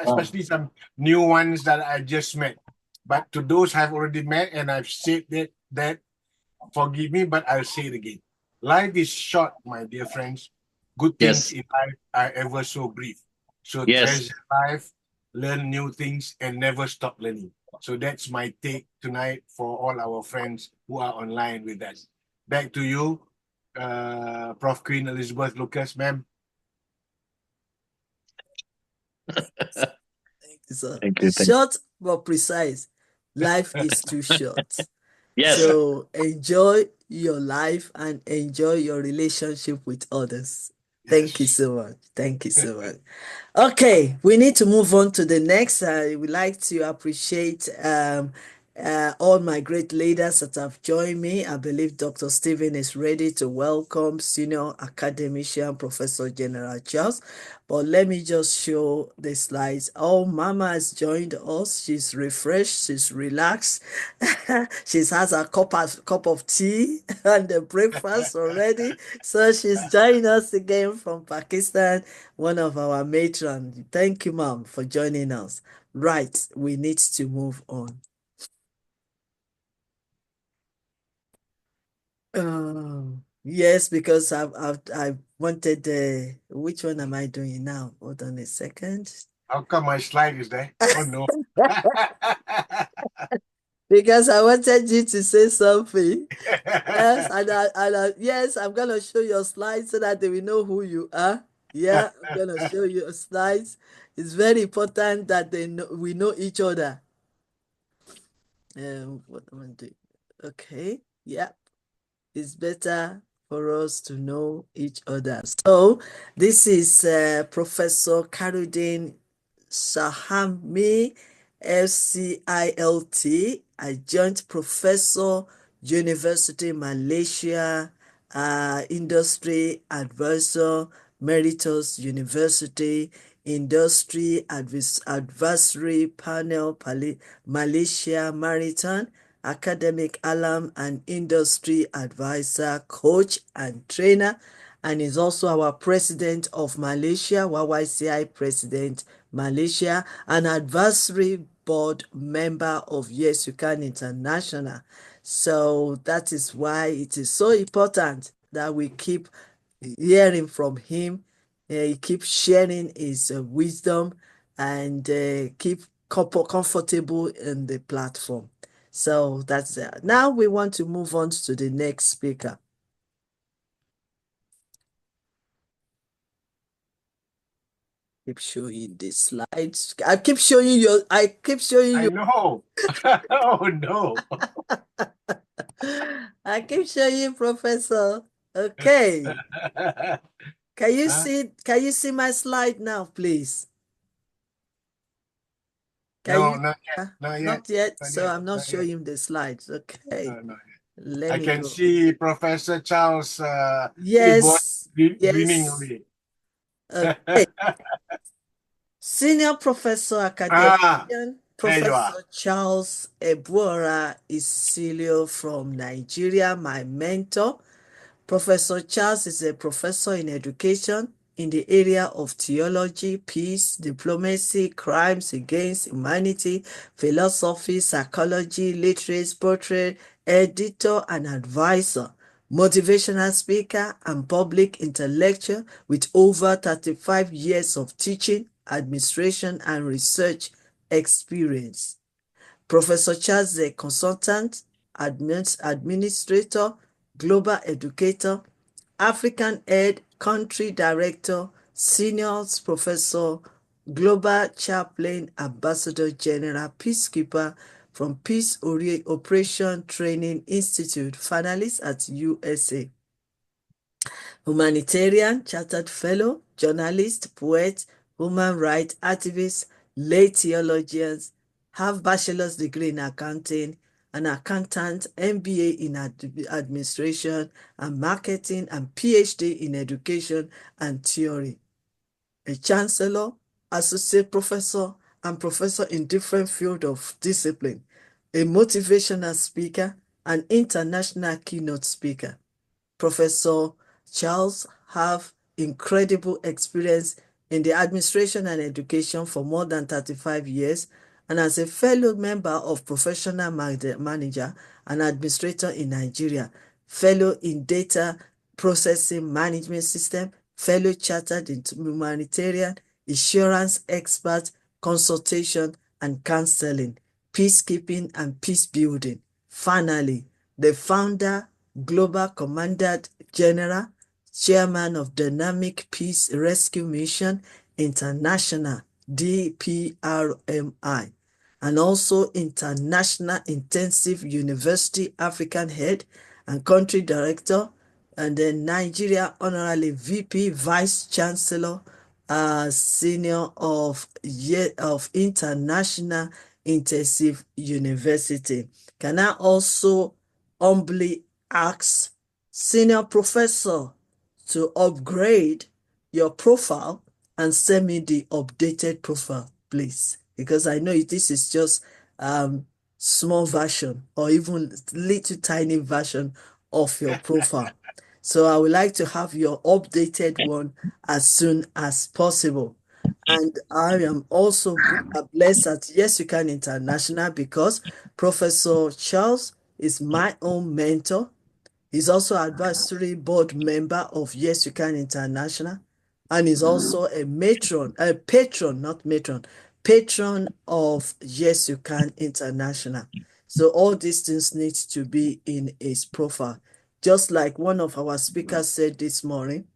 I: especially some new ones that I just met. But to those I've already met and I've said that forgive me, but I'll say it again. Life is short, my dear friends. Good things
J: Yes,
I: in life are ever so brief. So
J: yes,
I: treasure life, learn new things, and never stop learning. So that's my take tonight for all our friends who are online with us. Back to you, Prof. Queen Elizabeth Lucas, ma'am.
A: thank you, sir.
J: thank you, thank.
A: Short but precise. Life is too short.
J: Yes,
A: So enjoy your life and enjoy your relationship with others. Thank you
I: Yes.
A: so much. Thank you so much. Okay, we need to move on to the next. I would like to appreciate all my great leaders that have joined me. I believe Dr. Stephen is ready to welcome senior academician Professor General Charles. But let me just show the slides. Oh, Mama has joined us. She's refreshed. She's relaxed. She's has a cup of tea and the breakfast already. So she's joining us again from Pakistan, one of our matron. Thank you, Mom, for joining us. Right, we need to move on. Yes, because I wanted the which one am I doing now? Hold on a second.
I: How come my slide is there? Oh no.
A: Because I wanted you to say something. Yes, yes, I'm gonna show your slides so that they will know who you are. Yeah, I'm gonna show you slides. It's very important that we know each other. What am I doing? Okay, yeah, it's better for us to know each other. So this is Professor Karudin Sahami, FCILT, adjunct professor, University Malaysia, industry advisor, Meritus University, industry advisory panel, Malaysia Maritime, academic alum and industry advisor, coach and trainer, and is also our president of Malaysia, YYCI president, Malaysia, an advisory board member of YYCI International. So that is why it is so important that we keep hearing from him. He keeps sharing his wisdom and keep comfortable in the platform. So that's it. Now we want to move on to the next speaker. Keep showing the slides. I keep showing you. I
I: know. Oh no.
A: I keep showing you, Professor. Okay. Can you see my slide now, please?
I: Not yet.
A: Not yet. So I'm not showing you the slides. Okay.
I: I can see Professor Charles
A: yes.
I: grinning away.
A: Okay. Senior Professor Academician, Professor Charles Ebuora Isilio from Nigeria, my mentor. Professor Charles is a professor in education in the area of theology, peace, diplomacy, crimes against humanity, philosophy, psychology, literature, portrait, editor, and advisor, motivational speaker, and public intellectual with over 35 years of teaching, administration, and research experience. Professor Charles is a consultant, administrator, global educator, African Aid Country Director, Senior Professor, Global Chaplain, Ambassador General, Peacekeeper from Peace Operation Training Institute, finalist at USA. Humanitarian, chartered fellow, journalist, poet, human rights activist, lay theologians, have bachelor's degree in accounting, an accountant, MBA in administration and marketing, and PhD in education and theory. A chancellor, associate professor, and professor in different fields of discipline, a motivational speaker, an international keynote speaker. Professor Charles have incredible experience in the administration and education for more than 35 years, and as a fellow member of Professional Manager and Administrator in Nigeria, fellow in Data Processing Management System, fellow chartered in humanitarian, insurance expert, consultation and counseling, peacekeeping and peace building. Finally, the founder, Global Commander General, Chairman of Dynamic Peace Rescue Mission International, DPRMI, and also International Intensive University African Head and Country Director, and then Nigeria Honorary VP Vice Chancellor, Senior of International Intensive University. Can I also humbly ask Senior Professor to upgrade your profile and send me the updated profile, please? Because I know this is just small version or even little tiny version of your profile. So I would like to have your updated one as soon as possible. And I am also blessed at YYCI International because Professor Charles is my own mentor. He's also advisory board member of YYCI International, and is also a patron, not matron, patron of Yes You Can International. So all these things need to be in his profile. Just like one of our speakers said this morning,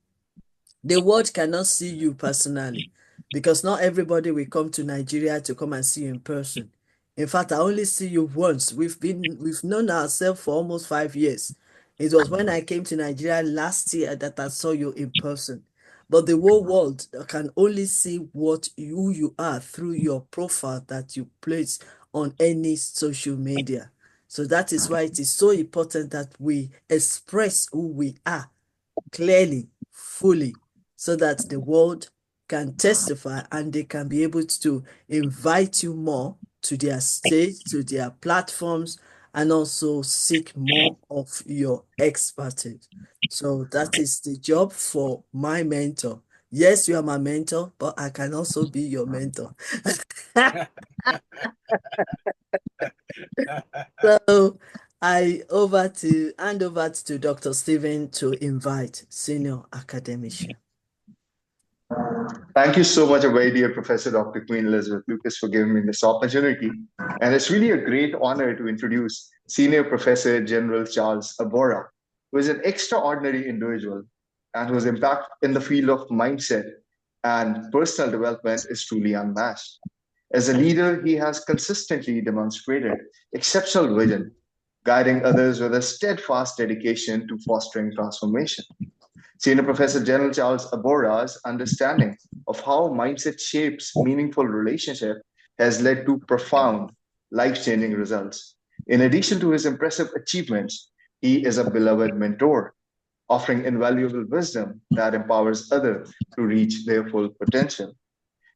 A: the world cannot see you personally because not everybody will come to Nigeria to come and see you in person. In fact, I only see you once. We've known ourselves for almost 5 years. It was when I came to Nigeria last year that I saw you in person. But the whole world can only see who you are through your profile that you place on any social media. So that is why it is so important that we express who we are clearly, fully, so that the world can testify and they can be able to invite you more to their stage, to their platforms, and also seek more of your expertise. So that is the job for my mentor. Yes, you are my mentor, but I can also be your mentor. So I hand over to Dr. Stephen to invite senior academician.
F: Thank you so much, a very dear Professor Dr. Queen Elizabeth Lucas, for giving me this opportunity. And it's really a great honor to introduce Senior Professor General Charles Abora, who is an extraordinary individual and whose impact in the field of mindset and personal development is truly unmatched. As a leader, he has consistently demonstrated exceptional vision, guiding others with a steadfast dedication to fostering transformation. Senior Professor General Charles Abora's understanding of how mindset shapes meaningful relationship has led to profound, life-changing results. In addition to his impressive achievements, he is a beloved mentor, offering invaluable wisdom that empowers others to reach their full potential.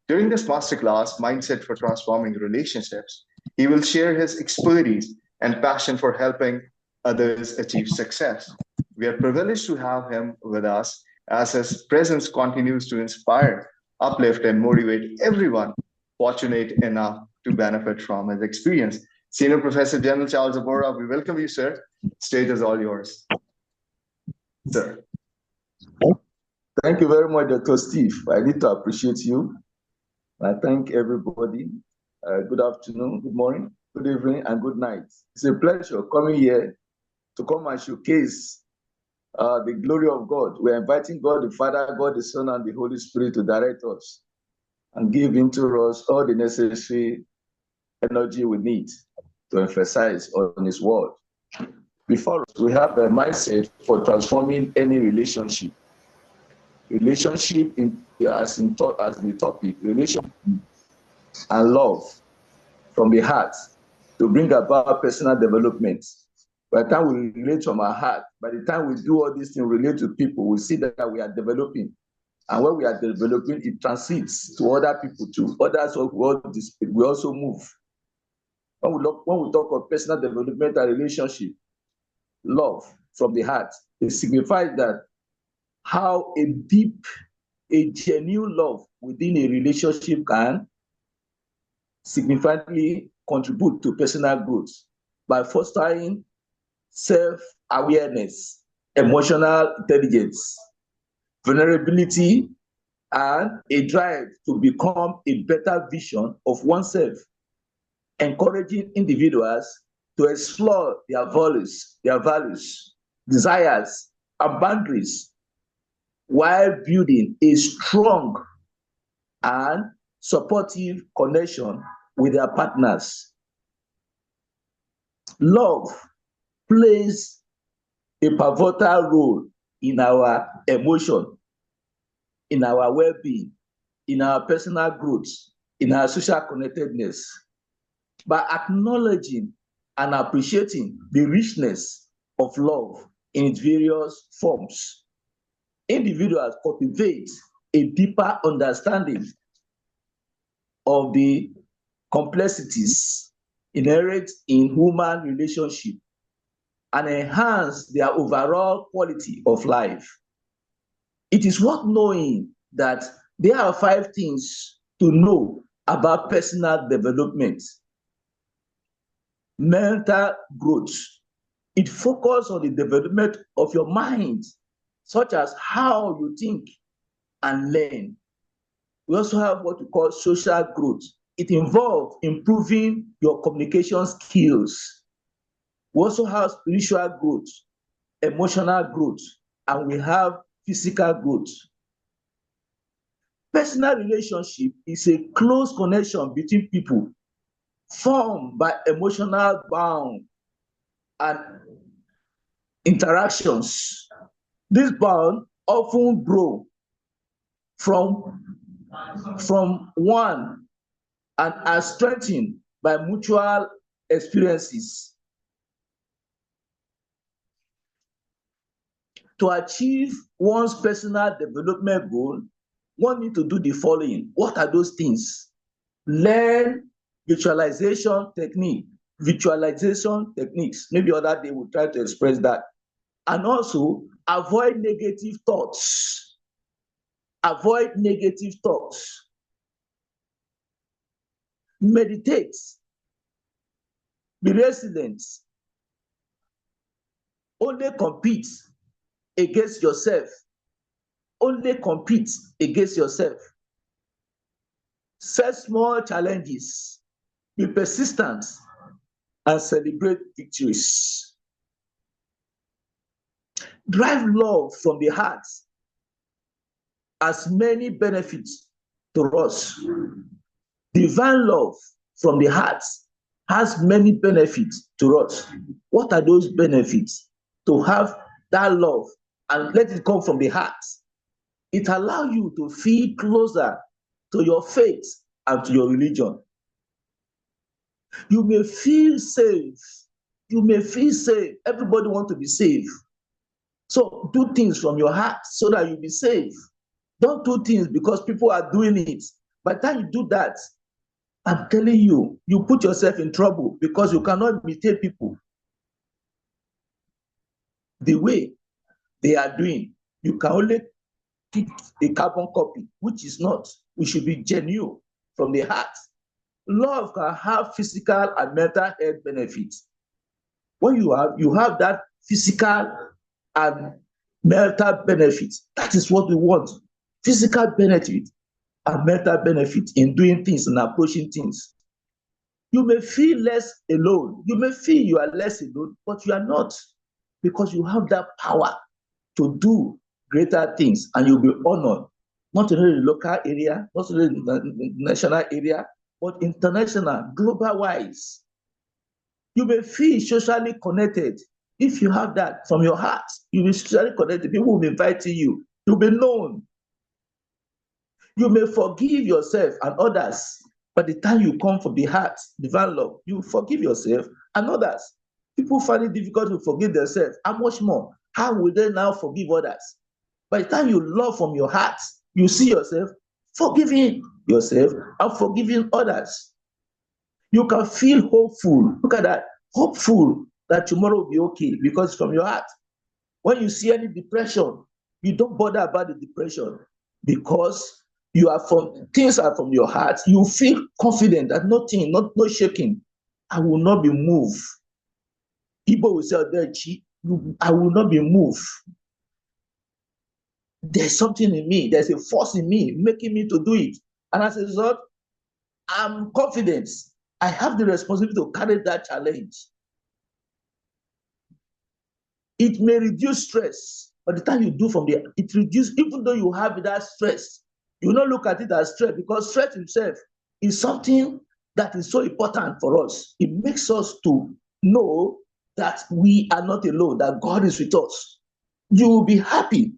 F: During this masterclass, Mindset for Transforming Relationships, he will share his expertise and passion for helping others achieve success. We are privileged to have him with us as his presence continues to inspire, uplift, and motivate everyone fortunate enough to benefit from his experience. Senior Professor General Charles Abora, we welcome you, sir. Stage is all yours. Sir.
K: Thank you very much, Dr. Steve. I need to appreciate you. I thank everybody. Good afternoon, good morning, good evening, and good night. It's a pleasure coming here to come and showcase the glory of God. We're inviting God the Father, God the Son, and the Holy Spirit to direct us and give into us all the necessary energy we need to emphasize on His word. Before us, we have a mindset for transforming any relationship. Relationship as the topic, relationship and love from the heart to bring about personal development. By the time we relate from our heart, by the time we do all these things, relate to people, we see that we are developing. And when we are developing, it transits to other people too. Others we also move. When we talk of personal development and relationship, love from the heart, it signifies that how a deep, a genuine love within a relationship can significantly contribute to personal growth by fostering self-awareness, emotional intelligence, vulnerability, and a drive to become a better vision of oneself, encouraging individuals to explore their values, desires, and boundaries while building a strong and supportive connection with their partners. Love plays a pivotal role in our emotion, in our well-being, in our personal growth, in our social connectedness. By acknowledging and appreciating the richness of love in its various forms, individuals cultivate a deeper understanding of the complexities inherent in human relationship and enhance their overall quality of life. It is worth knowing that there are 5 things to know about personal development. Mental growth. It focuses on the development of your mind, such as how you think, and learn. We also have what we call social growth. It involves improving your communication skills. We also have spiritual growth, emotional growth, and we have physical growth. Personal relationship is a close connection between people formed by emotional bond and interactions. This bond often grow from one and are strengthened by mutual experiences. To achieve one's personal development goal, one need to do the following. What are those things? Learn visualization techniques. Maybe other day we'll try to express that. And also avoid negative thoughts. Avoid negative thoughts. Meditate. Be resilient. Only compete against yourself. Only compete against yourself. Set small challenges. Be persistent and celebrate victories. Drive love from the heart has many benefits to us. Divine love from the heart has many benefits to us. What are those benefits? To have that love and let it come from the heart. It allows you to feel closer to your faith and to your religion. You may feel safe. You may feel safe. Everybody wants to be safe. So do things from your heart so that you'll be safe. Don't do things because people are doing it. By the time you do that, I'm telling you, you put yourself in trouble because you cannot imitate people the way they are doing. You can only pick a carbon copy, which is not. We should be genuine from the heart. Love can have physical and mental health benefits. When you have that physical and mental benefits, that is what we want. Physical benefit and mental benefit in doing things and approaching things. You may feel less alone. You may feel you are less alone, but you are not, because you have that power to do greater things and you'll be honored, not only in the local area, not only in the national area, but international, global wise. You may feel socially connected. If you have that from your heart, you'll be socially connected. People will be inviting you. You'll be known. You may forgive yourself and others. By the time you come from the heart, divine love, you forgive yourself and others. People find it difficult to forgive themselves. How much more? How will they now forgive others? By the time you love from your heart, you see yourself forgiving yourself and forgiving others. You can feel hopeful. Look at that. Hopeful that tomorrow will be okay because from your heart. When you see any depression, you don't bother about the depression because things are from your heart. You feel confident that nothing, no shaking. I will not be moved. People will say, I will not be moved. There's something in me. There's a force in me making me to do it. And as a result, I'm confident. I have the responsibility to carry that challenge. It may reduce stress. By the time you do it reduces, even though you have that stress, you will not look at it as stress because stress itself is something that is so important for us. It makes us to know that we are not alone, that God is with us. You will be happy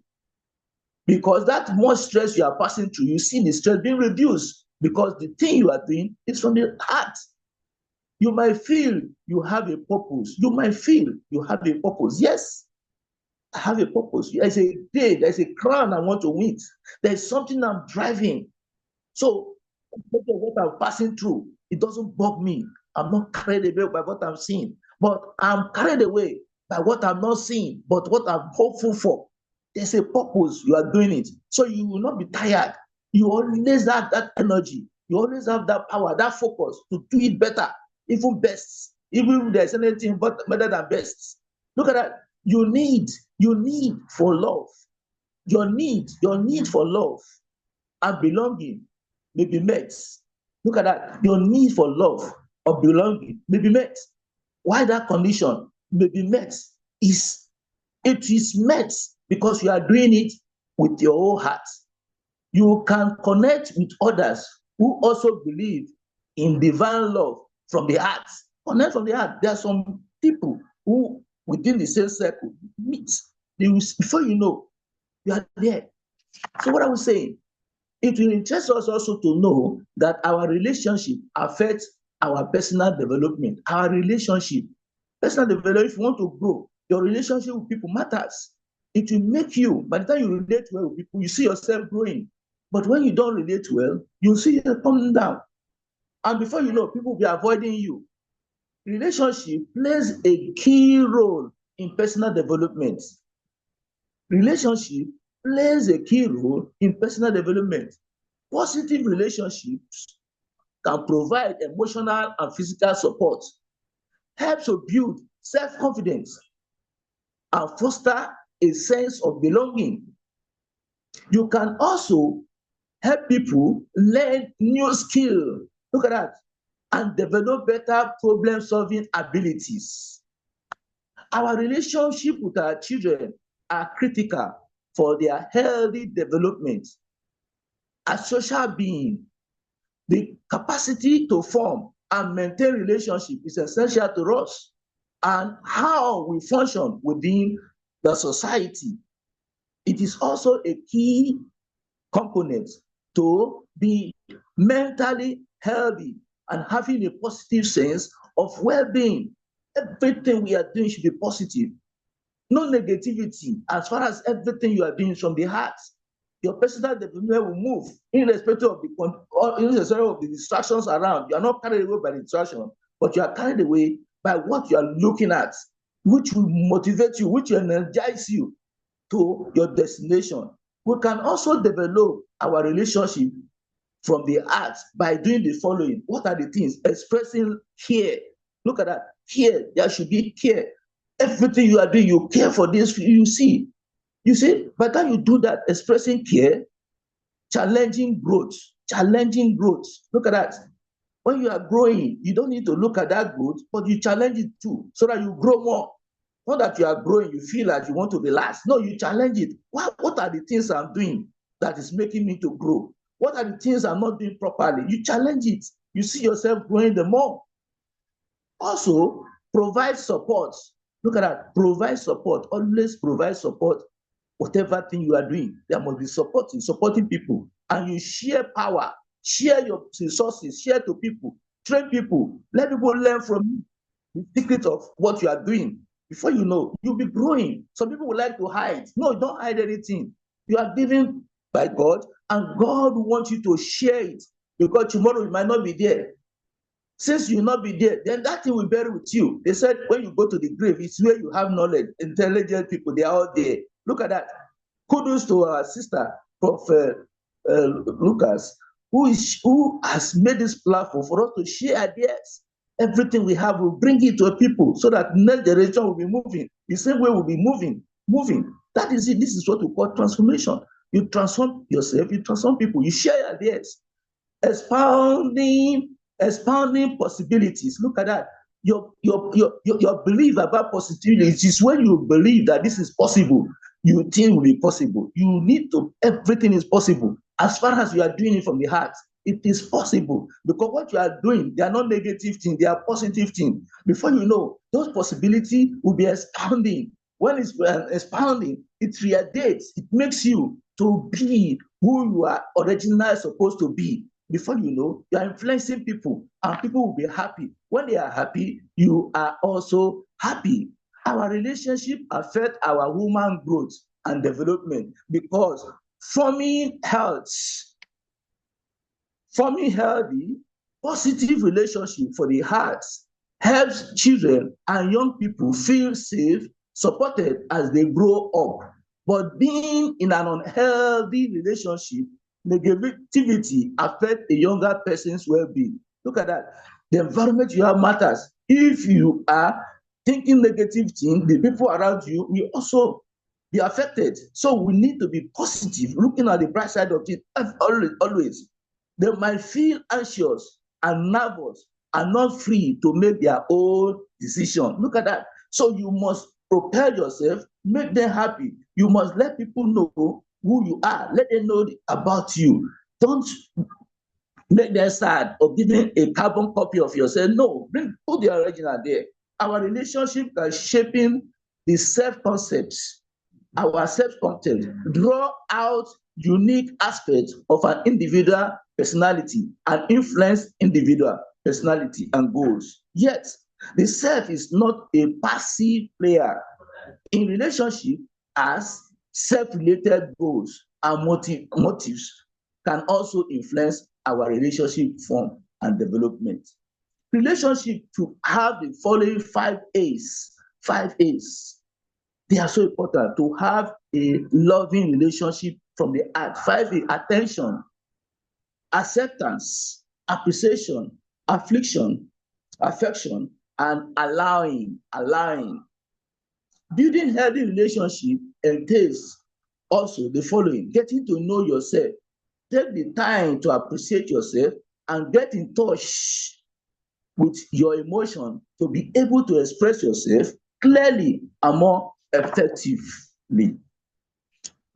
K: because that more stress you are passing through, you see the stress being reduced because the thing you are doing is from the heart. You might feel you have a purpose. You might feel you have a purpose. Yes, I have a purpose. There's a day, there's a crown I want to win. There's something I'm driving. So, what I'm passing through, it doesn't bug me. I'm not carried away by what I'm seeing, but I'm carried away by what I'm not seeing, but what I'm hopeful for. There's a purpose. You are doing it. So you will not be tired. You always have that energy. You always have that power, that focus to do it better, even best. Even if there's anything better than best. Look at that. You need for love. your need for love and belonging may be met. Look at that. Your need for love or belonging may be met. Why that condition may be met is it is met because you are doing it with your whole heart. You can connect with others who also believe in divine love from the heart. Connect from the heart. There are some people who within the same circle meet. They will, before you know, you are there. So what I was saying, it will interest us also to know that our relationship affects our personal development. Our relationship, personal development, if you want to grow, your relationship with people matters. It will make you, by the time you relate well with people, you see yourself growing. But when you don't relate well, you see yourself coming down. And before you know, people will be avoiding you. Relationship plays a key role in personal development. Relationship plays a key role in personal development. Positive relationships can provide emotional and physical support, help to build self-confidence, and foster a sense of belonging. You can also help people learn new skills. Look at that. And develop better problem-solving abilities. Our relationship with our children are critical for their healthy development. As social beings, the capacity to form and maintain relationship is essential to us and how we function within the society. It is also a key component to be mentally healthy and having a positive sense of well-being. Everything we are doing should be positive. No negativity as far as everything you are doing from the heart. Your personal development will move irrespective of the distractions around. You are not carried away by the distraction, but you are carried away by what you are looking at, which will motivate you, which will energize you to your destination. We can also develop our relationship from the heart by doing the following. What are the things? Expressing care. Look at that. Care. There should be care. Everything you are doing, you care for this. You see, by the time you do that, expressing care, challenging growth, challenging growth. Look at that. When you are growing, you don't need to look at that growth, but you challenge it too, so that you grow more. Not that you are growing, you feel like you want to relax. No, you challenge it. What are the things I'm doing that is making me to grow? What are the things I'm not doing properly? You challenge it. You see yourself growing the more. Also, provide support. Look at that. Provide support. Always provide support. Whatever thing you are doing, there must be supporting people. And you share power, share your resources, share to people, train people, let people learn from you the secret of what you are doing. Before you know, you'll be growing. Some people would like to hide. No, don't hide anything. You are given by God, and God wants you to share it because tomorrow you might not be there. Since you will not be there, then that thing will bury with you. They said when you go to the grave, it's where you have knowledge, intelligent people, they are all there. Look at that. Kudos to our sister, Prophet Lucas, who has made this platform for us to share ideas. Everything we have, will bring it to people so that next generation will be moving. The same way we'll be moving. That is it. This is what we call transformation. You transform yourself, you transform people, you share ideas. Expounding possibilities. Look at that. Your belief about possibilities is when you believe that this is possible, you think it will be possible. You need to, everything is possible. As far as you are doing it from the heart, it is possible. Because what you are doing, they are not negative things, they are positive things. Before you know, those possibilities will be expanding. When it's expanding, it radiates, it makes you to be who you are originally supposed to be. Before you know, you are influencing people and people will be happy. When they are happy, you are also happy. Our relationship affects our human growth and development because forming healthy, positive relationship for the heart helps children and young people feel safe, supported as they grow up. But being in an unhealthy relationship, negativity affects a younger person's well-being. Look at that. The environment you have matters. If you are thinking negative things, the people around you will also be affected. So we need to be positive, looking at the bright side of it always. They might feel anxious and nervous and not free to make their own decision. Look at that. So you must prepare yourself, make them happy. You must let people know who you are. Let them know about you. Don't make them sad or giving a carbon copy of yourself. No, put the original there. Our relationship is shaping the self-concepts, our self-concept. Draw out unique aspects of an individual personality and influence individual personality and goals. Yet, the self is not a passive player. In relationship, as self-related goals and motives can also influence our relationship form and development. Relationship to have the following 5 A's. 5 A's. They are so important to have a loving relationship from the heart. 5 A: attention, acceptance, appreciation, affliction, affection, and allowing. Building healthy relationship entails also the following: getting to know yourself. Take the time to appreciate yourself and get in touch with your emotion to be able to express yourself clearly and more effectively.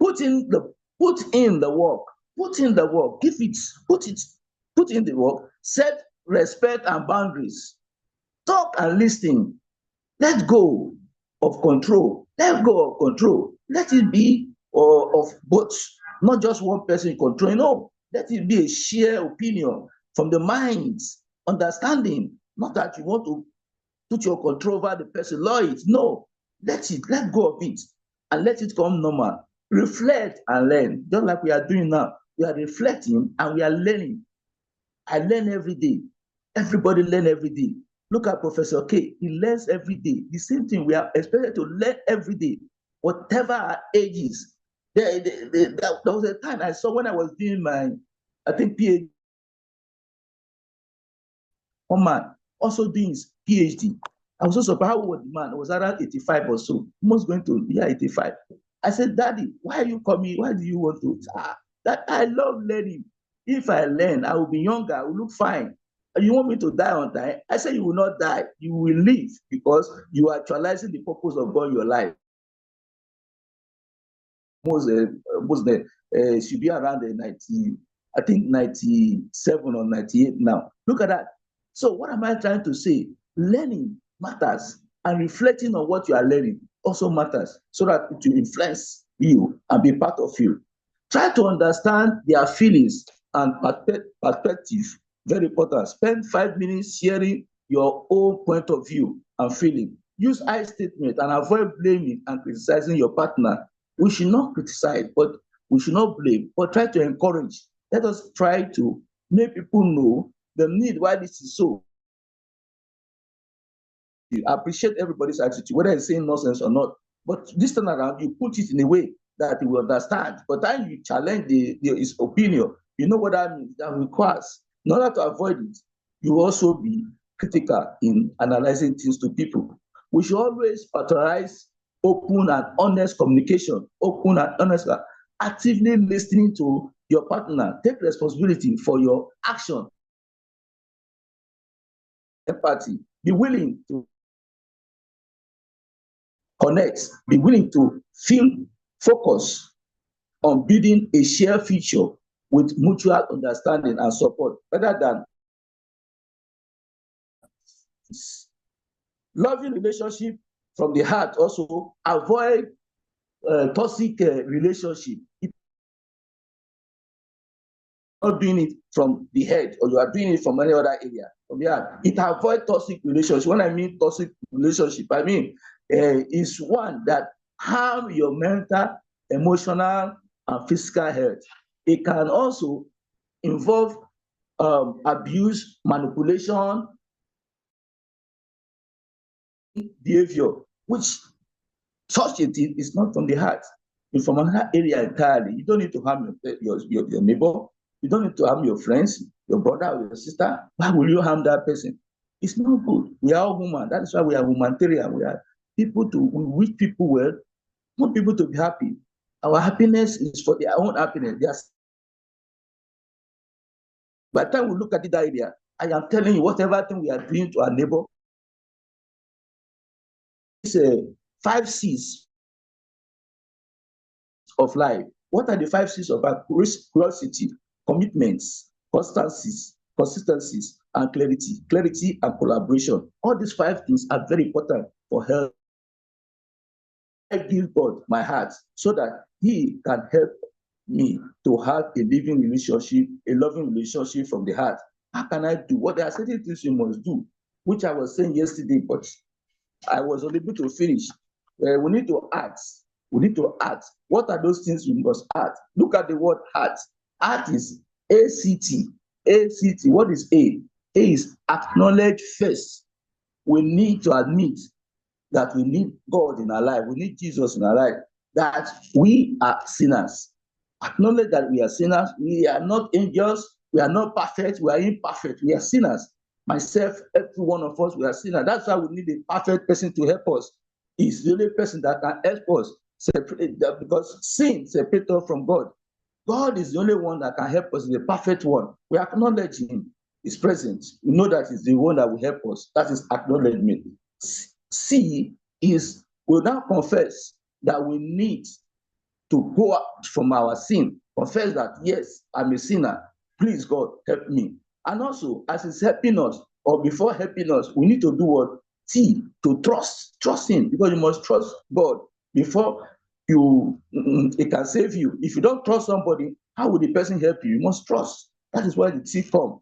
K: Put in the work. Put in the work. Put in the work. Set respect and boundaries. Talk and listen. Let go of control. Let go of control. Let it be of both, not just one person controlling. No, let it be a shared opinion from the minds, understanding. Not that you want to put your control over the person, law it. No, let go of it, and let it come normal. Reflect and learn, just like we are doing now. We are reflecting and we are learning. I learn every day. Everybody learn every day. Look at Professor K. He learns every day. The same thing, we are expected to learn every day, whatever our age is. There was a time I saw when I was doing my, I think, PhD. One man also doing his PhD. I was so surprised. How old the man? It was around 85 or so. Almost going to 85. I said, Daddy, why are you coming? Why do you want to? That I love learning. If I learn, I will be younger, I will look fine. You want me to die on time? I said, you will not die. You will live because you are actualizing the purpose of God in your life. Should be around the 90, I think 97 or 98 now. Look at that. So what am I trying to say? Learning matters, and reflecting on what you are learning also matters, so that it will influence you and be part of you. Try to understand their feelings and perspective. Very important. Spend 5 minutes sharing your own point of view and feeling. Use I statement and avoid blaming and criticizing your partner. We should not criticize, but we should not blame, but try to encourage. Let us try to make people know the need why this is so. I appreciate everybody's attitude, whether it's saying nonsense or not. But this time around, you put it in a way that he will understand. But then you challenge his opinion, you know what that means. That requires, in order to avoid it, you also be critical in analyzing things to people. We should always patronize open and honest communication, open and honest, actively listening to your partner. Take responsibility for your action. Empathy. Be willing to connect. Be willing to feel focus on building a shared future with mutual understanding and support, rather than loving relationship from the heart. Also, avoid toxic relationship. If you're not doing it from the head, or you are doing it from any other area, from the heart, it avoid toxic relationship. When I mean toxic relationship, I mean is one that harm your mental, emotional, and physical health. It can also involve abuse, manipulation, behavior, which such a thing is not from the heart. It's from another area entirely. You don't need to harm your neighbor. You don't need to harm your friends, your brother or your sister. Why will you harm that person? It's not good. We are all human. That is why we are humanitarian. We are people we wish people well. want people to be happy. Our happiness is for their own happiness. By the time we look at it that area, I am telling you, whatever thing we are doing to our neighbor, it's a 5 C's of life. What are the 5 C's of life? Curiosity, commitments, consistencies, and clarity. Clarity and collaboration. All these 5 things are very important for health. I give God my heart so that He can help me to have a living relationship, a loving relationship from the heart. How can I do? What there are certain things you must do, which I was saying yesterday, but I was unable to finish. We need to ask. We need to ask. What are those things we must ask? Look at the word heart. Heart is ACT. ACT. What is A? A is acknowledge first. We need to admit that we need God in our life. We need Jesus in our life. That we are sinners. Acknowledge that we are sinners. We are not angels. We are not perfect. We are imperfect. We are sinners. Myself, every one of us, we are sinners. That's why we need a perfect person to help us. He's the only person that can help us separate that, because sin separates us from God. God is the only one that can help us, the perfect one. We acknowledge Him, His presence. We know that He's the one that will help us. That is acknowledgement. C is we now confess that we need to go out from our sin. Confess that, yes, I'm a sinner. Please, God, help me. And also, as He's helping us, or before helping us, we need to do what? T, to trust. Trust Him, because you must trust God before He can save you. If you don't trust somebody, how will the person help you? You must trust. That is why the T comes.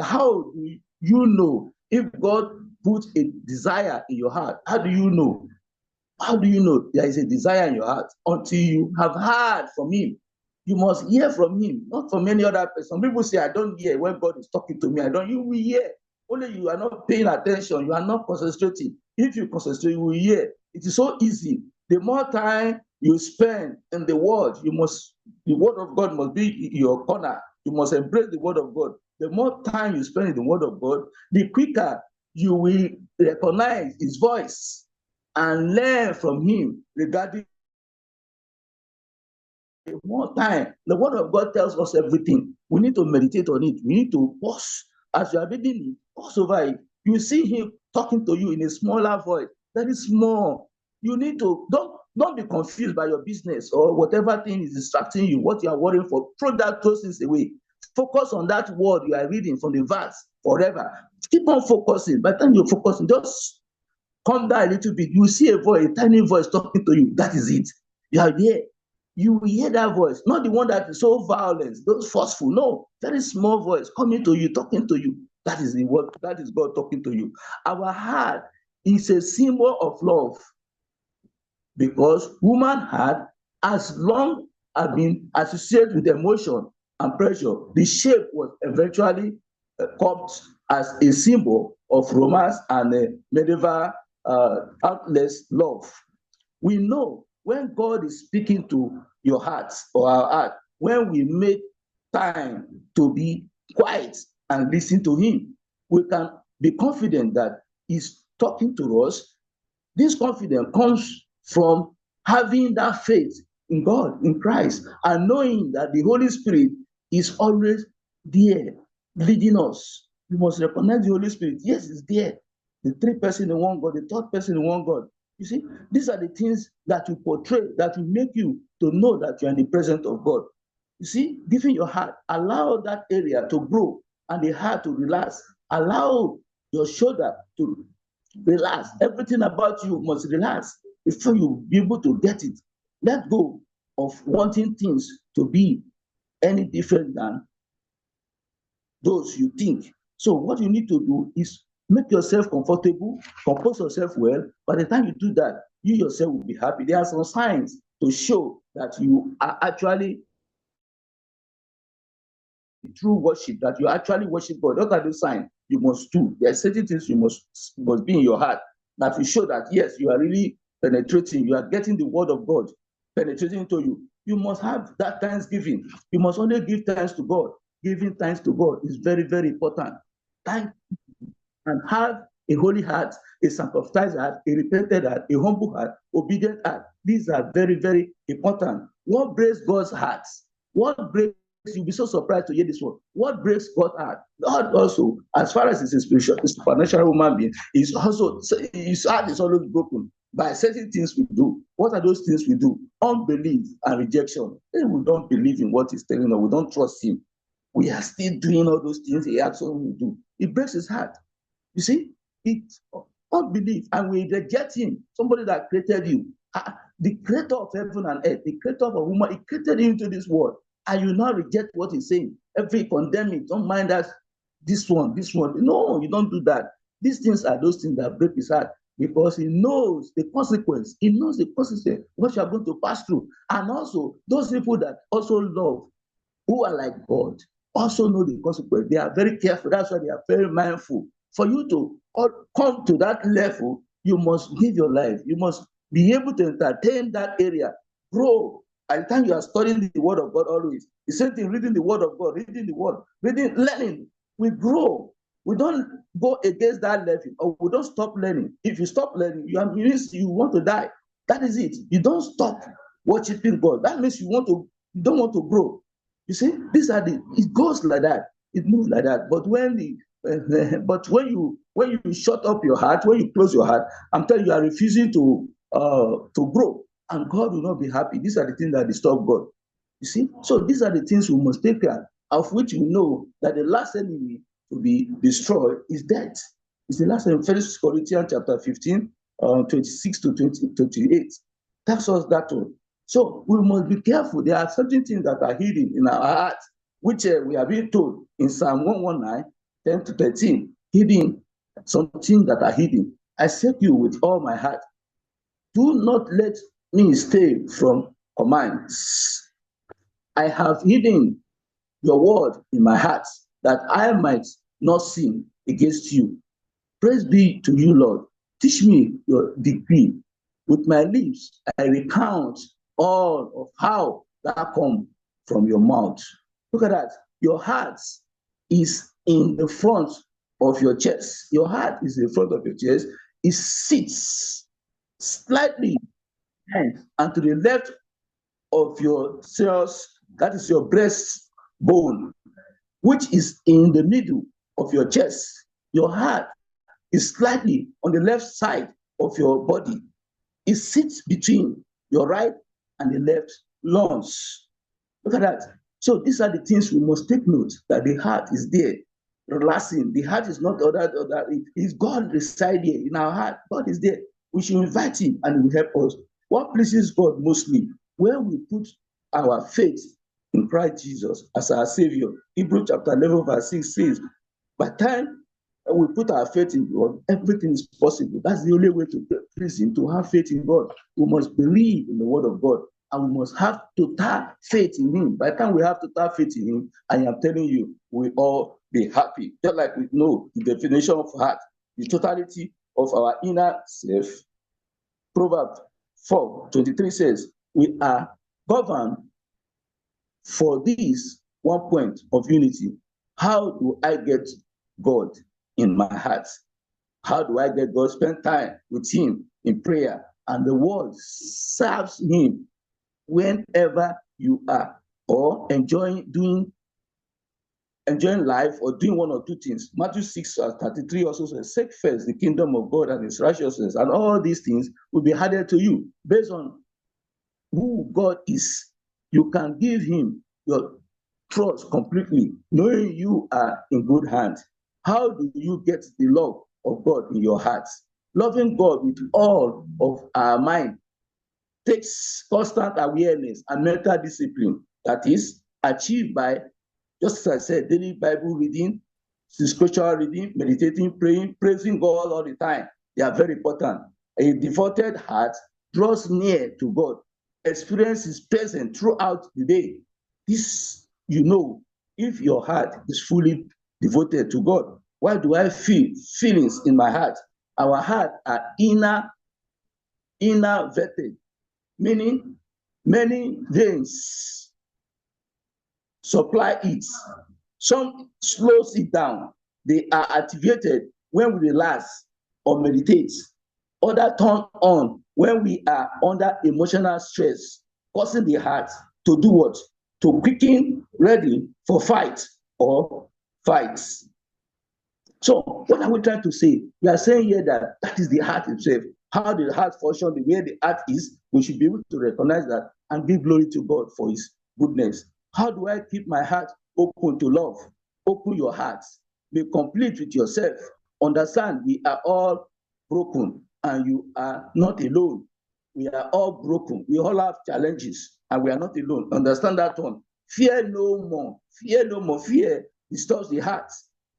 K: How do you know if God put a desire in your heart? How do you know? How do you know there is a desire in your heart? Until you have heard from Him. You must hear from Him, not from any other person. Some people say, I don't hear when God is talking to me. I don't. You will hear. Only you are not paying attention. You are not concentrating. If you concentrate, you will hear. It is so easy. The more time you spend in the Word, the Word of God must be in your corner. You must embrace the Word of God. The more time you spend in the Word of God, the quicker you will recognize His voice and learn from Him regarding more time. The Word of God tells us everything. We need to meditate on it. We need to pause. As you are reading it, pause over it. You see Him talking to you in a smaller voice. That is small. You need to, don't be confused by your business or whatever thing is distracting you, what you are worrying for. Throw those things away. Focus on that word you are reading from the verse forever. Keep on focusing. By the time you're focusing, just come down a little bit. You see a voice, a tiny voice talking to you. That is it. You are there. You will hear that voice, not the one that is so violent, those forceful. No, very small voice coming to you, talking to you. That is the word. That is God talking to you. Our heart is a symbol of love, because human heart, as long as been associated with emotion and pressure, the shape was eventually copied as a symbol of romance and medieval countless love. We know when God is speaking to your heart or our heart, when we make time to be quiet and listen to Him, we can be confident that He's talking to us. This confidence comes from having that faith in God, in Christ, and knowing that the Holy Spirit is always there leading us. We must recognize the Holy Spirit. Yes, it's there. The three persons in one God, the third person in one God. You see, these are the things that will portray, that will make you to know that you are in the presence of God. You see, giving your heart, allow that area to grow and the heart to relax. Allow your shoulder to relax. Everything about you must relax before you be able to get it. Let go of wanting things to be any different than those you think. So what you need to do is make yourself comfortable, compose yourself well. By the time you do that, you yourself will be happy. There are some signs to show that you are actually true worship, that you actually worship God. What are the signs you must do? There are certain things you must be in your heart that will show that, yes, you are really penetrating, you are getting the word of God penetrating into you. You must have that thanksgiving. You must only give thanks to God. Giving thanks to God is very, very important. Thank and have a holy heart, a circumcised heart, a repentant heart, a humble heart, obedient heart. These are very, very important. What breaks God's heart? What breaks, you'll be so surprised to hear this one. What breaks God's heart? God also, as far as he's a spiritual, a supernatural human being, is also, his heart is always broken by certain things we do. What are those things we do? Unbelief and rejection. If we don't believe in what he's telling us, we don't trust him, we are still doing all those things he asks us to do. It breaks his heart. You see, it's unbelief, and we reject him. Somebody that created you, the creator of heaven and earth, the creator of a woman, he created you into this world, and you now reject what he's saying. Every condemning, don't mind us, this one. No, you don't do that. These things are those things that break his heart, because he knows the consequence. He knows the consequence, what you are going to pass through. And also, those people that also love, who are like God, also know the consequence. They are very careful. That's why they are very mindful. For you to come to that level, you must give your life. You must be able to entertain that area, grow. By the time you are studying the word of God always, the same thing, reading the word of God, reading the word, reading, learning, we grow. We don't go against that level, or we don't stop learning. If you stop learning, you want to die. That is it. You don't stop worshiping God. That means you don't want to grow. You see, it goes like that, it moves like that. But when you shut up your heart, when you close your heart, I'm telling you, are refusing to grow, and God will not be happy. These are the things that disturb God. You see, so these are the things we must take care of, which we know that the last enemy to be destroyed is death. It's the last enemy. 1 Corinthians chapter 15, 26 to 28. Tells us that one. So we must be careful. There are certain things that are hidden in our hearts, which we are being told in Psalm 119, 10 to 13. Hidden, some things that are hidden. I seek you with all my heart. Do not let me stay from commands. I have hidden your word in my heart, that I might not sin against you. Praise be to you, Lord. Teach me your decree. With my lips, I recount all of how that come from your mouth. Look at that. Your heart is in the front of your chest. Your heart is in front of your chest. It sits slightly behind and to the left of your cells, that is your breastbone, which is in the middle of your chest. Your heart is slightly on the left side of your body. It sits between your right and the left lungs. Look at that. So these are the things we must take note, that the heart is there, relaxing. The heart is not other. It is God reside here in our heart. God is there. We should invite him and he will help us. What pleases God mostly? When we put our faith in Christ Jesus as our Savior. Hebrews chapter 11 verse 6 says, by the time we put our faith in God, everything is possible. That's the only way to please him, to have faith in God. We must believe in the word of God, and we must have total faith in him. By the time we have total faith in him, I am telling you, we all be happy. Just like we know the definition of heart, the totality of our inner self. Proverbs 4:23 says, we are governed for this one point of unity. How do I get God in my heart? How do I get God? Spend time with him in prayer, and the word serves him whenever you are, or enjoying life, or doing one or two things. Matthew 6:33 also says, seek first the kingdom of God and his righteousness, and all these things will be added to you. Based on who God is, you can give him your trust completely, knowing you are in good hands. How do you get the love of God in your heart? Loving God with all of our mind takes constant awareness and mental discipline that is achieved by, just as I said, daily Bible reading, scriptural reading, meditating, praying, praising God all the time. They are very important. A devoted heart draws near to God. Experience is present throughout the day. This, if your heart is fully devoted to God. Why do I feel feelings in my heart? Our heart are inner vetted, meaning many veins supply it. Some slows it down. They are activated when we relax or meditate. Other turn on when we are under emotional stress, causing the heart to do what? To quicken ready for fight or fights. So what are we trying to say? We are saying here that that is the heart itself. How the heart functions, the way the heart is, we should be able to recognize that and give glory to God for his goodness. How do I keep my heart open to love? Open your heart. Be complete with yourself. Understand we are all broken and you are not alone. We are all broken. We all have challenges and we are not alone. Understand that one. Fear no more. Fear no more. Fear disturbs the heart.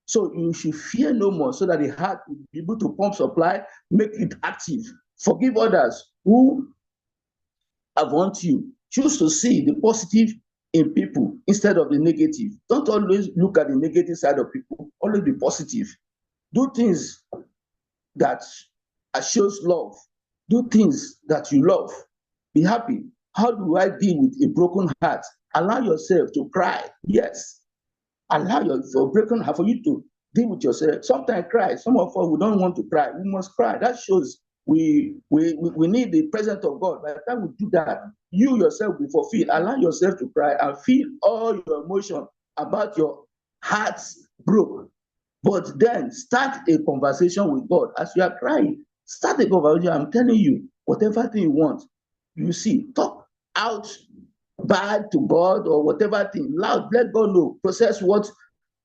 K: So you should fear no more so that the heart will be able to pump supply, make it active. Forgive others who have wronged you. Choose to see the positive in people instead of the negative. Don't always look at the negative side of people, always be positive. Do things that shows love. Do things that you love. Be happy. How do I deal with a broken heart? Allow yourself to cry. Yes. Allow your broken heart for you to deal with yourself. Sometimes cry. Some of us we don't want to cry. We must cry. That shows we need the presence of God. By the time we do that, you yourself will fulfill. Allow yourself to cry and feel all your emotion about your heart broke. But then start a conversation with God as you are crying. Start a conversation. I'm telling you, whatever thing you want, you see, talk out bad to God or whatever thing, loud, let God know, process what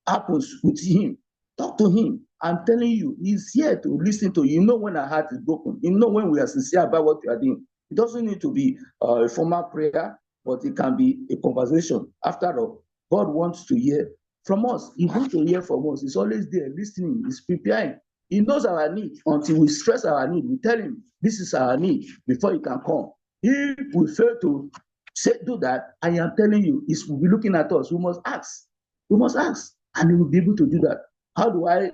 K: happens with him. Talk to him. I'm telling you, he's here to listen to you. You know when our heart is broken. You know when we are sincere about what we are doing. It doesn't need to be a formal prayer, but it can be a conversation. After all, God wants to hear from us. He wants to hear from us. He's always there listening. He's preparing. He knows our need. Until we stress our need, we tell him, this is our need before he can come. If we fail to do that, I am telling you, he will be looking at us. We must ask. We must ask. And he will be able to do that. How do I,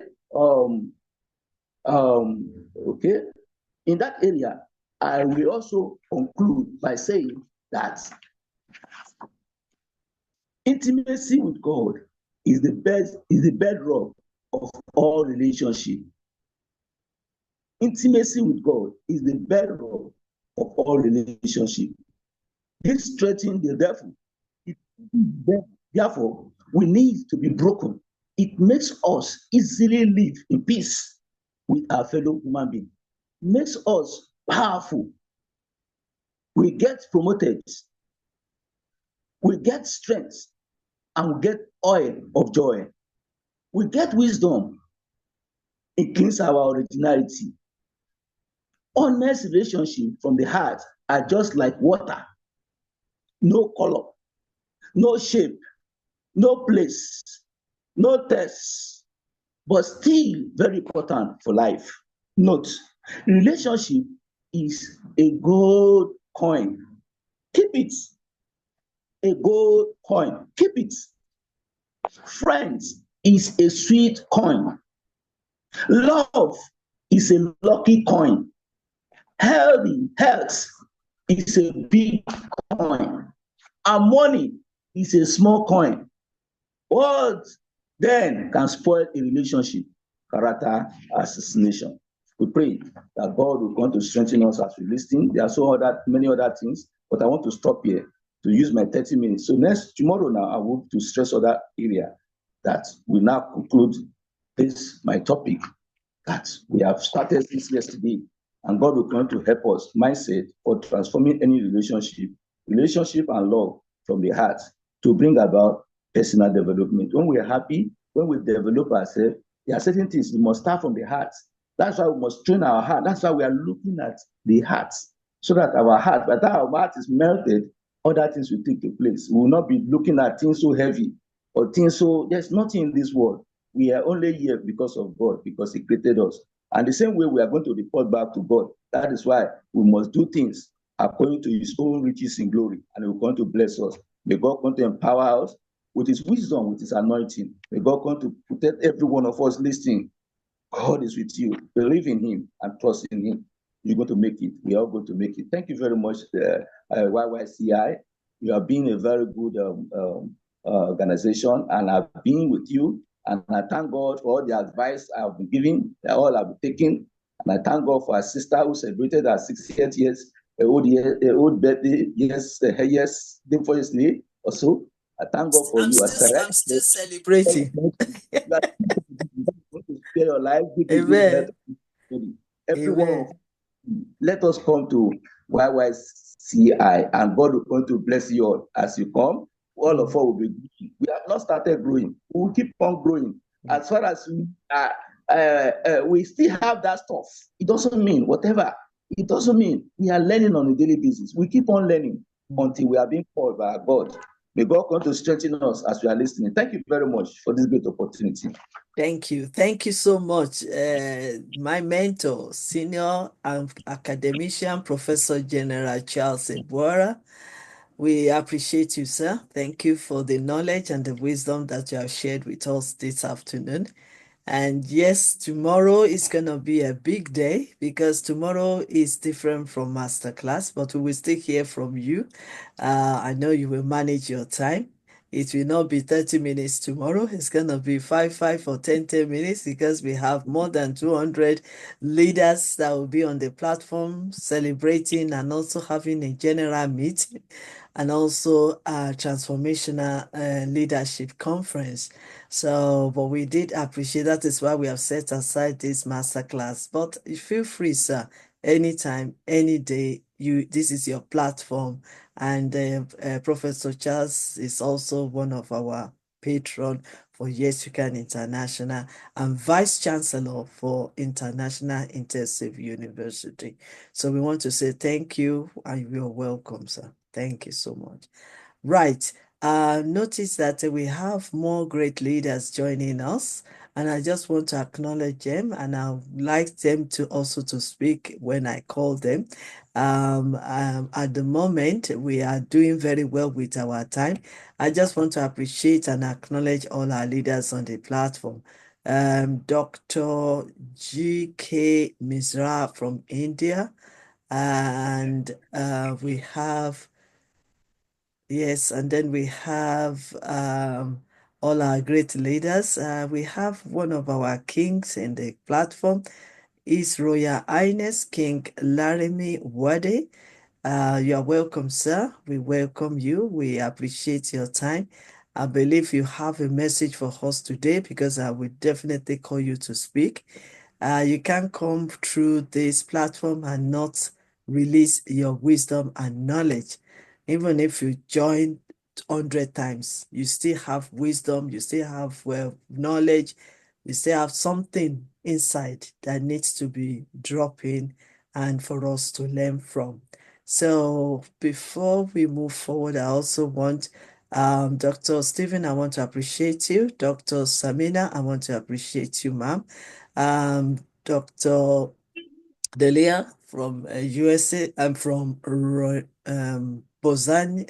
K: okay, in that area, I will also conclude by saying that intimacy with God is the bedrock of all relationship. Intimacy with God is the bedrock of all relationship. This threatens the devil. Therefore, we need to be broken. It makes us easily live in peace with our fellow human being. Makes us powerful. We get promoted. We get strength and we get oil of joy. We get wisdom. It cleans our originality. Honest relationships from the heart are just like water. No color, no shape, no place, no taste, but still very important for life. Note, relationship is a gold coin. Keep it. A gold coin. Keep it. Friends is a sweet coin. Love is a lucky coin. Health is a big coin. And money is a small coin. What then can spoil a relationship? Character assassination. We pray that God will want to strengthen us as we listen. There are many other things, but I want to stop here to use my 30 minutes. So tomorrow now, I will to stress other area that will now conclude this, my topic that we have started since yesterday. And God will come to help us, mindset for transforming any relationship and love from the heart to bring about personal development. When we are happy, when we develop ourselves, there are certain things we must start from the heart. That's why we must train our heart. That's why we are looking at the heart, so that our heart, by the time our heart is melted, other things will take place. We will not be looking at things so heavy or things so, there's nothing in this world. We are only here because of God, because he created us. And the same way we are going to report back to God. That is why we must do things according to his own riches in glory, and he will come to bless us. May God come to empower us with his wisdom, with his anointing. May God come to protect every one of us listening. God is with you. Believe in him and trust in him. You're going to make it. We are going to make it. Thank you very much, YYCI. You have been a very good organization, and I've been with you. And I thank God for all the advice I've been giving, all I've been taking. And I thank God for our sister who celebrated her 60th years, a old birthday, her years, day before yesterday or so. I thank God for you, Asare.
A: I'm still celebrating.
K: You are going to spare your life, give you good
A: Amen.
K: health. Every one
A: Amen.
K: of you, let us come to YYCI, and God will going to bless you all as you come. All of us will be growing. We have not started growing. We will keep on growing. As far as we still have that stuff, it doesn't mean whatever. It doesn't mean we are learning on a daily basis. We keep on learning until we are being called by God. May God come to strengthen us as we are listening. Thank you very much for this great opportunity.
A: Thank you. Thank you so much. My mentor, senior academician, Professor General Charles Ebuara. We appreciate you, sir. Thank you for the knowledge and the wisdom that you have shared with us this afternoon. And yes, tomorrow is going to be a big day because tomorrow is different from Masterclass, but we will still hear from you. I know you will manage your time. It will not be 30 minutes tomorrow. It's going to be 5 or 10 minutes because we have more than 200 leaders that will be on the platform celebrating and also having a general meeting and also a transformational leadership conference. So, but we did appreciate that is why we have set aside this masterclass. But feel free, sir, anytime, any day. This is your platform, and Professor Charles is also one of our patron for YYCI International and Vice Chancellor for International Intensive University. So we want to say thank you and you're welcome, sir. Thank you so much. Right. Notice that we have more great leaders joining us, and I just want to acknowledge them, and I would like them to also to speak when I call them. At the moment, we are doing very well with our time. I just want to appreciate and acknowledge all our leaders on the platform. Dr. G.K. Misra from India, and we have yes, and then we have all our great leaders. We have one of our kings in the platform, His Royal Highness King Laramie Wade. You are welcome, sir. We welcome you. We appreciate your time. I believe you have a message for us today because I will definitely call you to speak. You can come through this platform and not release your wisdom and knowledge. Even if you join 100 times, you still have wisdom, you still have knowledge, you still have something inside that needs to be dropping and for us to learn from. So before we move forward, I also want Dr. Stephen, I want to appreciate you. Dr. Samina, I want to appreciate you, ma'am. Dr. Delia from USA. I'm from Bozan,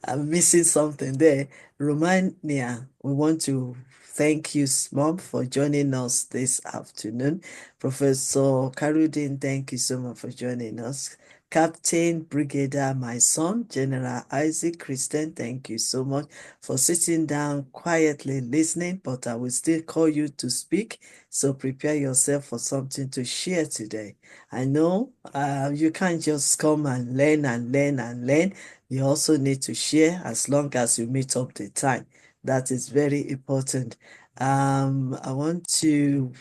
A: I'm missing something there. Romania. We want to thank you, Mom, for joining us this afternoon. Professor Karudin, thank you so much for joining us. Captain Brigadier, my son, General Isaac Christian, thank you so much for sitting down quietly listening, but I will still call you to speak. So prepare yourself for something to share today. I know you can't just come and learn and learn and learn. You also need to share as long as you meet up the time. That is very important. I want to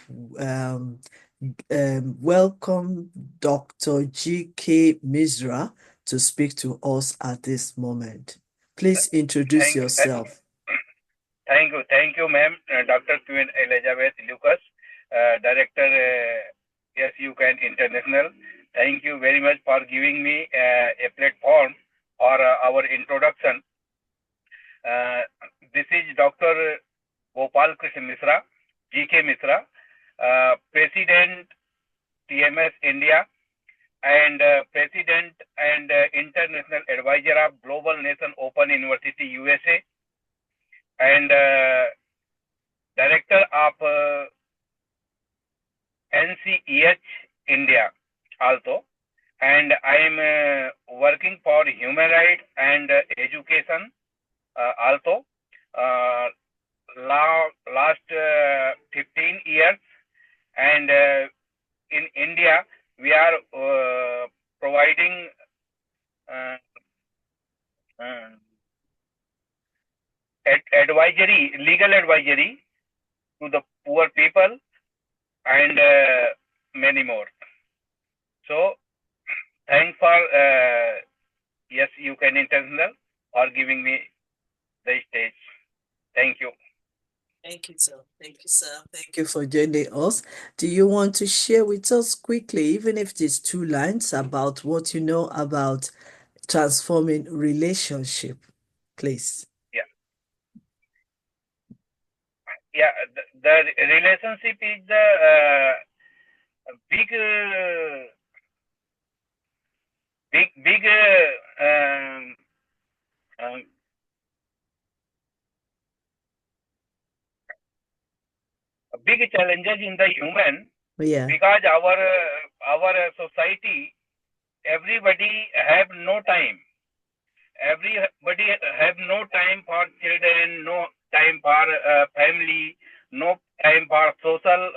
A: welcome Dr. G.K. Misra to speak to us at this moment. Please introduce yourself.
L: Thank you, ma'am. Dr. Queen Elizabeth Lucas, Director, Yes You Can International. Thank you very much for giving me a platform for our introduction. This is Dr. Gopal Krishna Misra, GK Misra, President TMS India, and President and International Advisor of Global Nation Open University USA, and Director of NCEH India also. And I am working for human rights and education also. last 15 years, and in India we are providing uh, uh, advisory, legal advisory to the poor people, and many more. So thanks for Yes You Can International for giving me the stage. Thank you.
A: Thank you, sir. Thank you, sir. Thank you for joining us. Do you want to share with us quickly, even if it's 2 lines, about what you know about transforming relationship, please?
L: Yeah, yeah. The relationship is the big, big, um, big challenges in the human,
A: Yeah.
L: because our society, everybody have no time. Everybody have no time for children, no time for family, no time for social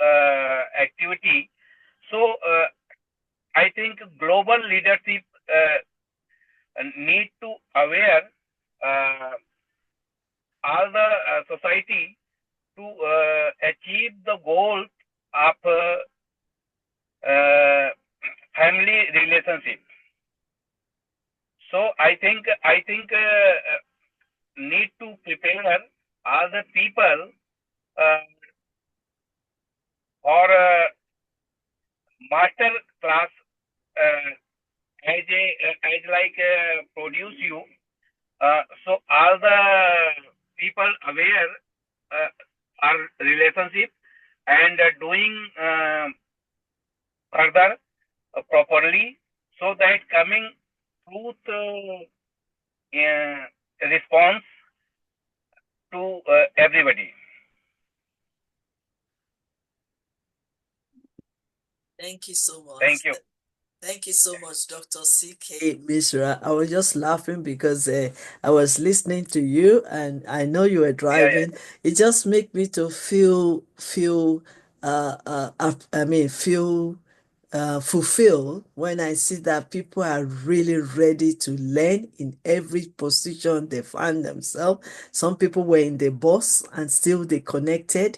L: activity. So I think global leadership need to aware uh, all the society to achieve the goal of family relationship. So I think need to prepare all the people uh, for master class, uh, as like produce you. So all the people aware our relationship, and doing further properly, so that coming truth response to everybody.
A: Thank you so
L: Thank
A: much.
L: you.
A: Thank you so much, Dr. C.K. Misra. I was just laughing because I was listening to you and I know you were
L: Yeah, yeah,
A: driving. It just made me to feel fulfilled when I see that people are really ready to learn in every position they find themselves. Some people were in the bus and still they connected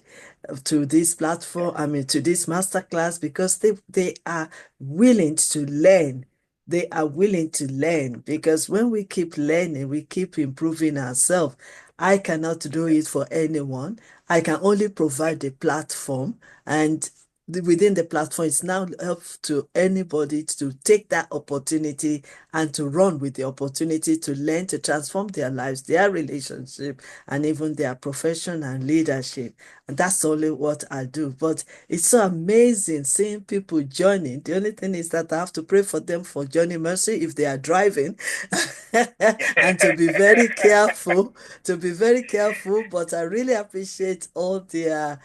A: to this platform, to this masterclass, because they are willing to learn. They are willing to learn because when we keep learning, we keep improving ourselves. I cannot do it for anyone. I can only provide a platform, and within the platform, it's now up to anybody to take that opportunity and to run with the opportunity to learn, to transform their lives, their relationship, and even their profession and leadership. And that's only what I do. But it's so amazing seeing people joining. The only thing is that I have to pray for them for journey mercy if they are driving and to be very careful, But I really appreciate all their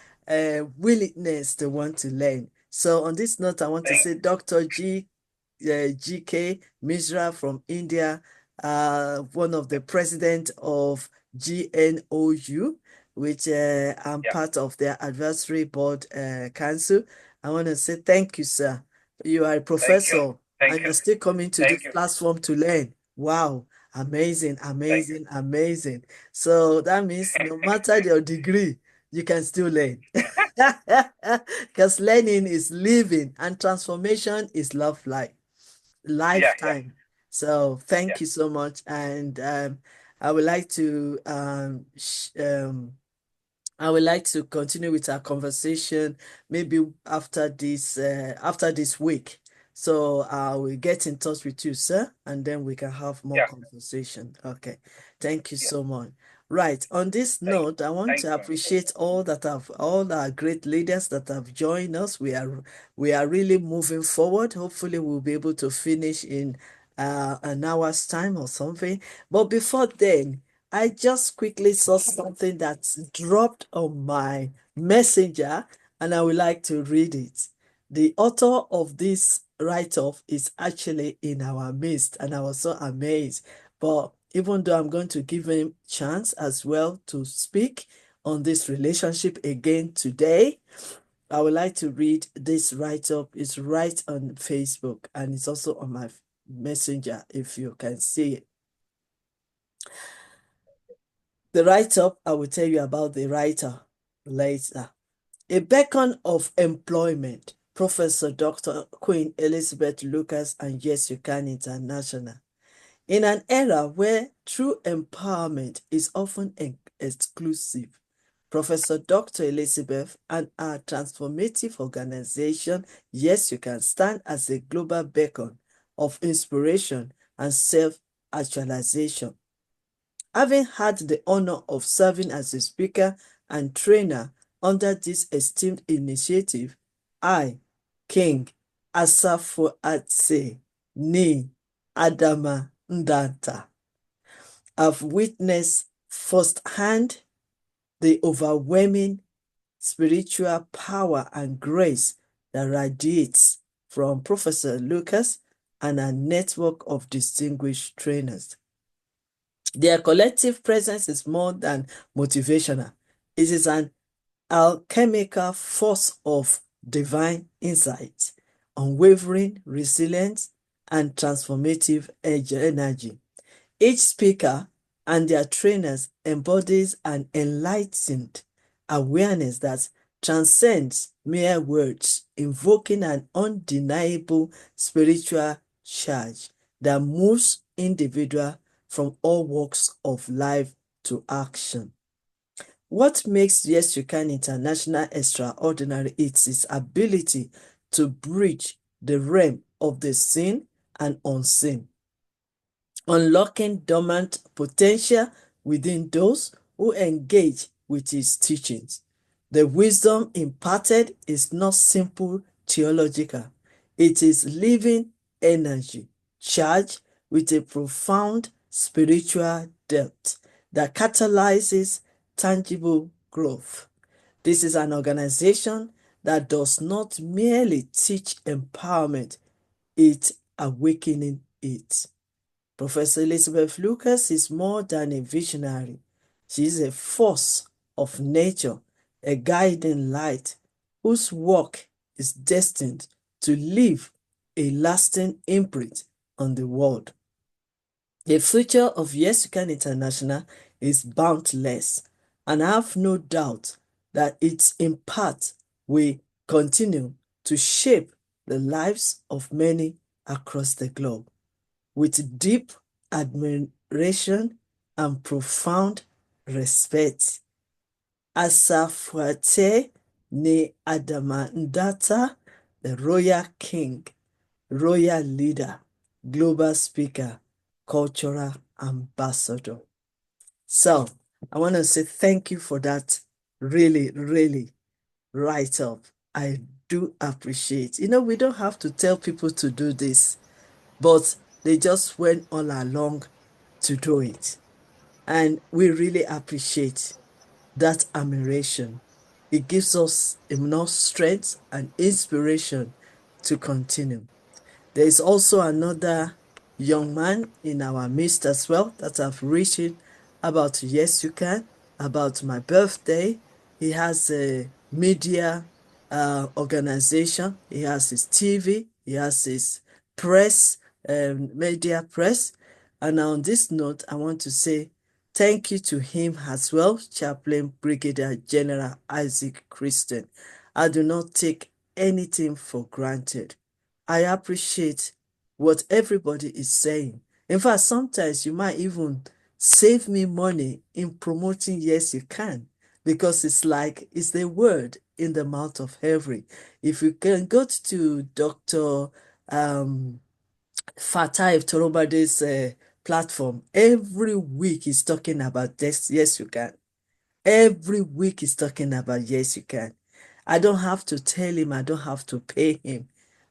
A: willingness to want to learn. So on this note, I want to say Dr. GK Misra from India, one of the president of GNOU, which I'm
L: yeah.
A: part of their advisory board council. I want to say thank you, sir. You are a
L: Thank you.
A: professor
L: Thank
A: and
L: you.
A: you're still coming to
L: Thank
A: this
L: you.
A: platform to learn. Wow. Amazing,
L: Thank you.
A: amazing, amazing. So that means no matter your degree, you can still learn. Because learning is living and transformation is
L: Yeah, yeah,
A: lifetime. So
L: yeah,
A: thank you so much. And I would like to I would like to continue with our conversation maybe after this week. So I will get in touch with you, sir, and then we can have more
L: yeah,
A: conversation. Okay. Thank you
L: yeah.
A: so much. Right. On this
L: Thank,
A: note, I want
L: thank
A: to
L: you.
A: appreciate all our great leaders that have joined us. We are really moving forward. Hopefully we'll be able to finish in an hour's time or something. But before then, I just quickly saw something that's dropped on my messenger and I would like to read it. The author of this write-off is actually in our midst and I was so amazed. But even though I'm going to give him chance as well to speak, on this relationship again today. I would like to read this write-up. It's right on Facebook and it's also on my messenger if you can see it. The write-up, I will tell you about the writer later. A beacon of employment, Professor Dr. Queen Elizabeth Lucas and Yes You Can International. In an era where true empowerment is often exclusive, Professor Dr. Elizabeth and our transformative organization, Yes You Can, stand as a global beacon of inspiration and self-actualization. Having had the honor of serving as a speaker and trainer under this esteemed initiative, I, King Asafoatse Ni Adama Ndanta, have witnessed firsthand the overwhelming spiritual power and grace that radiates from Professor Lucas and a network of distinguished trainers. Their collective presence is more than motivational. It is an alchemical force of divine insight, unwavering resilience, and transformative energy. Each speaker and their trainers embodies an enlightened awareness that transcends mere words, invoking an undeniable spiritual charge that moves individuals from all walks of life to action. What makes Yes You Can International extraordinary is its ability to bridge the realm of the seen and unseen, unlocking dormant potential within those who engage with its teachings. The wisdom imparted is not simple theological. It is living energy, charged with a profound spiritual depth that catalyzes tangible growth. This is an organization that does not merely teach empowerment, it's awakening it. Professor Elizabeth Lucas is more than a visionary. She is a force of nature, a guiding light whose work is destined to leave a lasting imprint on the world. The future of Yes You Can International is boundless, and I have no doubt that its impact will continue to shape the lives of many across the globe. With deep admiration and profound respect, Asafuate Ne Adamandata, the Royal King, Royal Leader, Global Speaker, Cultural Ambassador. So, I want to say thank you for that really, really write-up. I do appreciate. We don't have to tell people to do this, but they just went all along to do it. And we really appreciate that admiration. It gives us enough strength and inspiration to continue. There is also another young man in our midst as well that I've written about Yes You Can, about my birthday. He has a media organization. He has his TV. He has his press, media press. And on this note, I want to say thank you to him as well, Chaplain Brigadier General Isaac Christian. I do not take anything for granted. I appreciate what everybody is saying. In fact, sometimes you might even save me money in promoting Yes You Can, because it's like it's the word in the mouth of every. If you can go to Dr. Fatai Torobade's platform, every week he's talking about this. Yes You Can. Every week he's talking about Yes You Can. I don't have to tell him, I don't have to pay him.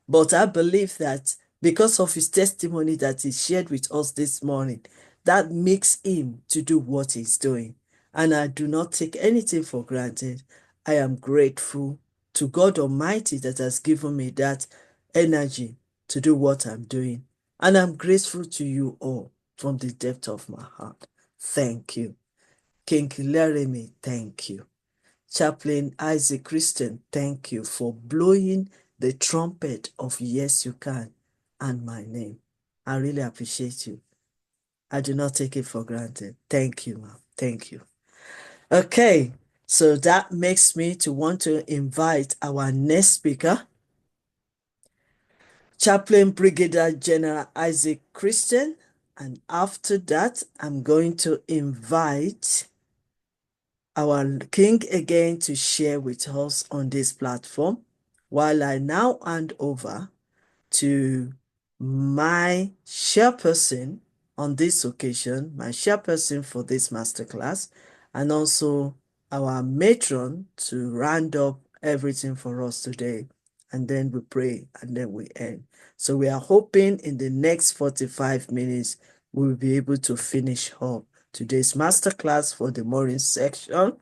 A: But I believe that because of his testimony that he shared with us this morning, that makes him to do what he's doing. And I do not take anything for granted. I am grateful to God Almighty that has given me that energy to do what I'm doing. And I'm grateful to you all from the depth of my heart. Thank you. King Laramie, thank you. Chaplain Isaac Christian, thank you for blowing the trumpet of Yes You Can and my name. I really appreciate you. I do not take it for granted. Thank you, ma'am. Thank you. Okay, so that makes me to want to invite our next speaker, Chaplain Brigadier General Isaac Christian. And after that, I'm going to invite our King again to share with us on this platform, while I now hand over to my chairperson on this occasion, my chairperson for this masterclass, and also our matron to round up everything for us today. And then we pray and then we end. So we are hoping in the next 45 minutes, we will be able to finish up today's masterclass for the morning section.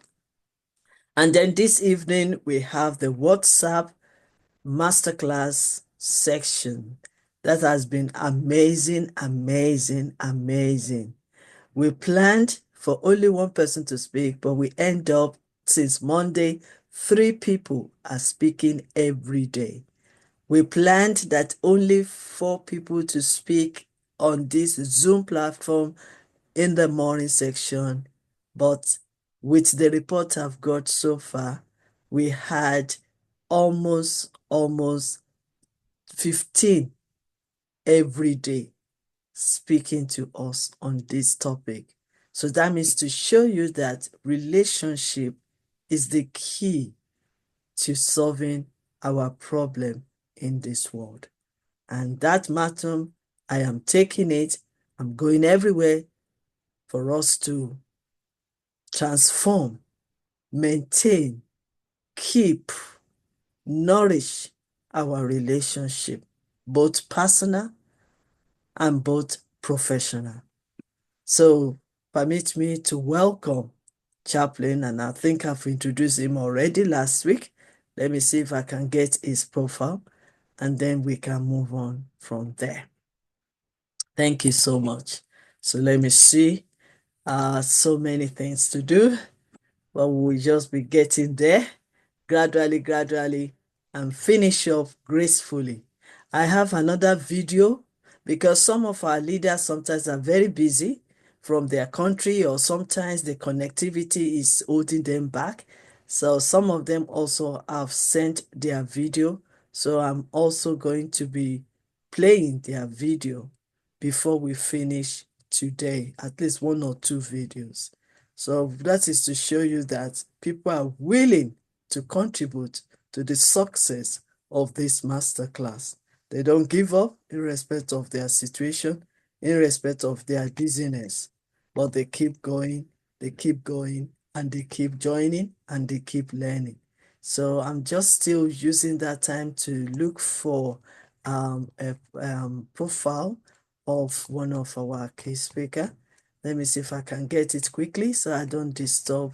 A: And then this evening, we have the WhatsApp masterclass section. That has been amazing, amazing, amazing. We planned for only one person to speak, but we end up, since Monday, 3 people are speaking every day. We planned that only 4 people to speak on this Zoom platform in the morning section, but with the report I've got so far, we had almost 15 every day speaking to us on this topic. So that means to show you that relationship is the key to solving our problem in this world. And that matter, I am taking it, I'm going everywhere for us to transform, maintain, keep, nourish our relationship, both personal and both professional. So permit me to welcome Chaplain, and I think I've introduced him already last week. Let me see if I can get his profile, and then we can move on from there. Thank you so much. So let me see. So many things to do, but we'll just be getting there gradually, and finish up gracefully. I have another video because some of our leaders sometimes are very busy from their country, or sometimes the connectivity is holding them back. So some of them also have sent their video. So I'm also going to be playing their video before we finish today, at least 1 or 2 videos. So that is to show you that people are willing to contribute to the success of this masterclass. They don't give up in respect of their situation, in respect of their busyness, but they keep going, and they keep joining, and they keep learning. So I'm just still using that time to look for a profile of one of our key speakers. Let me see if I can get it quickly so I don't disturb,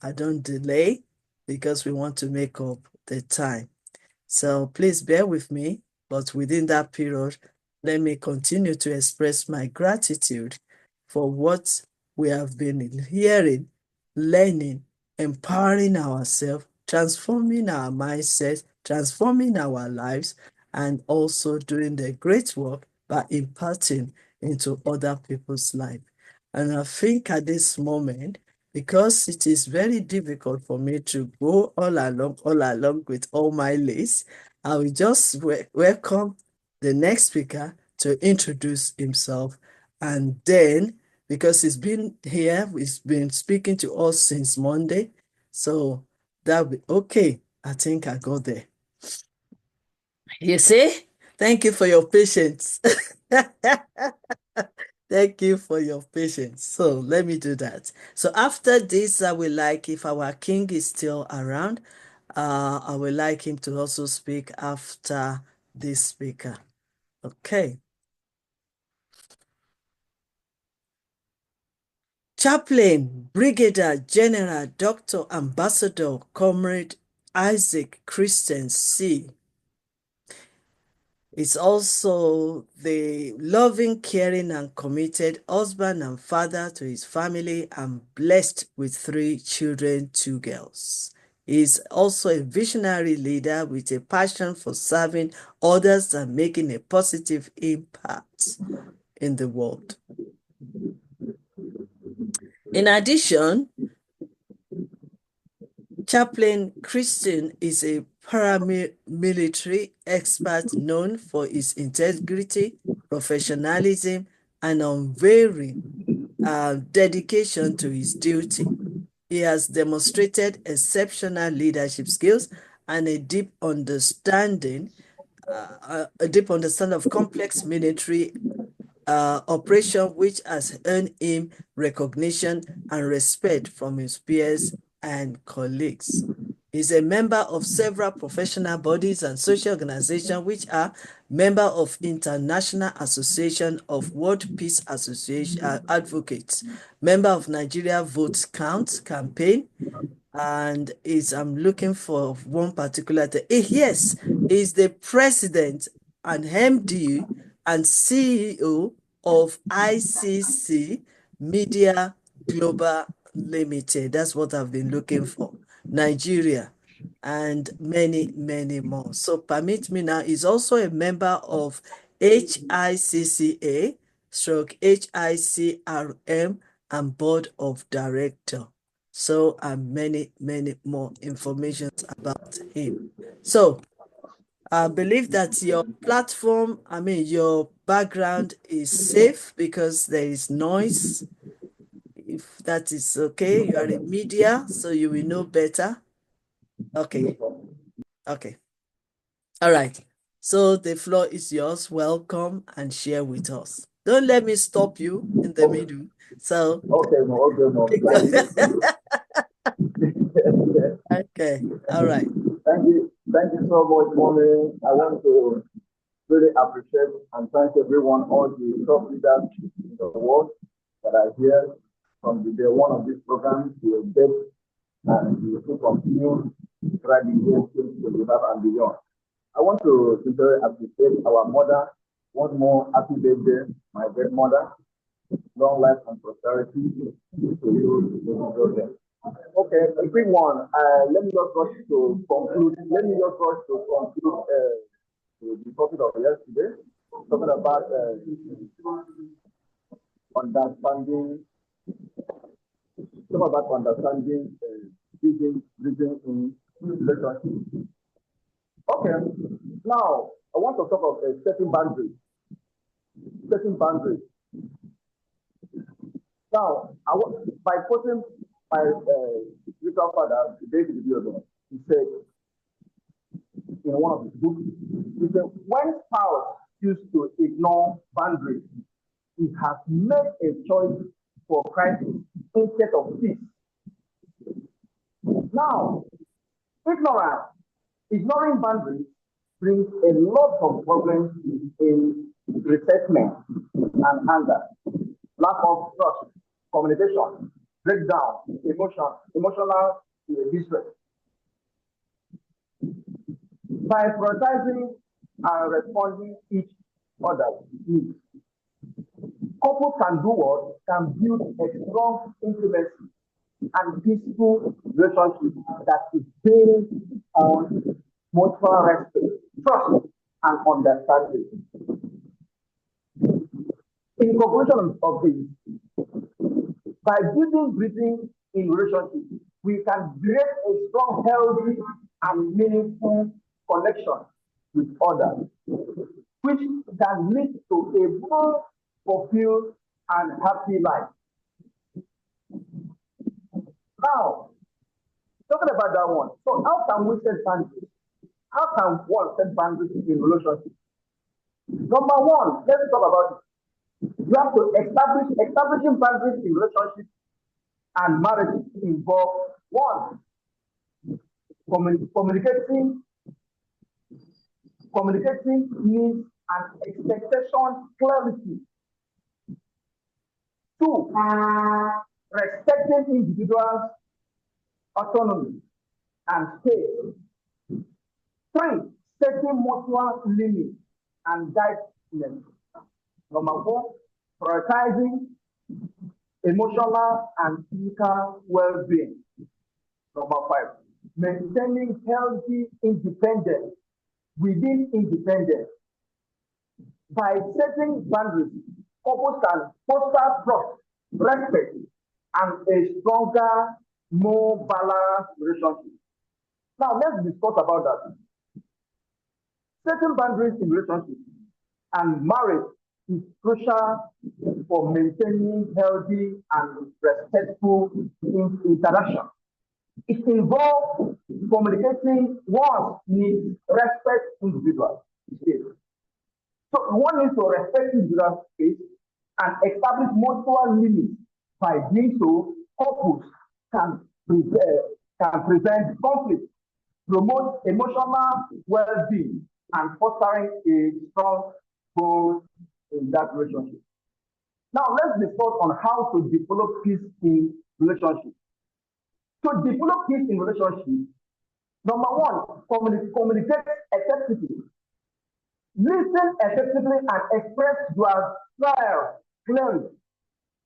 A: I don't delay, because we want to make up the time. So please bear with me, but within that period, let me continue to express my gratitude for what we have been hearing, learning, empowering ourselves, transforming our mindset, transforming our lives, and also doing the great work by imparting into other people's life. And I think at this moment, because it is very difficult for me to go all along with all my lists, I will just welcome the next speaker to introduce himself. And then, because he's been here, he's been speaking to us since Monday, so that'll be okay. I think I got there. You see? Thank you for your patience. Thank you for your patience. So let me do that. So after this, I would like, if our king is still around, I would like him to also speak after this speaker. Okay. Chaplain, Brigadier General, Dr. Ambassador, Comrade Isaac Christian C. It's also the loving, caring, and committed husband and father to his family and blessed with 3 children, 2 girls. He's also a visionary leader with a passion for serving others and making a positive impact in the world. In addition, Chaplain Christian is a paramilitary expert known for his integrity, professionalism, and unwavering dedication to his duty. He has demonstrated exceptional leadership skills and a deep understanding of complex military operation, which has earned him recognition and respect from his peers and colleagues. He's a member of several professional bodies and social organizations, which are member of International Association of World Peace Association Advocates, member of Nigeria Vote Count campaign, and I'm looking for one particular thing. Yes, is the president and MD and CEO of YYCI Media Global Limited. That's what I've been looking for. Nigeria, and many, many more. So permit me now, is also a member of HICCA, stroke HICRM, and board of director. So, and many, many more information about him. So, I believe that your platform, your background is safe because there is noise. If that is okay, you are in media, so you will know better. Okay, okay. All right. So the floor is yours. Welcome and share with us. Don't let me stop you in the middle. So,
K: Okay, no.
A: okay. All right.
K: Thank you so much, Mommy. I want to really appreciate and thank everyone, all the top leaders in the world that are here from the day one of this program to the date, and we will continue throughout the years till we have and beyond. I want to sincerely appreciate our mother. One more happy birthday, my great mother. Long life and prosperity to you, Mrs. Joseph. Okay, a quick one. Let me just rush to conclude. The topic of yesterday, talking about understanding, breathing in relationship. Okay, now I want to talk of setting boundaries. Setting boundaries. Now, by quoting my spiritual father, David Biodo, he said in one of his books, he said, when spouse choose to ignore boundaries, it has made a choice for crisis instead of peace. Now, ignoring boundaries brings a lot of problems in resentment and anger, lack of trust, communication, breakdown, emotional distress. By prioritizing and responding each other's needs, couples can do what? Can build a strong intimacy and peaceful relationship that is based on mutual respect, trust, and understanding. In conclusion of this, by building breathing in relationship, we can create a strong, healthy, and meaningful connection with others, which can lead to a more fulfilled and happy life. Now, talking about that one, so how can we set boundaries? How can one set boundaries in relationship? Number one, let's talk about it. You have to establishing boundaries in relationships and marriage involve one, communicating needs and expectation clarity. Two, respecting individuals' autonomy and space. Three, setting mutual limits and guidance. Number 4, prioritizing emotional and physical well-being. Number 5, maintaining healthy independence within independence. By setting boundaries, couples can foster trust, respect, and a stronger, more balanced relationship. Now, let's discuss about that. Setting boundaries in relationships and marriage is crucial for maintaining healthy and respectful interaction. It involves communicating one's needs, respect individual space. So one needs to respect individual space and establish mutual limits. By doing so, couples can prevent conflict, promote emotional well-being, and fostering a strong bond in that relationship. Now let's discuss on how to develop peace in relationships. To develop peace in relationships, number 1, communicate effectively. Listen effectively and express your style clearly.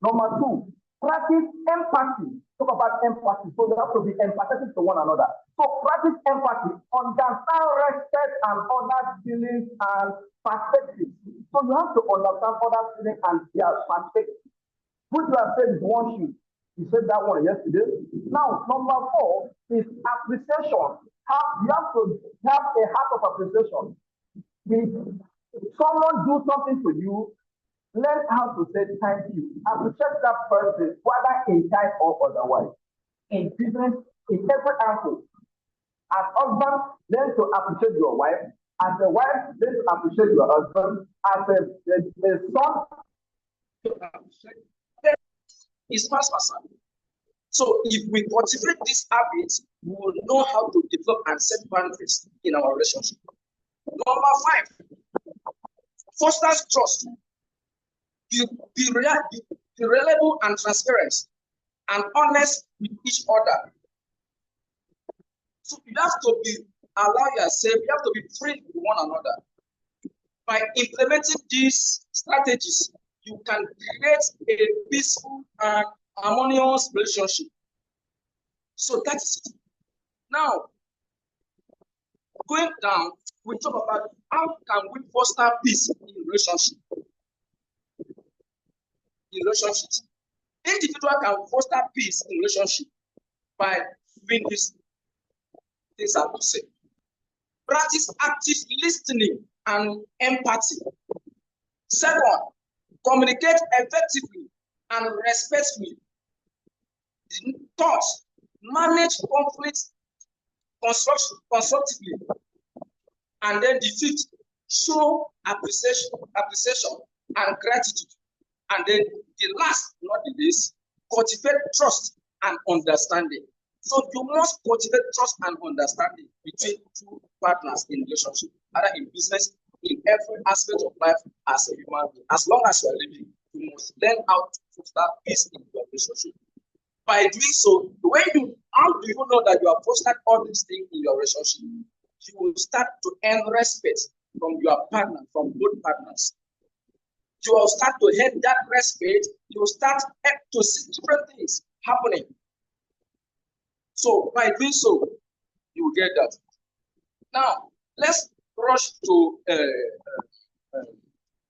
K: Number 2, practice empathy. Talk about empathy. So you have to be empathetic to one another. So practice empathy, understand, respect, and other feelings and perspectives. So you have to understand other feelings and their perspectives. What you have said is one shoe. You said that one yesterday. Now, number 4 is appreciation. You have to have a heart of appreciation. If someone do something to you, learn how to say thank you. Appreciate that person, whether in time or otherwise. In business, in every angle. As husband, learn to appreciate your wife. As a wife, learn to appreciate your husband. As a son, to appreciate is vice versa. So if we cultivate these habits, we will know how to develop and set boundaries in our relationship. Number 5, fosters trust. Be reliable and transparent and honest with each other. So you have to allow yourself, you have to be free with one another. By implementing these strategies, you can create a peaceful and harmonious relationship. So that is it. Now, going down, we talk about how can we foster peace in relationships. Individual can foster peace in relationship by doing these things I will say. Practice active listening and empathy. Second, communicate effectively and respectfully. Third, manage conflicts constructively. And then the 5th, show appreciation and gratitude. And then the last, not the least, cultivate trust and understanding. So you must cultivate trust and understanding between two partners in relationship, either in business, in every aspect of life as a human being. As long as you are living, you must learn how to foster peace in your relationship. By doing so, how do you know that you have fostered all these things in your relationship? You will start to earn respect from your partner, from both partners. You will start to earn that respect. You will start to see different things happening. So by doing so, you will get that. Now, let's rush to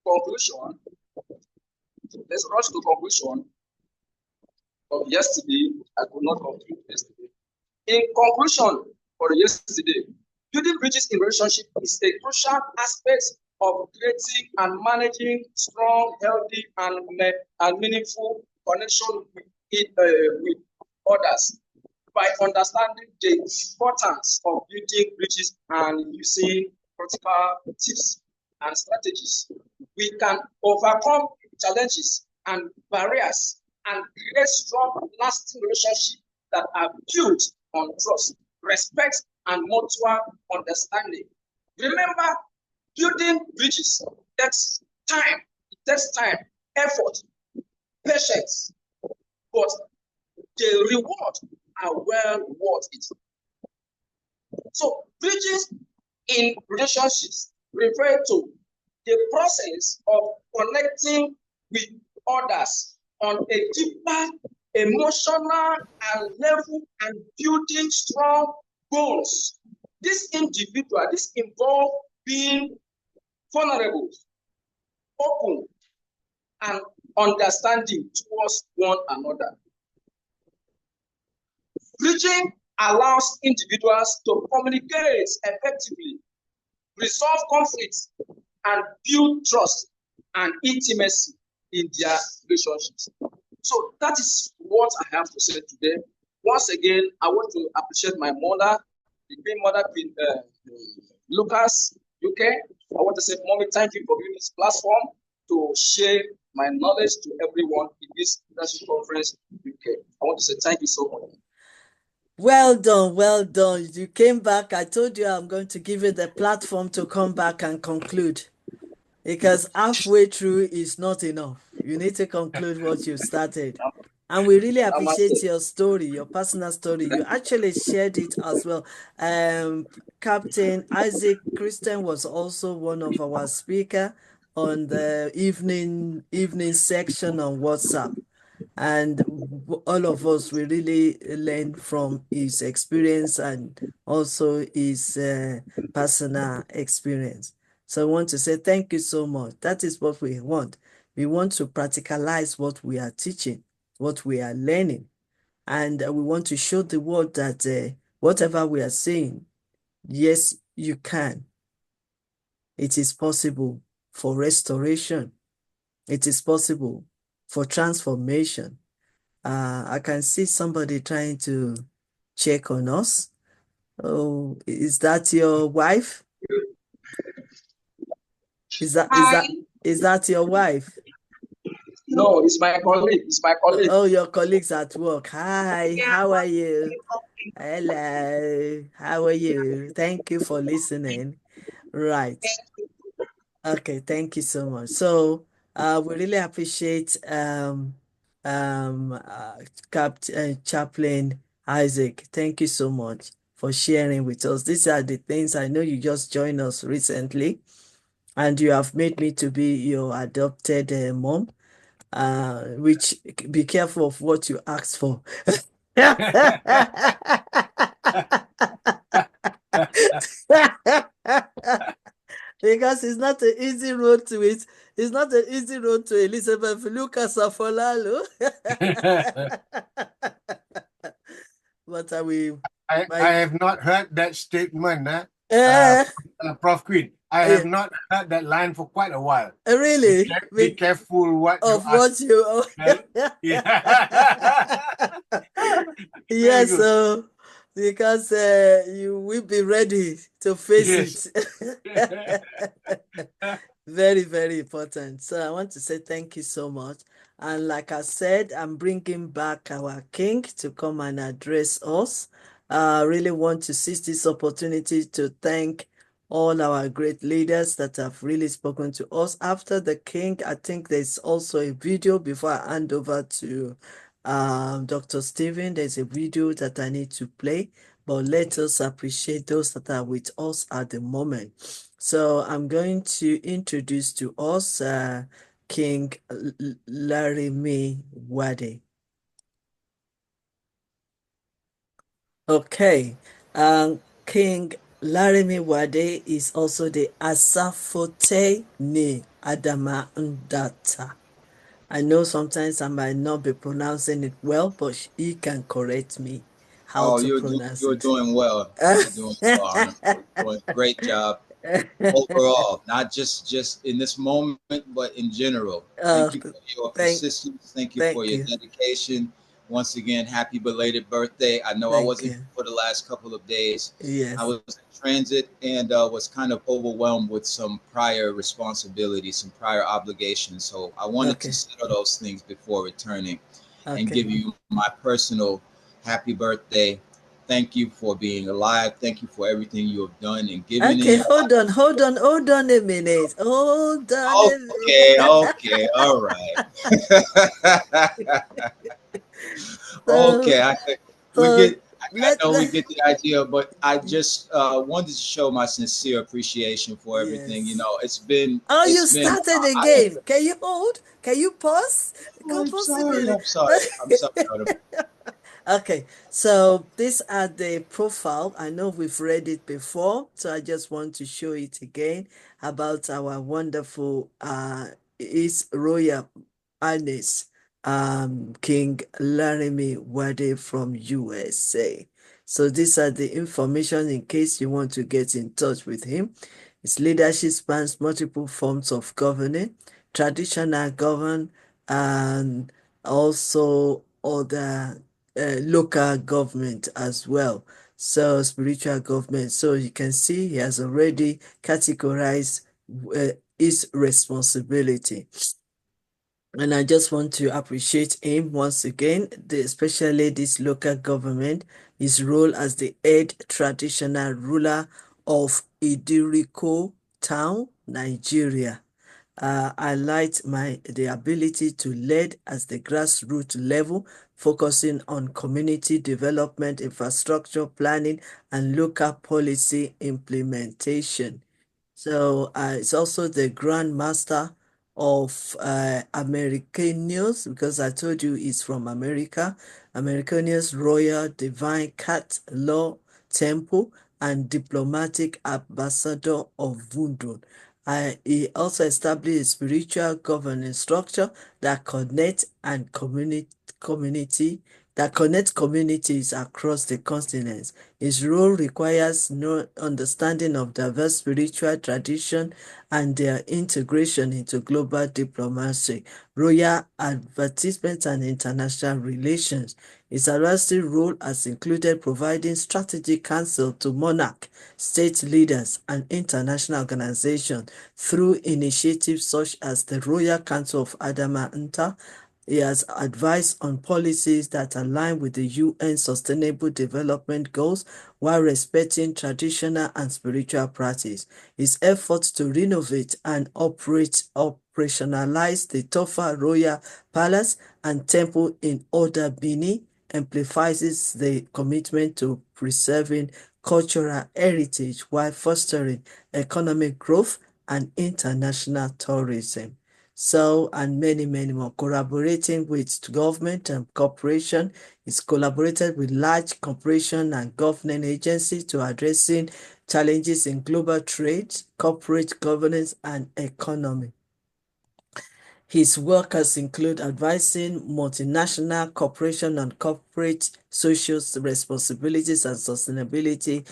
K: conclusion. Let's rush to conclusion of yesterday. I could not conclude yesterday. In conclusion for yesterday, building bridges in relationship is a crucial aspect of creating and managing strong, healthy, and meaningful connection with others. By understanding the importance of building bridges and using practical tips and strategies, we can overcome challenges and barriers and create strong, lasting relationships that are built on trust, respect, and mutual understanding. Remember, building bridges takes time. It takes time, effort, patience, but the reward are well worth it. So bridges in relationships refer to the process of connecting with others on a deeper emotional and level and building strong bonds. This involves being vulnerable, open, and understanding towards one another. Bridging allows individuals to communicate effectively, resolve conflicts, and build trust and intimacy in their relationships. So that is what I have to say today. Once again, I want to appreciate my mother, the Queen Mother, Queen Lucas, UK. I want to say, Mommy, thank you for giving this platform to share my knowledge to everyone in this leadership conference, UK. I want to say thank you so much.
A: Well done, well done. You came back. I told you I'm going to give you the platform to come back and conclude, because halfway through is not enough. You need to conclude what you started. And we really appreciate your story, your personal story. You actually shared it as well. Captain Isaac Christian was also one of our speakers on the evening section on WhatsApp. And all of us, we really learn from his experience and also his personal experience. So I want to say thank you so much. That is what we want. We want to practicalize what we are teaching, what we are learning. And we want to show the world that whatever we are saying, yes, you can. It is possible for restoration. It is possible for transformation. I can see somebody trying to check on us. Oh, is that your wife? Is that your wife?
K: No, it's my colleague. It's my colleague.
A: Oh, your colleagues at work. Hi, how are you? Hello, how are you? Thank you for listening. Right. Okay, thank you so much. So we really appreciate Chaplain Isaac. Thank you so much for sharing with us. These are the things. I know you just joined us recently, and you have made me to be your adopted mom. Which, be careful of what you ask for. Because it's not an easy road to it. It's not an easy road to Elizabeth Lucas Afolalo. But
I: I have not heard that statement, Prof. Queen. I have not heard that line for quite a while.
A: Really?
I: Be careful what you ask.
A: Yes, so because you will be ready to face it. Very, very important. So I want to say thank you so much. And like I said, I'm bringing back our king to come and address us. I really want to seize this opportunity to thank all our great leaders that have really spoken to us. After the king, I think there's also a video before I hand over to Dr. Stephen. There's a video that I need to play, but let us appreciate those that are with us at the moment. So I'm going to introduce to us King Larimi Wade. Okay, King Larimi Wade is also the Asafote ni Adama Ndata. I know sometimes I might not be pronouncing it well, but he can correct me how to pronounce
M: you're
A: it.
M: doing well. You're doing well. Doing a great job overall, not just in this moment, but in general. Thank you for your persistence. Thank you for your dedication. Once again, happy belated birthday. I know I wasn't here for the last couple of days.
A: Yes.
M: I was in transit and was kind of overwhelmed with some prior responsibilities, some prior obligations. So I wanted to settle those things before returning and give you my personal happy birthday. Thank you for being alive. Thank you for everything you have done and given.
A: Okay, hold on a minute. Hold on a minute.
M: Okay, all right. Okay, I know we get the idea, but I just wanted to show my sincere appreciation for everything. You know, it's been.
A: Oh,
M: It's
A: you
M: been.
A: started again. Can you hold? Can you pause? Go
M: I'm
A: pause
M: sorry.
A: immediately.
M: I'm sorry. I'm sorry.
A: Okay, so these are the profile. I know we've read it before, so I just want to show it again about our wonderful His Royal Highness King Laramie Wade from USA. So these are the information in case you want to get in touch with him. His leadership spans multiple forms of governing, traditional govern, and also other local government as well. So spiritual government. So you can see he has already categorized his responsibility. And I just want to appreciate him once again, especially this local government, his role as the head traditional ruler of Idiriko town, Nigeria. I liked the ability to lead as the grassroots level, focusing on community development, infrastructure planning, and local policy implementation. So it's also the Grand Master of Americanos, because I told you he's from America. Americanos Royal Divine Cat Law Temple and Diplomatic Ambassador of Vundun. He also established a spiritual governance structure that connects and community that connects communities across the continents. His role requires no understanding of diverse spiritual tradition and their integration into global diplomacy, royal advertisement, and international relations. His advisory role has included providing strategic counsel to monarch, state leaders, and international organizations through initiatives such as the Royal Council of Adama Nta. He has advised on policies that align with the UN Sustainable Development Goals while respecting traditional and spiritual practice. His efforts to renovate and operationalize the Tofa Royal Palace and Temple in Oda Bini amplifies the commitment to preserving cultural heritage while fostering economic growth and international tourism. So, and many, many more. Collaborating with government and corporation, it's collaborated with large corporation and government agencies to addressing challenges in global trade, corporate governance, and economy. His workers include advising multinational corporations on corporate social responsibilities and sustainability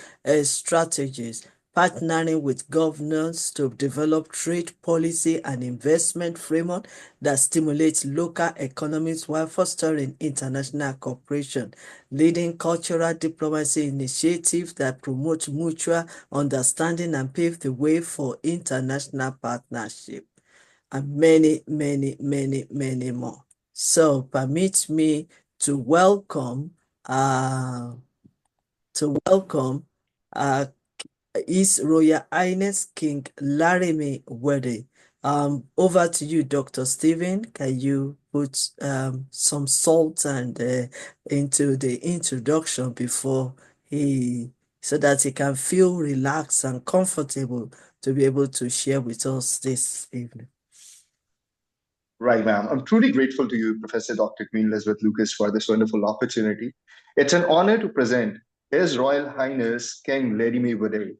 A: strategies, partnering with governments to develop trade policy and investment framework that stimulates local economies while fostering international cooperation, leading cultural diplomacy initiatives that promote mutual understanding and pave the way for international partnership, and many, many, many, many more. So permit me to welcome uh, uh, His Royal Highness King Laramie Wede. Over to you, Dr. Stephen. Can you put some salt and into the introduction before so that he can feel relaxed and comfortable to be able to share with us this evening?
F: Right, ma'am. I'm truly grateful to you, Professor Dr. Queen Elizabeth Lucas, for this wonderful opportunity. It's an honor to present His Royal Highness King Laramie Wade,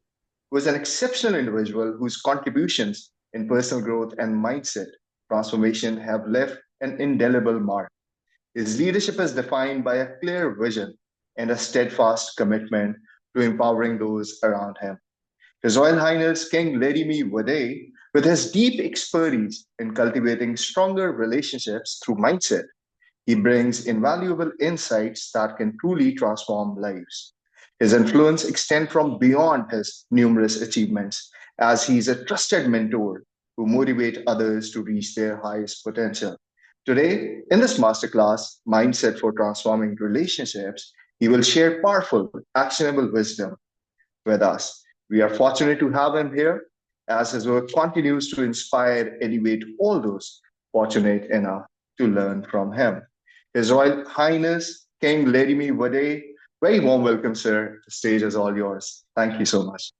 F: who is an exceptional individual whose contributions in personal growth and mindset transformation have left an indelible mark. His leadership is defined by a clear vision and a steadfast commitment to empowering those around him. His Royal Highness King Laramie Wade, with his deep expertise in cultivating stronger relationships through mindset, he brings invaluable insights that can truly transform lives. His influence extends from beyond his numerous achievements, as he is a trusted mentor who motivates others to reach their highest potential. Today, in this masterclass, Mindset for Transforming Relationships, he will share powerful, actionable wisdom with us. We are fortunate to have him here as his work continues to inspire, elevate all those fortunate enough to learn from him. His Royal Highness King Laramie Wade Very warm welcome, sir. The stage is all yours. Thank you so much.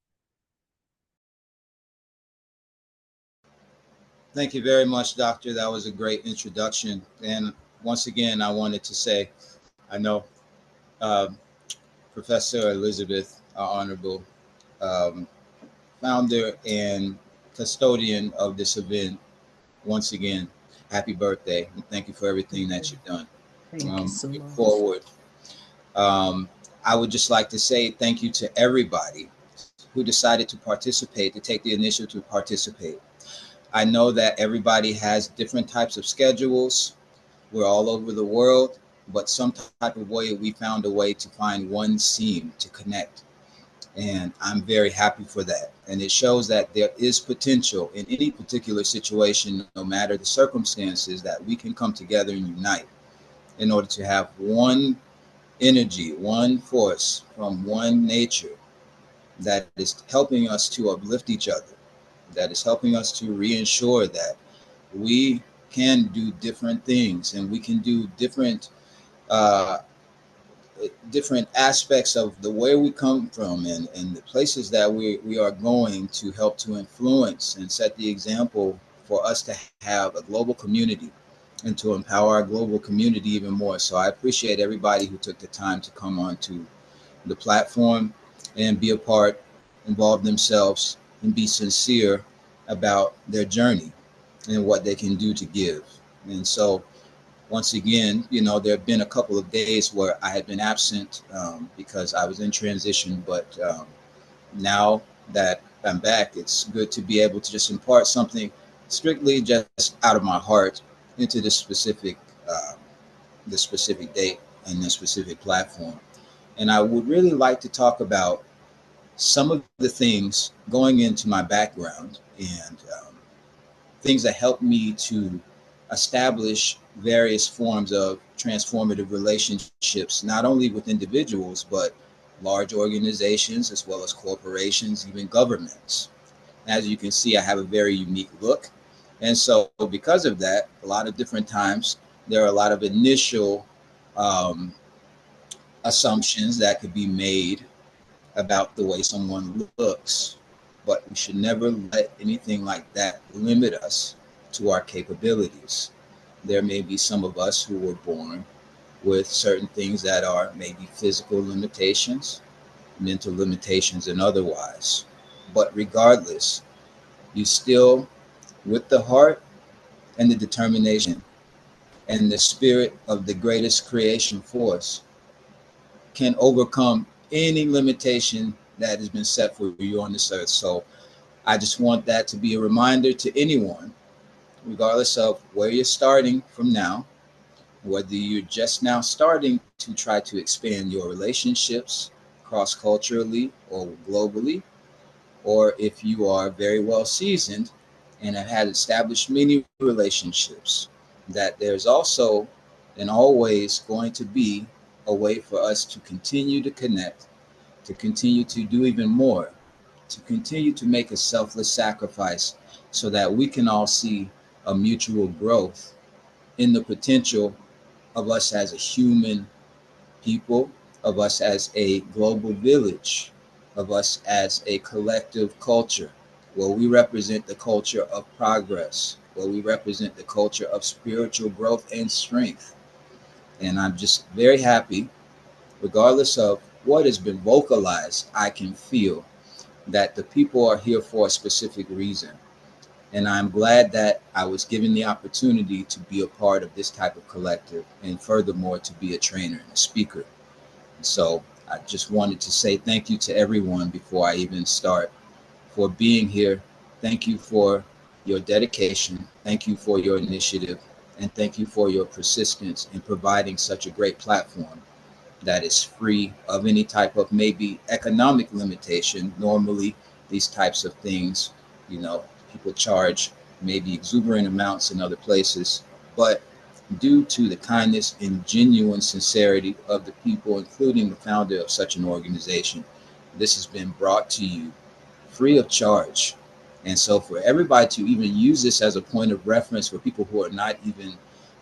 M: Thank you very much, Doctor. That was a great introduction. And once again, I wanted to say, I know uh, Professor Elizabeth, our honorable founder and custodian of this event, once again, happy birthday. And thank you for everything that you've done.
A: Thank you so
M: Moving
A: much.
M: forward, I would just like to say thank you to everybody who decided to participate, to take the initiative to participate. I know that everybody has different types of schedules. We're all over the world, but some type of way we found a way to find one seam to connect. And I'm very happy for that. And it shows that there is potential in any particular situation, no matter the circumstances, that we can come together and unite in order to have one energy, one force from one nature that is helping us to uplift each other, that is helping us to reassure that we can do different things and we can do uh, different aspects of the where we come from and the places that we are going to help to influence and set the example for us to have a global community and to empower our global community even more. So I appreciate everybody who took the time to come on to the platform and be a part, involve themselves, and be sincere about their journey and what they can do to give. And so, once again, there have been a couple of days where I had been absent because I was in transition, but now that I'm back, it's good to be able to just impart something strictly just out of my heart into uh, this specific date and this specific platform. And I would really like to talk about some of the things going into my background and things that helped me to establish various forms of transformative relationships, not only with individuals, but large organizations as well as corporations, even governments. As you can see, I have a very unique look. And so, because of that, a lot of different times, there are a lot of initial um, assumptions that could be made about the way someone looks, but we should never let anything like that limit us to our capabilities. There may be some of us who were born with certain things that are maybe physical limitations, mental limitations, and otherwise. But regardless, you still, with the heart and the determination and the spirit of the greatest creation force, can overcome any limitation that has been set for you on this earth. So I just want that to be a reminder to anyone, regardless of where you're starting from now, whether you're just now starting to try to expand your relationships cross culturally or globally, or if you are very well seasoned and have had established many relationships, that there's also and always going to be a way for us to continue to connect, to continue to do even more, to continue to make a selfless sacrifice so that we can all see a mutual growth in the potential of us as a human people, of us as a global village, of us as a collective culture, where we represent the culture of progress, where we represent the culture of spiritual growth and strength. And I'm just very happy, regardless of what has been vocalized, I can feel that the people are here for a specific reason. And I'm glad that I was given the opportunity to be a part of this type of collective and furthermore to be a trainer and a speaker. So I just wanted to say thank you to everyone before I even start for being here. Thank you for your dedication. Thank you for your initiative. And thank you for your persistence in providing such a great platform that is free of any type of maybe economic limitation. Normally, these types of things, people charge maybe exuberant amounts in other places, but due to the kindness and genuine sincerity of the people, including the founder of such an organization, this has been brought to you free of charge. And so, for everybody to even use this as a point of reference for people who are not even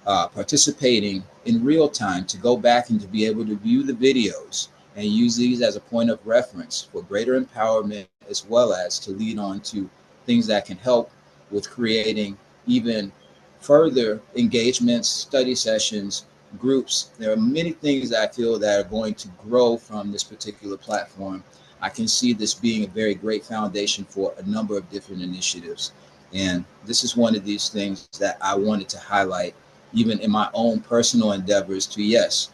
M: participating in real time, to go back and to be able to view the videos and use these as a point of reference for greater empowerment, as well as to lead on to things that can help with creating even further engagements, study sessions, groups. There are many things that I feel that are going to grow from this particular platform. I can see this being a very great foundation for a number of different initiatives. And this is one of these things that I wanted to highlight, even in my own personal endeavors, to, yes,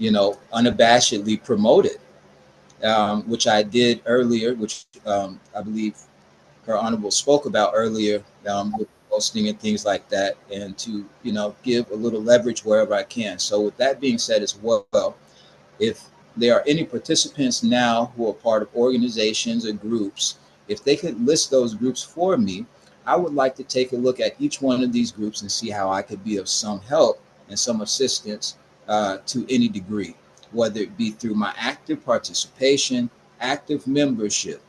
M: unabashedly promote it, which I did earlier, which I believe Her Honorable spoke about earlier, with posting and things like that, and to, give a little leverage wherever I can. So with that being said as well, if there are any participants now who are part of organizations or groups, if they could list those groups for me, I would like to take a look at each one of these groups and see how I could be of some help and some assistance to any degree, whether it be through my active participation, active membership,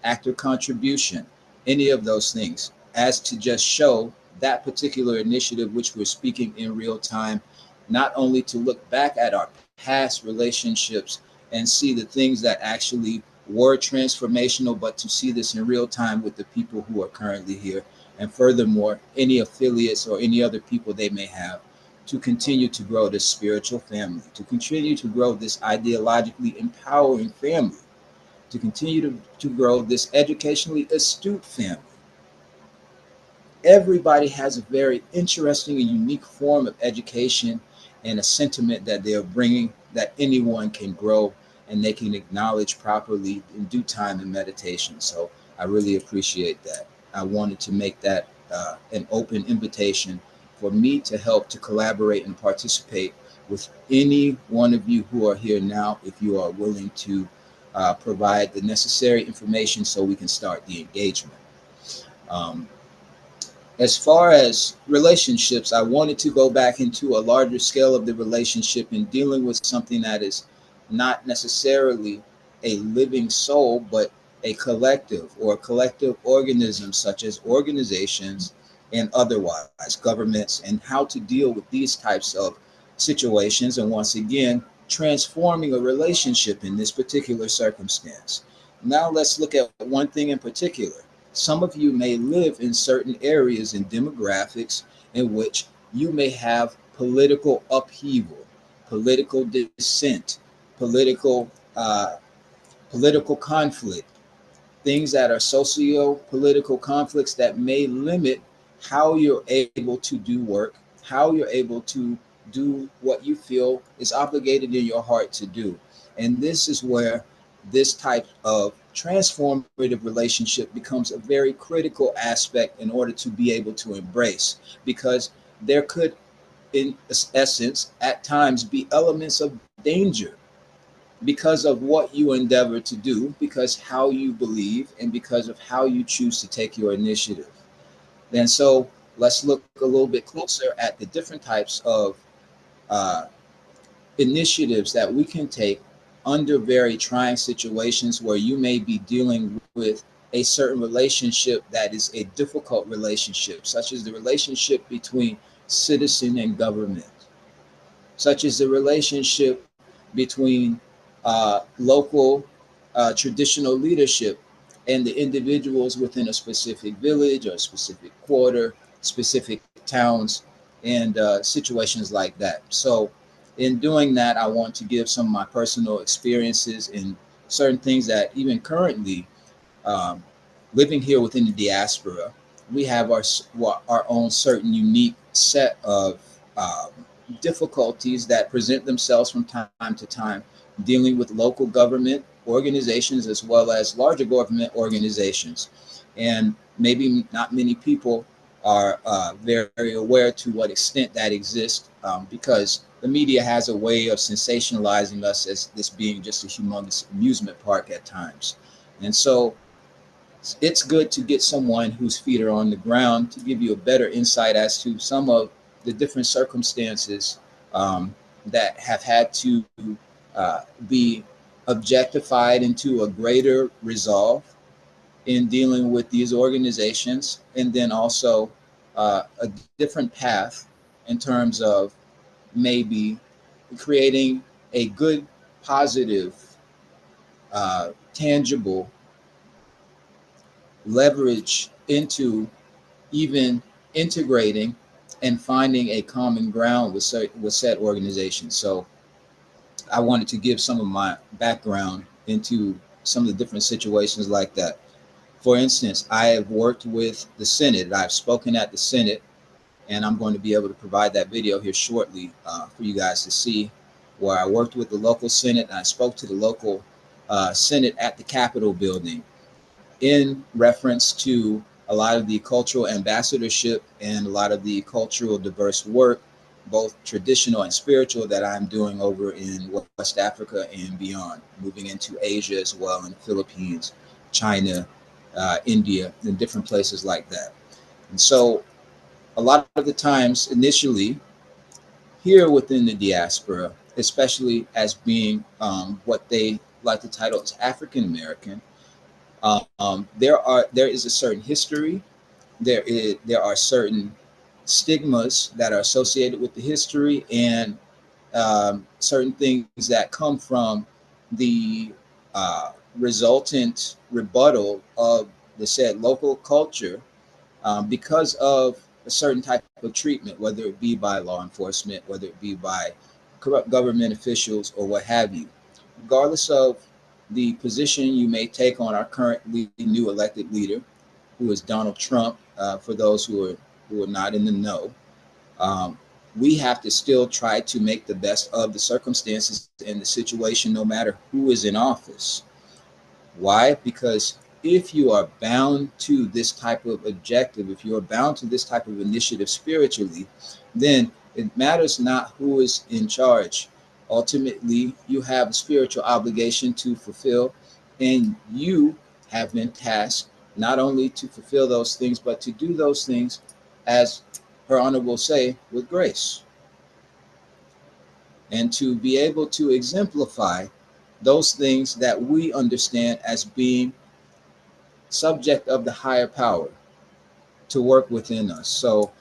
M: active contribution, any of those things, as to just show that particular initiative, which we're speaking in real time, not only to look back at our past relationships and see the things that actually were transformational, but to see this in real time with the people who are currently here. And furthermore, any affiliates or any other people they may have, to continue to grow this spiritual family, to continue to grow this ideologically empowering family, to continue to grow this educationally astute family. Everybody has a very interesting and unique form of education and a sentiment that they're bringing that anyone can grow and they can acknowledge properly in due time in meditation. So I really appreciate that. I wanted to make that an open invitation for me to help to collaborate and participate with any one of you who are here now, if you are willing to provide the necessary information so we can start the engagement. Um, as far as relationships, I wanted to go back into a larger scale of the relationship in dealing with something that is not necessarily a living soul, but a collective or a collective organism, such as organizations and otherwise governments, and how to deal with these types of situations. And once again, transforming a relationship in this particular circumstance. Now, let's look at one thing in particular. Some of you may live in certain areas and demographics in which you may have political upheaval, political dissent, political political conflict, things that are socio-political conflicts that may limit how you're able to do work, how you're able to do what you feel is obligated in your heart to do. And this is where this type of transformative relationship becomes a very critical aspect in order to be able to embrace, because there could, in essence, at times be elements of danger because of what you endeavor to do, because how you believe, and because of how you choose to take your initiative. And so let's look a little bit closer at the different types of uh, initiatives that we can take under very trying situations where you may be dealing with a certain relationship that is a difficult relationship, such as the relationship between citizen and government, such as the relationship between local traditional leadership and the individuals within a specific village or a specific quarter, specific towns, and situations like that. So, in doing that, I want to give some of my personal experiences in certain things that even currently, um, living here within the diaspora, we have our own certain unique set of um, difficulties that present themselves from time to time, dealing with local government organizations as well as larger government organizations. And maybe not many people are very aware to what extent that exists, because the media has a way of sensationalizing us as this being just a humongous amusement park at times. And so it's good to get someone whose feet are on the ground to give you a better insight as to some of the different circumstances that have had to be objectified into a greater resolve in dealing with these organizations, and then also a different path in terms of maybe creating a good, positive tangible leverage into even integrating and finding a common ground with said organizations. So I wanted to give some of my background into some of the different situations like that. For instance, I have worked with the Senate. I've spoken at the Senate, and I'm going to be able to provide that video here shortly for you guys to see, where I worked with the local Senate and I spoke to the local Senate at the Capitol building in reference to a lot of the cultural ambassadorship and a lot of the cultural diverse work, both traditional and spiritual, that I'm doing over in West Africa and beyond, moving into Asia as well, in the Philippines, China, India, and different places like that. And so a lot of the times initially here within the diaspora, especially as being what they like to title as African American, there is a certain history. There are certain stigmas that are associated with the history, and certain things that come from the resultant rebuttal of the said local culture, because of a certain type of treatment, whether it be by law enforcement, whether it be by corrupt government officials, or what have you. Regardless of the position you may take on our currently new elected leader, who is Donald Trump, for those who are not in the know, we have to still try to make the best of the circumstances and the situation, no matter who is in office. Why? Because if you are bound to this type of objective, if you are bound to this type of initiative spiritually, then it matters not who is in charge. Ultimately, you have a spiritual obligation to fulfill, and you have been tasked not only to fulfill those things, but to do those things, as Her Honor will say, with grace, and to be able to exemplify those things that we understand as being subject of the higher power to work within us. So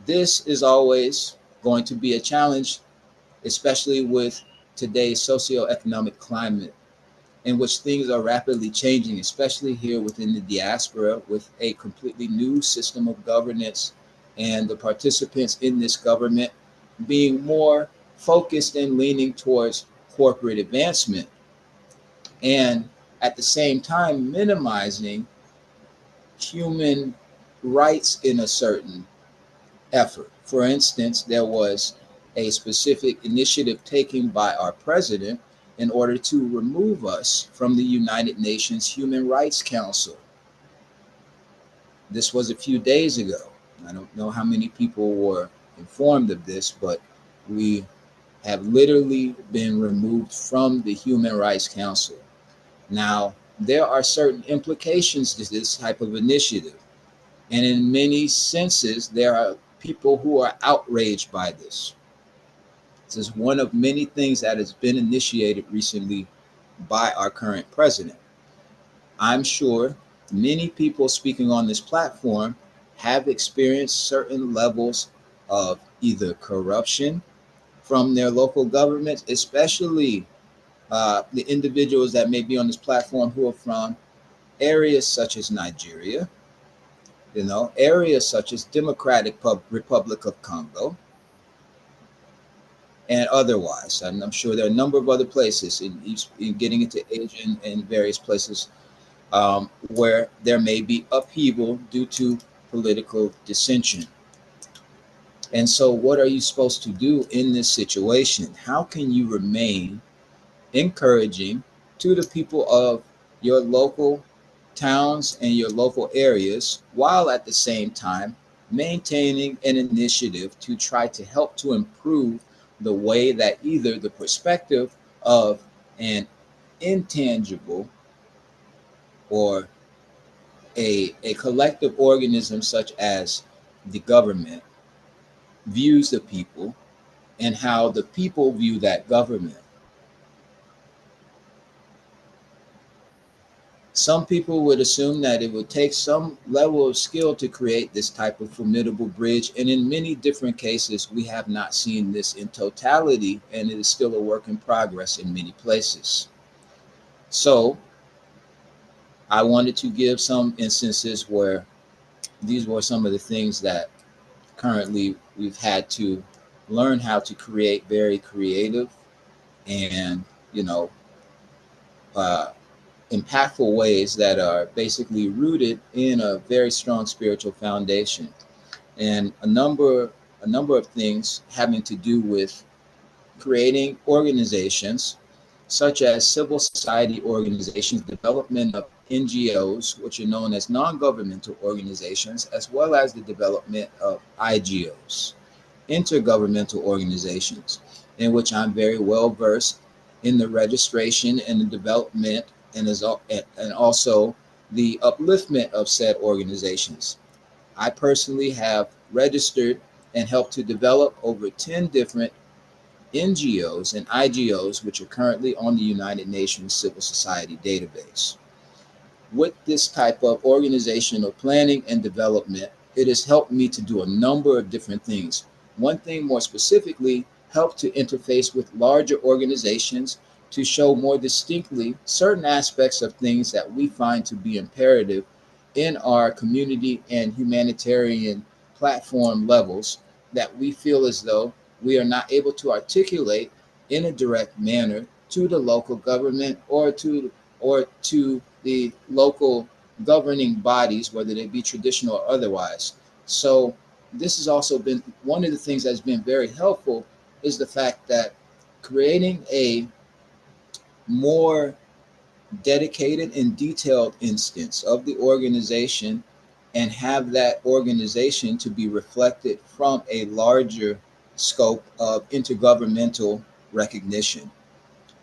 M: this is always going to be a challenge, especially with today's socioeconomic climate, in which things are rapidly changing, especially here within the diaspora, with a completely new system of governance and the participants in this government being more focused and leaning towards corporate advancement, and at the same time minimizing human rights in a certain effort. For instance, there was a specific initiative taken by our president in order to remove us from the United Nations Human Rights Council. This was a few days ago. I don't know how many people were informed of this, but we have literally been removed from the Human Rights Council. Now, there are certain implications to this type of initiative. And in many senses, there are people who are outraged by this. This is one of many things that has been initiated recently by our current president. I'm sure many people speaking on this platform have experienced certain levels of either corruption from their local governments, especially the individuals that may be on this platform who are from areas such as Nigeria, areas such as Democratic Republic of Congo, and otherwise. And I'm sure there are a number of other places in getting into Asia and various places where there may be upheaval due to political dissension. And so what are you supposed to do in this situation? How can you remain encouraging to the people of your local towns and your local areas, while at the same time maintaining an initiative to try to help to improve the way that either the perspective of an intangible or a collective organism such as the government views the people, and how the people view that government? Some people would assume that it would take some level of skill to create this type of formidable bridge. And in many different cases, we have not seen this in totality, and it is still a work in progress in many places. So I wanted to give some instances where these were some of the things that currently we've had to learn how to create very creative and, you know, uh, impactful ways that are basically rooted in a very strong spiritual foundation, and a number of things having to do with creating organizations such as civil society organizations, development of NGOs, which are known as non-governmental organizations, as well as the development of IGOs, intergovernmental organizations, in which I'm very well versed in the registration and the development and also the upliftment of said organizations. I personally have registered and helped to develop over 10 different NGOs and IGOs, which are currently on the United Nations Civil Society database. With this type of organizational planning and development, it has helped me to do a number of different things. One thing more specifically, helped to interface with larger organizations to show more distinctly certain aspects of things that we find to be imperative in our community and humanitarian platform levels that we feel as though we are not able to articulate in a direct manner to the local government or to the local governing bodies, whether they be traditional or otherwise. So this has also been one of the things that's been very helpful, is the fact that creating a more dedicated and detailed instance of the organization and have that organization to be reflected from a larger scope of intergovernmental recognition,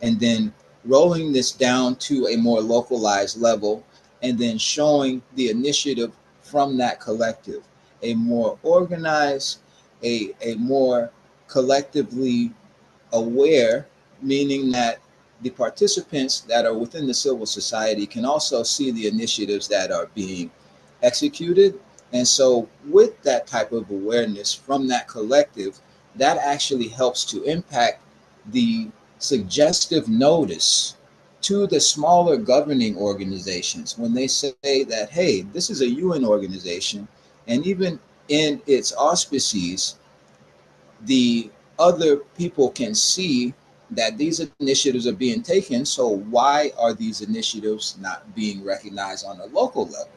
M: and then rolling this down to a more localized level, and then showing the initiative from that collective, a more organized, a more collectively aware, meaning that the participants that are within the civil society can also see the initiatives that are being executed. And so, with that type of awareness from that collective, that actually helps to impact the suggestive notice to the smaller governing organizations when they say that, hey, this is a UN organization, and even in its auspices, the other people can see that these initiatives are being taken. So why are these initiatives not being recognized on a local level?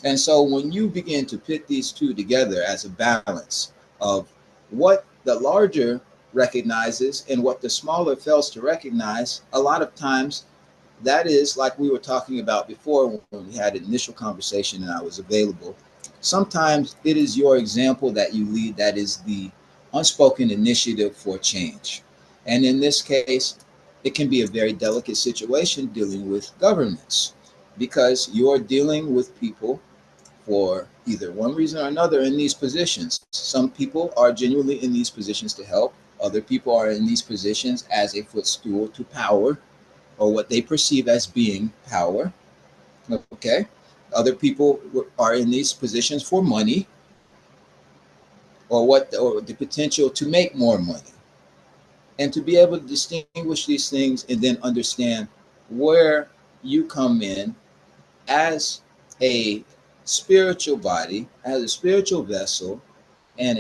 M: And so when you begin to put these two together as a balance of what the larger recognizes and what the smaller fails to recognize, a lot of times that is, like we were talking about before when we had an initial conversation and I was available. Sometimes it is your example that you lead that is the unspoken initiative for change. And in this case, it can be a very delicate situation dealing with governance, because you're dealing with people for either one reason or another in these positions. Some people are genuinely in these positions to help. Other people are in these positions as a footstool to power, or what they perceive as being power. Okay. Other people are in these positions for money, or the potential to make more money. And to be able to distinguish these things and then understand where you come in as a spiritual body, as a spiritual vessel, and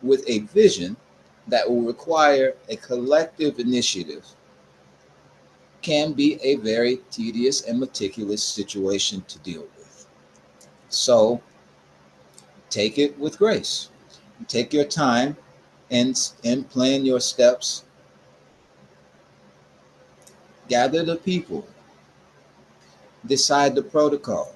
M: with a vision that will require a collective initiative, can be a very tedious and meticulous situation to deal with. So take it with grace. Take your time and plan your steps. Gather the people. Decide the protocol.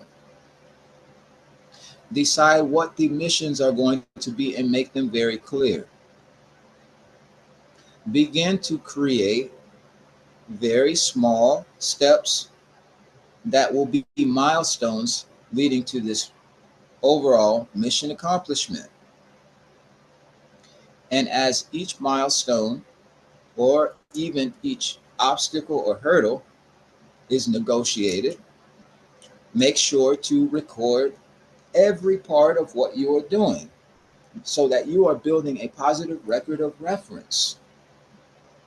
M: Decide what the missions are going to be and make them very clear. Begin to create very small steps that will be milestones leading to this overall mission accomplishment. And as each milestone, or even each obstacle or hurdle, is negotiated, make sure to record every part of what you are doing so that you are building a positive record of reference.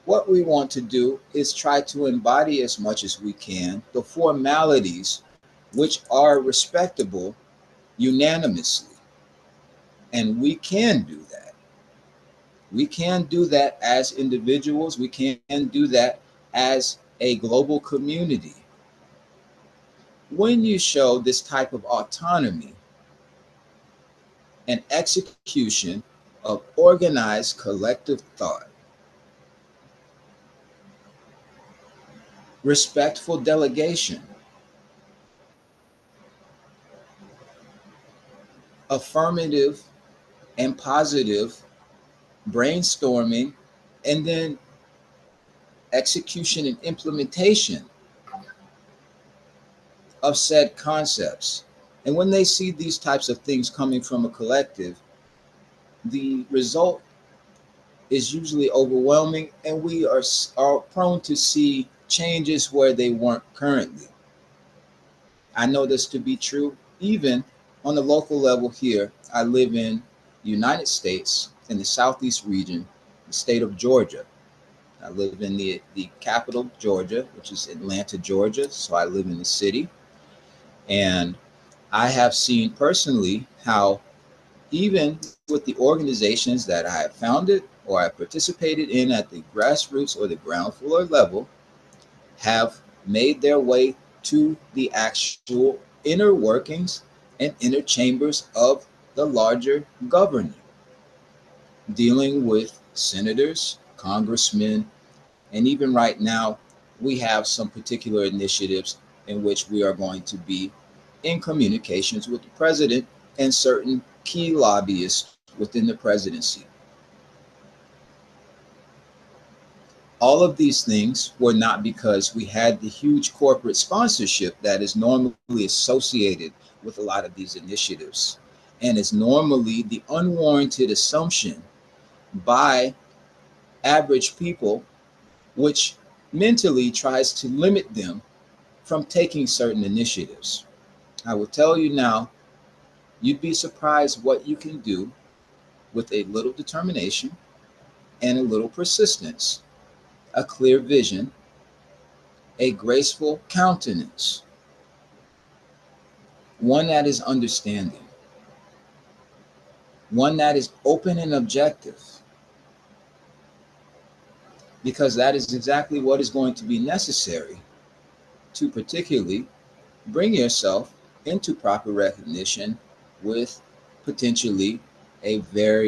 M: what we want to do is try to embody as much as we can the formalities which are respectable unanimously. And we can do that. We can do that as individuals. We can do that as a global community. When you show this type of autonomy and execution of organized collective thought, respectful delegation, affirmative and positive brainstorming, and then execution and implementation of said concepts. And when they see these types of things coming from a collective, the result is usually overwhelming, and we are prone to see changes where they weren't currently. I know this to be true even on the local level here. I live in the United States in the Southeast region, the state of Georgia. I live in the capital, Georgia, which is Atlanta, Georgia. So I live in the city. And I have seen personally how even with the organizations that I have founded or I participated in at the grassroots or the ground floor level have made their way to the actual inner workings and inner chambers of the larger government, dealing with senators, congressmen, and even right now, we have some particular initiatives in which we are going to be in communications with the president and certain key lobbyists within the presidency. All of these things were not because we had the huge corporate sponsorship that is normally associated with a lot of these initiatives, and is normally the unwarranted assumption by average people, which mentally tries to limit them from taking certain initiatives. I will tell you now, you'd be surprised what you can do with a little determination and a little persistence, a clear vision, a graceful countenance, one that is understanding, one that is open and objective, because that is exactly what is going to be necessary to particularly bring yourself into proper recognition with potentially a very